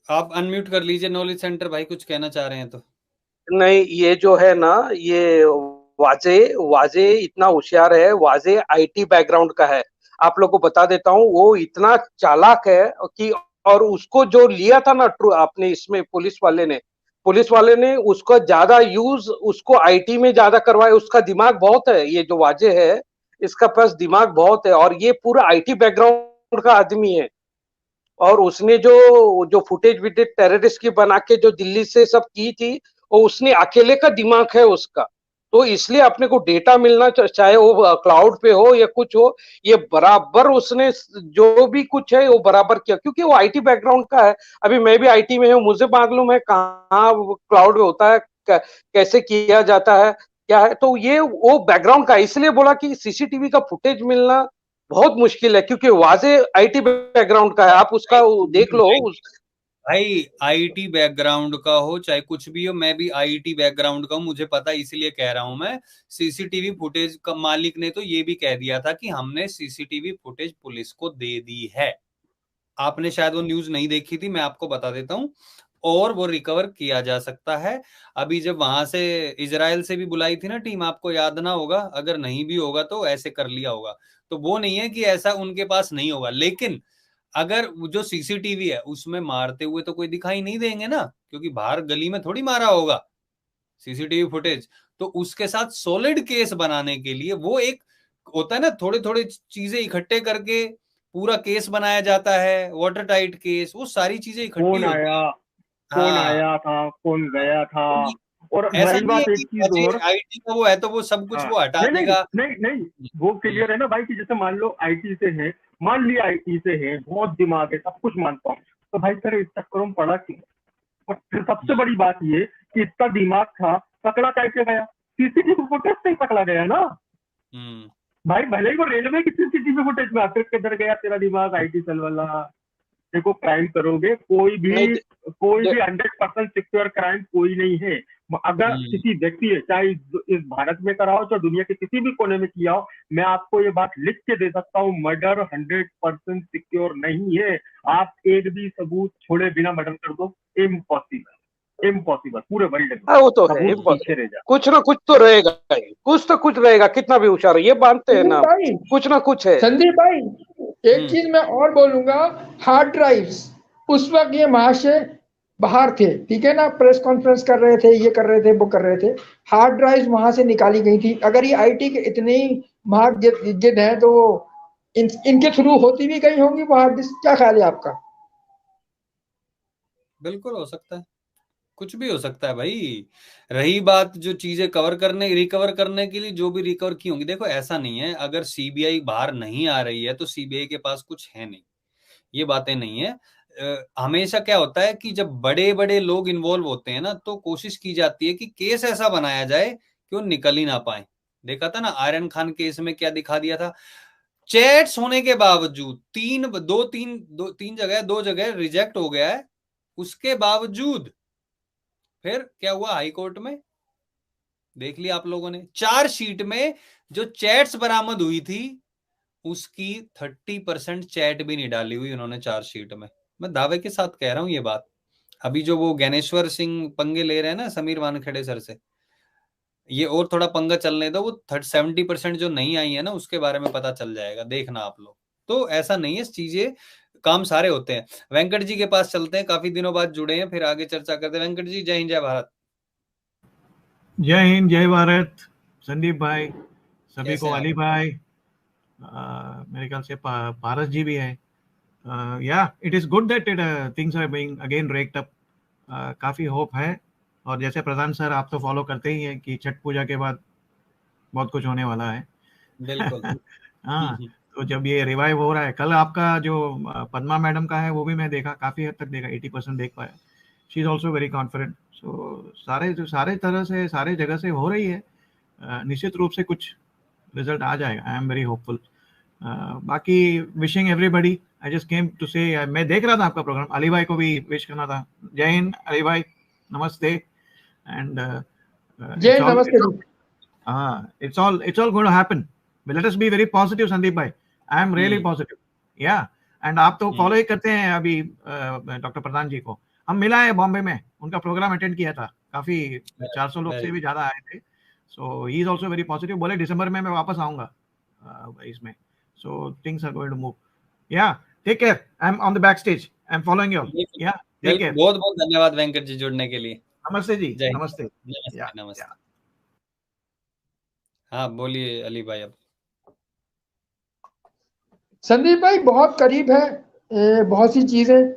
आप अनम्यूट कर लीजिए नॉलेज सेंटर भाई, कुछ कहना चाह रहे हैं तो। नहीं, ये जो है ना, ये वाजे इतना होशियार है, वाजे आईटी बैकग्राउंड का है। आप लोग को बता देता हूँ, वो इतना चालाक है कि, और उसको जो लिया था ना आपने इसमें पुलिस वाले ने उसका ज्यादा यूज उसको आईटी में ज्यादा करवाया। उसका दिमाग बहुत है, ये जो वाजे है इसका पास दिमाग बहुत है, और ये पूरा आईटी बैकग्राउंड का आदमी है। और उसने जो फुटेज विटेज टेररिस्ट की बना के जो दिल्ली से सब की थी, वो उसने अकेले का दिमाग है उसका। तो इसलिए अपने को डेटा मिलना, चाहे वो क्लाउड पे हो या कुछ हो, ये बराबर उसने जो भी कुछ है वो बराबर किया, क्योंकि वो आईटी बैकग्राउंड का है। अभी मैं भी आईटी में हूँ, मुझे मालूम है कहाँ क्लाउड में होता है, कैसे किया जाता है, क्या है। तो ये वो बैकग्राउंड का, इसलिए बोला कि सीसीटीवी का फुटेज मिलना बहुत मुश्किल है, क्योंकि वाजे आईटी बैकग्राउंड का है। आप उसका देख लो भाई, आईटी बैकग्राउंड का हो चाहे कुछ भी हो, मैं भी आईटी बैकग्राउंड का हूं, मुझे पता, इसलिए कह रहा हूं मैं। सीसीटीवी फुटेज का मालिक ने तो ये भी कह दिया था कि हमने सीसीटीवी फुटेज पुलिस को दे दी है। आपने शायद वो न्यूज नहीं देखी थी, मैं आपको बता देता हूं। और वो रिकवर किया जा सकता है। अभी जब वहां से इजराइल से भी बुलाई थी ना टीम, आपको याद ना होगा, अगर नहीं भी होगा तो ऐसे कर लिया होगा। तो वो नहीं है कि ऐसा उनके पास नहीं होगा, लेकिन अगर जो सीसीटीवी है उसमें मारते हुए तो कोई दिखाई नहीं देंगे ना, क्योंकि बाहर गली में थोड़ी मारा होगा सीसीटीवी फुटेज। तो उसके साथ सॉलिड केस बनाने के लिए वो एक होता है ना, थोड़े थोड़े चीजें इकट्ठे करके पूरा केस बनाया जाता है, वाटर टाइट केस, वो सारी चीजें इकट्ठी कौन आया, कौन आया था, कौन गया था। और ऐसा रही नहीं बात है एक कि चीज और, आईटी का वो है तो वो सब कुछ वो हटा नहीं देगा। नहीं नहीं, वो क्लियर है ना भाई, कि जैसे मान लो आईटी से है, मान लिया आईटी से है, बहुत दिमाग है, सब कुछ मानता हूँ, तो भाई सर इस चक्करों में पड़ा क्यों? और फिर सबसे बड़ी बात ये कि इतना दिमाग था, पकड़ा कैसे गया? सीसीटीवी फुटेज से ही पकड़ा गया ना भाई। भले ही वो रेलवे की सीसीटीवी फुटेज में आखिर किधर गया तेरा दिमाग आईटी सेल वाला? देखो, क्राइम करोगे, कोई भी 100% सिक्योर क्राइम कोई नहीं है। अगर किसी व्यक्ति है, चाहे इस भारत में कराओ चाहे दुनिया के किसी भी कोने में किया हो, मैं आपको ये बात लिख के दे सकता हूँ, मर्डर 100% सिक्योर नहीं है। आप एक भी सबूत छोड़े बिना मर्डर कर दो, इम्पॉसिबल पूरे वर्ल्ड में। वो तो है इम्पॉसिबल, कुछ ना कुछ तो रहेगा, कुछ तो कुछ रहेगा, कितना भी होशियार ये मानते हैं ना, कुछ ना कुछ है। संदीप भाई, एक चीज मैं और बोलूंगा, हार्ड ड्राइव्स उस वक्त ये महाशय बाहर थे, ठीक है ना, प्रेस कॉन्फ्रेंस कर रहे थे, ये कर रहे थे, वो कर रहे थे, हार्ड ड्राइव्स वहां से निकाली गई थी। अगर ये आईटी के इतने ही महागिद हैं तो इनके थ्रू होती भी गई होंगी वो हार्ड डिस्क। क्या ख्याल है आपका? बिल्कुल हो सकता है, कुछ भी हो सकता है भाई। रही बात जो चीजें रिकवर करने के लिए जो भी रिकवर की होंगी, देखो ऐसा नहीं है अगर सीबीआई बाहर नहीं आ रही है तो सीबीआई के पास कुछ है नहीं, ये बातें नहीं है। हमेशा क्या होता है कि जब बड़े बड़े लोग इन्वॉल्व होते हैं ना, तो कोशिश की जाती है कि केस ऐसा बनाया जाए कि वो निकल ही ना पाए। देखा था ना आर्यन खान केस में क्या दिखा दिया था, चैट्स होने के बावजूद दो जगह रिजेक्ट हो गया है, उसके बावजूद फिर क्या हुआ हाई कोर्ट में, देख लिया आप लोगों ने, चार्जशीट में जो चैट्स बरामद हुई थी उसकी 30% चैट भी नहीं डाली हुई उन्होंने चार्जशीट में। मैं दावे के साथ कह रहा हूं ये बात। अभी जो वो ज्ञानेश्वर सिंह पंगे ले रहे हैं ना समीर वानखेड़े सर से, ये और थोड़ा पंगा चलने दो, वो 70% जो नहीं आई है ना उसके बारे में पता चल जाएगा, देखना आप लोग। तो ऐसा नहीं है, चीजें काम सारे होते हैं। वेंकट जी के पास चलते हैं, काफी दिनों बाद जुड़े हैं, फिर आगे चर्चा करते हैं। वेंकट जी, जय हिंद, जय भारत। जय हिंद, जय भारत। संदीप भाई, सभी को, अली भाई, मेरे ख्याल से पारस जी भी है। Yeah it is good that things are being again raked up. काफी होप है। और जैसे प्रधान सर आप तो फॉलो करते ही हैं कि छठ पूजा के बाद बहुत कुछ होने वाला है। बिल्कुल। हाँ, तो जब ये रिवाइव हो रहा है, कल आपका जो पद्मा मैडम का है वो भी मैं देखा, काफी हद तक देखा, 80% देख पाया। She is also very confident. So सारे तरह से, सारे जगह से हो रही है। निश्चित रूप से कुछ रिजल्ट आ जाएगा। I am very hopeful. बाकी wishing everybody, I just came to say, मैं देख रहा था आपका प्रोग्राम, अली भाई को भी विश करना था। जय हिंद अली भाई, नमस्ते। एंड जय नमस्ते। it's all going to happen, but let us be very positive, Sandeep bhai. I am really positive. Yeah, and आप तो फॉलो ही करते हैं अभी डॉक्टर प्रधान जी को। हम मिला है बॉम्बे में, उनका प्रोग्राम अटेंड किया था, काफी 400 लोग से भी ज्यादा आए थे। So he is also very positive. बोले दिसंबर में मैं वापस आऊंगा इसमें। So things are going to move. Yeah take care, I am on the back stage, I am following you. Yeah take care. बहुत बहुत धन्यवाद वेंकट जी जुड़ने के लिए। नमस्ते जी। नमस्ते। नमस्ते। हाँ बोलिए अली भाई। अब संदीप भाई बहुत करीब है बहुत सी चीजें,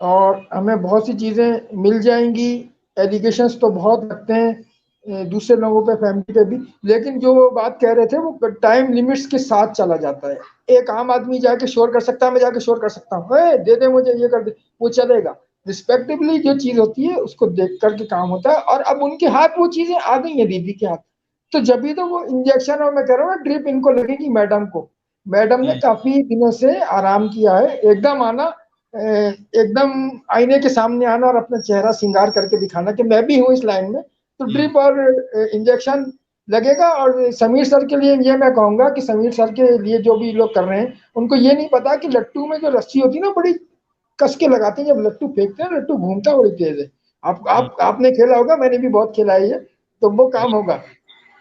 और हमें बहुत सी चीजें मिल जाएंगी। एलिगेशंस तो बहुत लगते हैं दूसरे लोगों पे, फैमिली पे भी, लेकिन जो वो बात कह रहे थे वो टाइम लिमिट्स के साथ चला जाता है। एक आम आदमी जाके शोर कर सकता है, मैं जाके शोर कर सकता हूँ, दे दे मुझे, ये कर दे, वो चलेगा। रिस्पेक्टिवली जो चीज होती है उसको देख करके काम होता है। और अब उनके हाथ वो चीजें आ गई हैं, दीदी के हाथ, तो जब भी तो वो इंजेक्शन, और मैं कह रहा हूँ ड्रिप इनको लगेगी। मैडम ने काफी दिनों से आराम किया है, एकदम आना, एकदम आईने के सामने आना और अपना चेहरा श्रृंगार करके दिखाना कि मैं भी हूँ इस लाइन में। तो ड्रिप और इंजेक्शन लगेगा। और समीर सर के लिए ये मैं कहूंगा कि समीर सर के लिए जो भी लोग कर रहे हैं, उनको ये नहीं पता कि लट्टू में जो रस्सी होती है ना, बड़ी कस के लगाते हैं। जब लट्टू फेंकते हैं, लट्टू घूमता बड़ी तेज है। आपने खेला होगा, मैंने भी बहुत खेला है ये, तो वो काम होगा।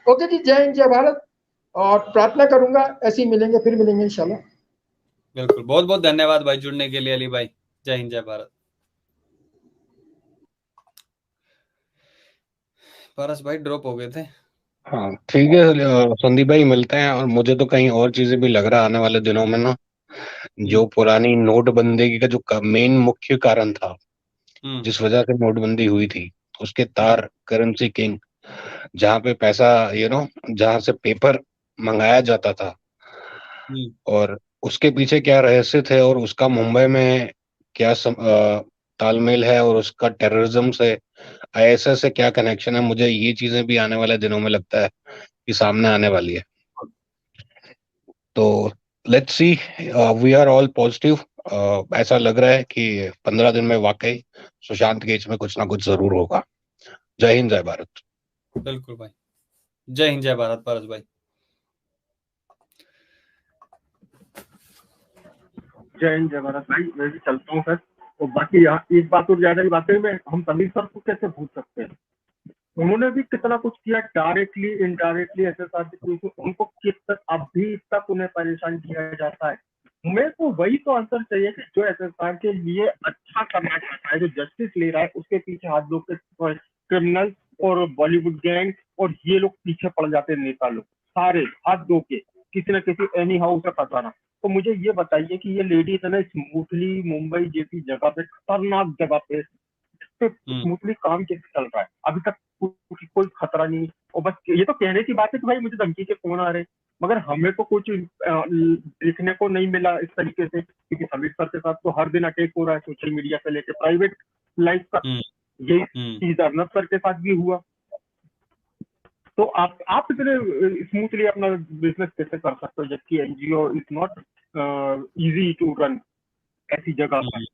ओके जी, जय हिंद, जय भारत। और प्रार्थना करूंगा ऐसे ही मिलेंगे, फिर मिलेंगे इंशाल्लाह। बिल्कुल, बहुत बहुत धन्यवाद भाई जुड़ने के लिए अली भाई। जय हिंद, जय भारत। पारस भाई ड्रॉप हो गए थे। हाँ ठीक है संदीप भाई, मिलते हैं। और मुझे तो कहीं और चीजें भी लग रहा है आने वाले दिनों में ना, जो पुरानी नोटबंदी का जो मेन मुख्य कारण था, जिस वजह से नोटबंदी हुई थी, उसके तार, करेंसी किंग, जहाँ पे पैसा जहाँ से पेपर मंगाया जाता था, और उसके पीछे क्या रहस्य थे, और उसका मुंबई में क्या तालमेल है, और उसका टेररिज्म से, आईएसआई से क्या कनेक्शन है, मुझे ये चीजें भी आने वाले दिनों में लगता है कि सामने आने वाली है। तो let's see, we are all positive. ऐसा लग रहा है कि 15 दिन में वाकई सुशांत केस में कुछ ना कुछ जरूर होगा। जय हिंद, जय भारत। बिल्कुल भाई, जय हिंद, जय भारत। पारस भाई जय हिंद, जय भारत। भाई मैं भी चलता हूँ सर। और बाकी यहाँ एक बात और ज्यादा, वाकई में हम समीर सर को कैसे भूल सकते हैं। उन्होंने भी कितना कुछ किया, डायरेक्टली इनडायरेक्टली एसएसआर उनको किस तक अभी तक उन्हें परेशान किया जाता है। हमें तो वही तो आंसर चाहिए कि जो एसएसआर के लिए अच्छा करना चाहता है, जो जस्टिस ले रहा है, उसके पीछे हाथ दो के क्रिमिनल और बॉलीवुड गैंग और ये लोग पीछे पड़ जाते हैं, नेता लोग सारे हाथ दो के किसी न किसी एनी हाउ से फंसाना। तो मुझे ये बताइए कि ये लेडीज है ना, स्मूथली मुंबई जैसी जगह पे, खतरनाक जगह पे स्मूथली काम कैसे चल रहा है अभी तक? कोई खतरा नहीं। और बस ये तो कहने की बात है कि भाई मुझे धमकी के फोन आ रहे, मगर हमें तो कुछ देखने को नहीं मिला इस तरीके से। क्योंकि समीर सर के साथ तो हर दिन अटैक हो रहा है, सोशल मीडिया से लेकर प्राइवेट लाइफ तक। यही चीज अर्नब सर के साथ भी हुआ। तो आप इतने स्मूथली अपना बिजनेस कैसे कर सकते हो, जबकि NGO is not easy to run ऐसी जगह पर?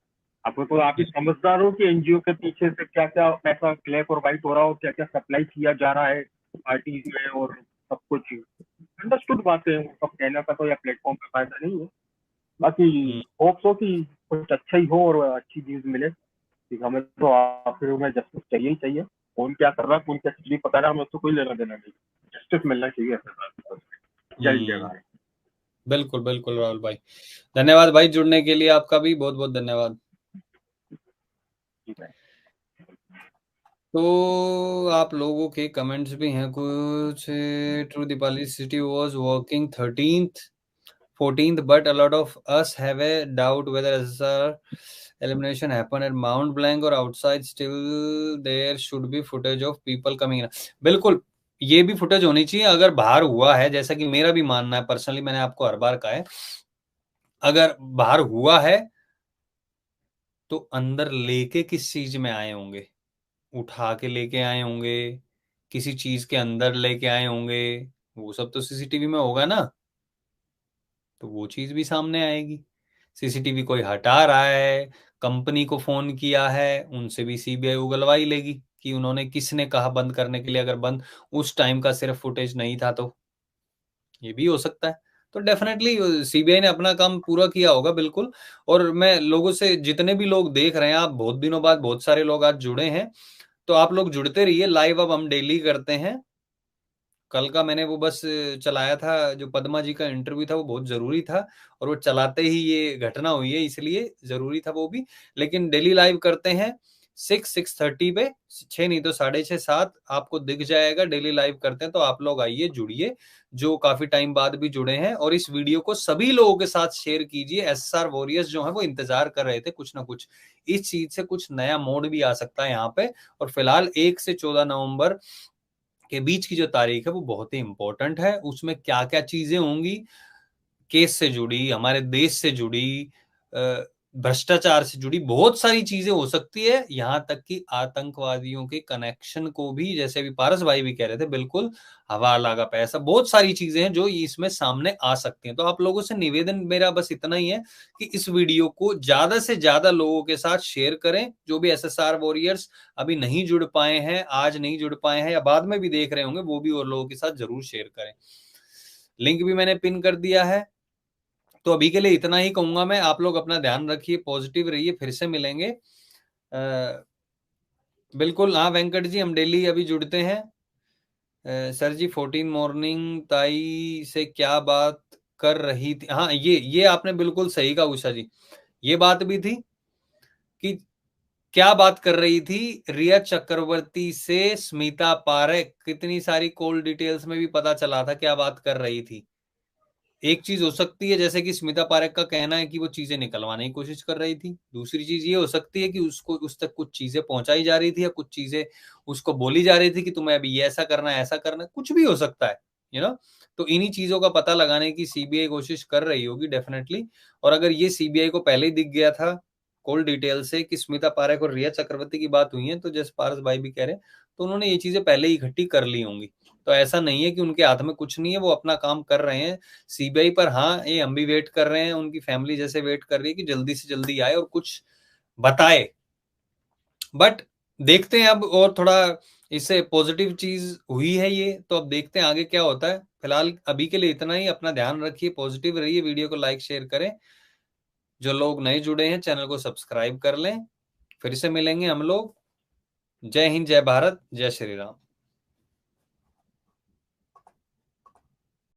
आपको तो आप ही समझदार हो कि एनजीओ के पीछे से क्या क्या पैसा ब्लैक और व्हाइट हो रहा हो, क्या क्या सप्लाई किया जा रहा है पार्टीज में, और सब कुछ अंडरस्टूड बातें हैं। सब कहना का तो या प्लेटफॉर्म पे फायदा नहीं है। बाकी होप्स हो कि कुछ अच्छा ही हो और अच्छी चीज मिले। हमें तो आखिर में जस्टिस चाहिए ही चाहिए। कौन क्या कर रहा है, कौन क्या चीज पता रहा, हमें तो कोई लेना देना नहीं, जस्टिस मिलना चाहिए। जय जय भारत। बिल्कुल बिल्कुल राहुल भाई, धन्यवाद भाई जुड़ने के लिए, आपका भी बहुत बहुत धन्यवाद। तो आप लोगों के कमेंट्स भी हैं कुछ। True Deepali city was working 13th 14th but a lot of us have a doubt whether SSR elimination happened at Mount Blanc or outside. Still there should be footage of people coming in. बिल्कुल ये भी footage होनी चाहिए अगर बाहर हुआ है, जैसा कि मेरा भी मानना है पर्सनली, मैंने आपको हर बार कहा है, अगर बाहर हुआ है तो अंदर लेके किस चीज में आए होंगे, उठा के लेके आए होंगे, किसी चीज के अंदर लेके आए होंगे, वो सब तो सीसीटीवी में होगा ना, तो वो चीज भी सामने आएगी। सीसीटीवी कोई हटा रहा है, कंपनी को फोन किया है, उनसे भी सीबीआई उगलवाई लेगी कि उन्होंने किसने कहा बंद करने के लिए, अगर बंद उस टाइम का सिर्फ फुटेज नहीं था तो ये भी हो सकता है। तो डेफिनेटली सीबीआई ने अपना काम पूरा किया होगा बिल्कुल। और मैं लोगों से, जितने भी लोग देख रहे हैं, आप बहुत दिनों बाद बहुत सारे लोग आज जुड़े हैं, तो आप लोग जुड़ते रहिए। लाइव अब हम डेली करते हैं। कल का मैंने वो बस चलाया था, जो पद्मा जी का इंटरव्यू था वो बहुत जरूरी था, और वो चलाते ही ये घटना हुई है, इसलिए जरूरी था वो भी। लेकिन डेली लाइव करते हैं 6:30 पे, 6 नहीं तो 6:30 7 आपको दिख जाएगा। डेली लाइव करते हैं, तो आप लोग आइए, जुड़िए, जो काफी टाइम बाद भी जुड़े हैं, और इस वीडियो को सभी लोगों के साथ शेयर कीजिए। एसएसआर वॉरियर्स जो है वो इंतजार कर रहे थे कुछ ना कुछ, इस चीज से कुछ नया मोड भी आ सकता है यहाँ पे। और फिलहाल 1 से 14 नवंबर के बीच की जो तारीख है वो बहुत ही इंपॉर्टेंट है। उसमें क्या क्या चीजें होंगी, केस से जुड़ी, हमारे देश से जुड़ी, भ्रष्टाचार से जुड़ी बहुत सारी चीजें हो सकती है, यहां तक कि आतंकवादियों के कनेक्शन को भी, जैसे अभी पारस भाई भी कह रहे थे, बिल्कुल हवाला का पैसा, बहुत सारी चीजें हैं जो इसमें सामने आ सकती हैं। तो आप लोगों से निवेदन मेरा बस इतना ही है कि इस वीडियो को ज्यादा से ज्यादा लोगों के साथ शेयर करें। जो भी एसएसआर वॉरियर्स अभी नहीं जुड़ पाए हैं, आज नहीं जुड़ पाए हैं, या बाद में भी देख रहे होंगे, वो भी और लोगों के साथ जरूर शेयर करें। लिंक भी मैंने पिन कर दिया है। तो अभी के लिए इतना ही कहूंगा मैं। आप लोग अपना ध्यान रखिए, पॉजिटिव रहिए, फिर से मिलेंगे। बिल्कुल हाँ वेंकट जी, हम डेली अभी जुड़ते हैं। सर जी 14 मॉर्निंग ताई से क्या बात कर रही थी, हाँ ये आपने बिल्कुल सही कहा उषा जी, ये बात भी थी कि क्या बात कर रही थी रिया चक्रवर्ती से स्मिता पारेख, कितनी सारी कॉल डिटेल्स में भी पता चला था क्या बात कर रही थी। एक चीज हो सकती है, जैसे कि स्मिता पारेख का कहना है कि वो चीजें निकलवाने की कोशिश कर रही थी। दूसरी चीज ये हो सकती है कि उसको उस तक कुछ चीजें पहुंचाई जा रही थी, या कुछ चीजें उसको बोली जा रही थी कि तुम्हें अभी ये ऐसा करना है, ऐसा करना है, कुछ भी हो सकता है, तो इन्हीं चीजों का पता लगाने की सीबीआई कोशिश कर रही होगी डेफिनेटली। और अगर ये सीबीआई को पहले ही दिख गया था कॉल डिटेल से कि स्मिता पारेख और रिया चक्रवर्ती की बात हुई है, तो जैसे पारस भाई भी कह रहे हैं, तो उन्होंने ये चीजें पहले ही इकट्ठी कर ली होंगी। तो ऐसा नहीं है कि उनके हाथ में कुछ नहीं है, वो अपना काम कर रहे हैं सीबीआई पर। हाँ, ये हम भी वेट कर रहे हैं, उनकी फैमिली जैसे वेट कर रही है कि जल्दी से जल्दी आए और कुछ बताए। बट देखते हैं अब, और थोड़ा इससे पॉजिटिव चीज हुई है ये, तो अब देखते हैं आगे क्या होता है। फिलहाल अभी के लिए इतना ही। अपना ध्यान रखिए, पॉजिटिव रहिए, वीडियो को लाइक शेयर करें। जो लोग नए जुड़े हैं चैनल को सब्सक्राइब कर लें। फिर से मिलेंगे हम लोग। जय हिंद, जय भारत, जय श्री राम।